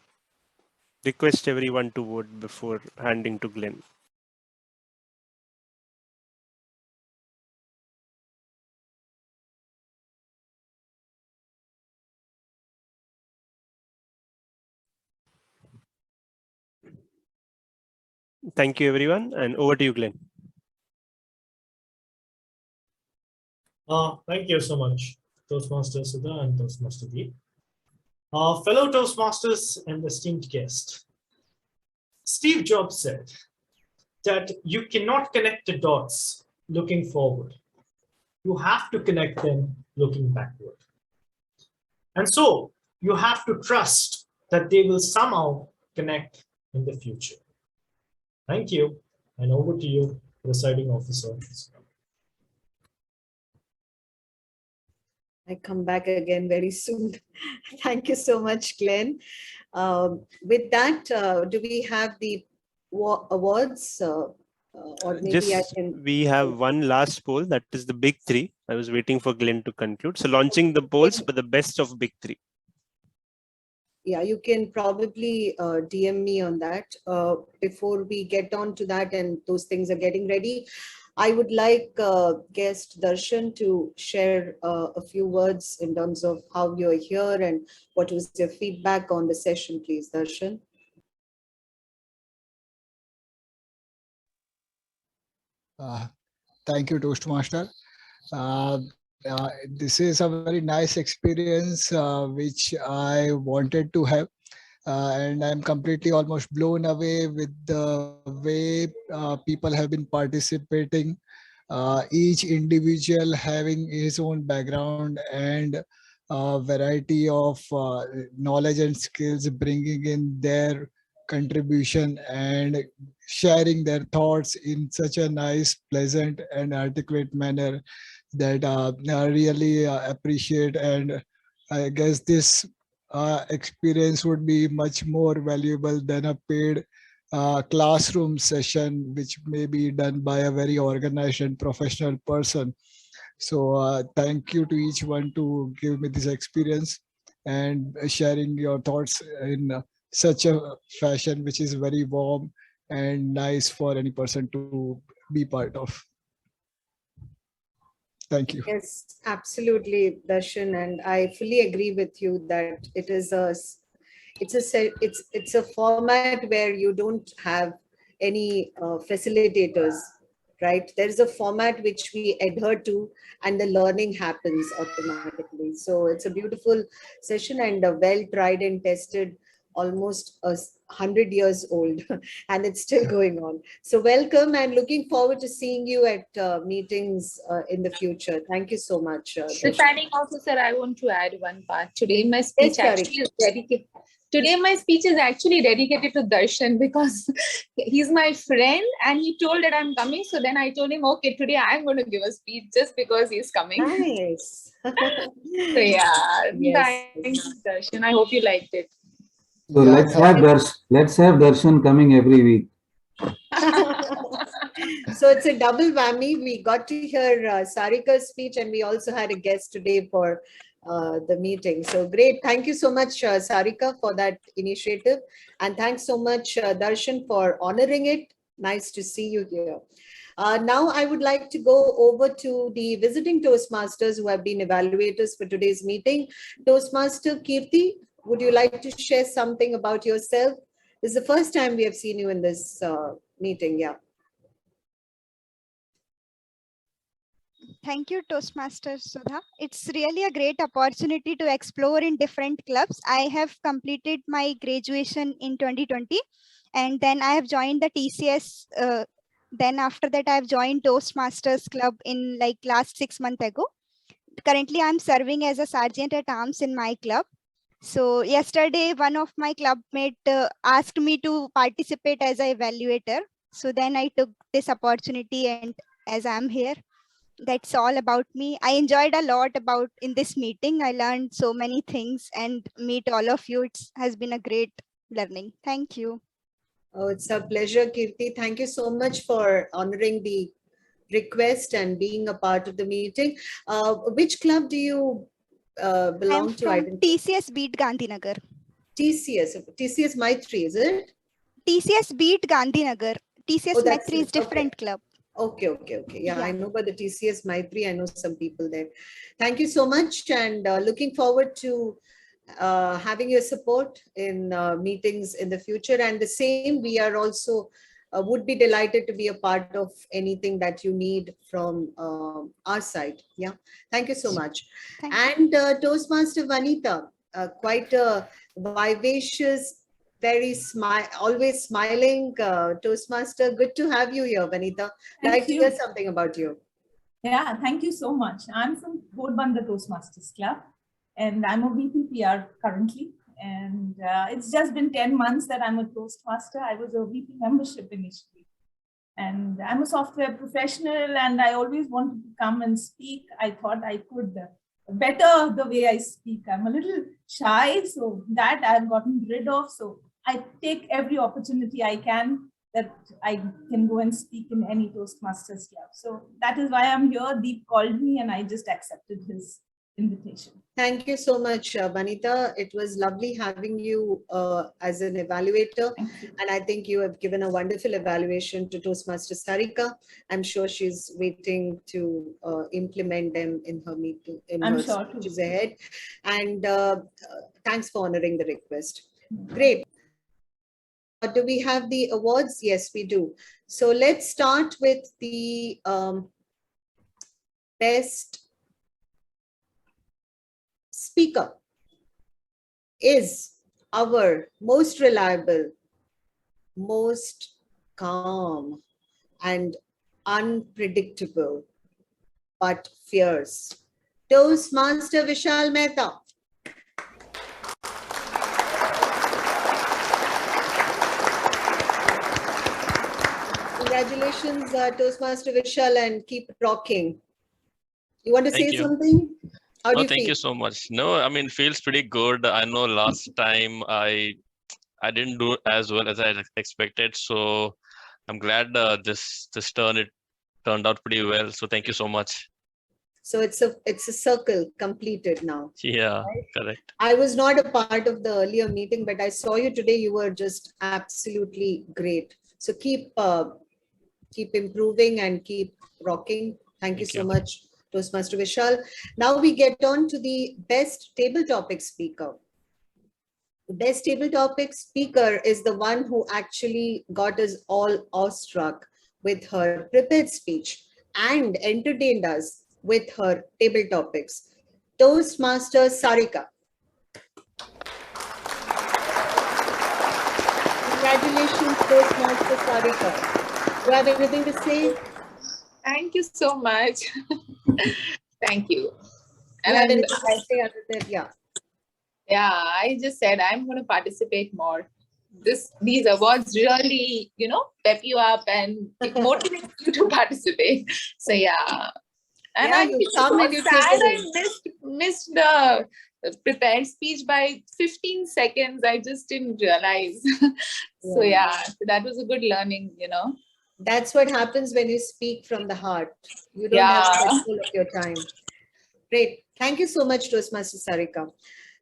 request everyone to vote before handing to Glenn. Thank you, everyone, and over to you, Glenn. Thank you so much, Toastmaster Sudha and Toastmaster Deep. Fellow Toastmasters and esteemed guest, Steve Jobs said that you cannot connect the dots looking forward. You have to connect them looking backward. And so you have to trust that they will somehow connect in the future. Thank you, and over to you, Presiding Officer. I come back again very soon. Thank you so much, Glenn. With that, do we have the awards? Or maybe Just we have one last poll, that is the big three. I was waiting for Glenn to conclude. So launching the polls for the best of big three. Yeah, you can probably DM me on that. Before we get on to that and those things are getting ready, I would like guest Darshan to share a few words in terms of how you're here and what was your feedback on the session, please, Darshan. Thank you, Toastmaster. This is a very nice experience which I wanted to have. And I'm completely almost blown away with the way people have been participating, each individual having his own background and variety of knowledge and skills, bringing in their contribution and sharing their thoughts in such a nice, pleasant and articulate manner that I really appreciate. And I guess this experience would be much more valuable than a paid classroom session, which may be done by a very organized and professional person. So thank you to each one to give me this experience and sharing your thoughts in such a fashion which is very warm and nice for any person to be part of. Thank you. Yes, absolutely, Darshan, and I fully agree with you that it's a format where you don't have any facilitators, right? There's a format which we adhere to, and the learning happens automatically. So it's a beautiful session and a well tried and tested, almost 100 years old, and it's still going on. So welcome, and looking forward to seeing you at meetings in the future. Thank you so much. Presiding officer, I want to add one part. Today my speech Yes, actually is dedicated. Today my speech is actually dedicated to Darshan because he's my friend and he told that I'm coming. So then I told him, okay, today I'm going to give a speech just because he's coming. Nice. So yeah, Yes. thanks, Darshan. I hope you liked it. So let's have Darshan coming every week. So it's a double whammy. We got to hear Sarika's speech, and we also had a guest today for the meeting. So great. Thank you so much, Sarika, for that initiative. And thanks so much, Darshan, for honoring it. Nice to see you here. Now I would like to go over to the visiting Toastmasters who have been evaluators for today's meeting. Toastmaster Kirti, would you like to share something about yourself? This is the first time we have seen you in this meeting. Yeah. Thank you, Toastmaster Sudha. It's really a great opportunity to explore in different clubs. I have completed my graduation in 2020, and then I have joined the TCS. Then after that, I have joined Toastmasters Club in like last 6 months ago. Currently, I'm serving as a sergeant at arms in my club. So yesterday, one of my clubmate asked me to participate as an evaluator. So then I took this opportunity, and as I'm here, that's all about me. I enjoyed a lot about in this meeting. I learned so many things and meet all of you. It has been a great learning. Thank you. Oh, it's a pleasure, Kirti. Thank you so much for honoring the request and being a part of the meeting. Which club do you belong to? I'm from TCS Beat Gandhinagar. TCS Maitri, is it? TCS Beat Gandhinagar. TCS Oh, that's Maitri is it. different club. Okay. Yeah, I know about the TCS Maitri. I know some people there. Thank you so much, and looking forward to having your support in meetings in the future. And the same, we are also would be delighted to be a part of anything that you need from our side. Yeah, thank you so much. And Toastmaster Vanita, quite a vivacious, very always smiling Toastmaster. Good to have you here, Vanita. Like to hear something about you. Yeah, thank you so much. I'm from Bodbanda Toastmasters Club, and I'm a VPPR currently. And it's just been 10 months that I'm a Toastmaster. I was a VP membership initially. And I'm a software professional, and I always wanted to come and speak. I thought I could better the way I speak. I'm a little shy, so that I've gotten rid of. So I take every opportunity I can that I can go and speak in any Toastmasters club. So that is why I'm here. Deep called me and I just accepted his invitation. Thank you so much, Vanita. It was lovely having you as an evaluator. And I think you have given a wonderful evaluation to Toastmaster Sarika. I'm sure she's waiting to implement them in her meeting, in I'm her sure too. speeches ahead. And thanks for honoring the request. Great. Do we have the awards? Yes, we do. So let's start with the best speaker. Is our most reliable, most calm and unpredictable, but fierce Toastmaster Vishal Mehta. Congratulations, Toastmaster Vishal, and keep rocking. You want to Thank say you. something? How do No, you thank feel? you so much. No, I mean, feels pretty good. I know last time I didn't do as well as I expected, so I'm glad this turn it turned out pretty well. So thank you so much. So it's a circle completed now. Yeah, Right? correct. I was not a part of the earlier meeting, but I saw you today. You were just absolutely great. So keep improving and keep rocking. Thank you so much, Toastmaster Vishal. Now we get on to the best table topic speaker. The best table topic speaker is the one who actually got us all awestruck with her prepared speech and entertained us with her table topics. Toastmaster Sarika. Congratulations, Toastmaster Sarika. Do you have anything to say? Thank you so much. Thank you. Do you have anything to say other than, yeah. Yeah, I just said I'm going to participate more. These awards really, pep you up and it motivates you to participate. So yeah. And Yeah, I you feel come so and you sad take I it missed the prepared speech by 15 seconds. I just didn't realize. So yeah, so that was a good learning, That's what happens when you speak from the heart. You don't have control of your time. Great. Thank you so much, Toastmaster Sarika.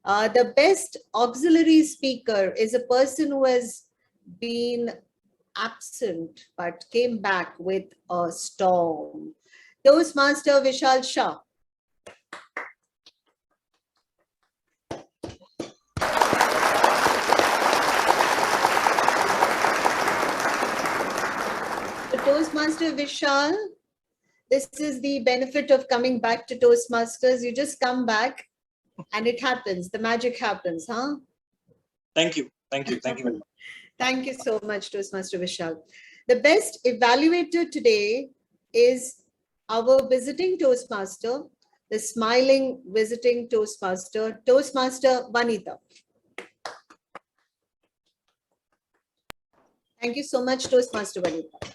The best auxiliary speaker is a person who has been absent but came back with a storm. Toastmaster Vishal Shah. So Toastmaster Vishal, this is the benefit of coming back to Toastmasters. You just come back and it happens. The magic happens, huh? Thank you. Thank you. Thank you very much. Thank you so much, Toastmaster Vishal. The best evaluator today is our visiting Toastmaster, the smiling visiting Toastmaster, Toastmaster Vanita. Thank you so much, Toastmaster Vanita.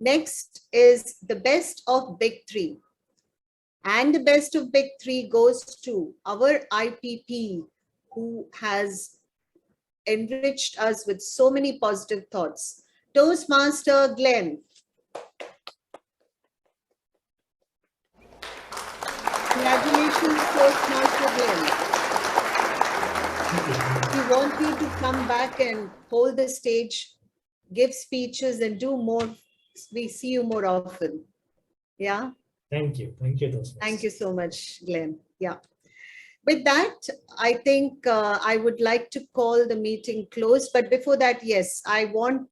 Next is the best of Big Three. And the best of Big Three goes to our IPP, who has enriched us with so many positive thoughts. Toastmaster Glenn. Congratulations, Toastmaster Glenn. We want you to come back and hold the stage, give speeches and do more. We see you more often. Yeah. Thank you. Thank you, Toastmaster. Thank you so much, Glenn. Yeah. With that, I think I would like to call the meeting closed. But before that, yes, I want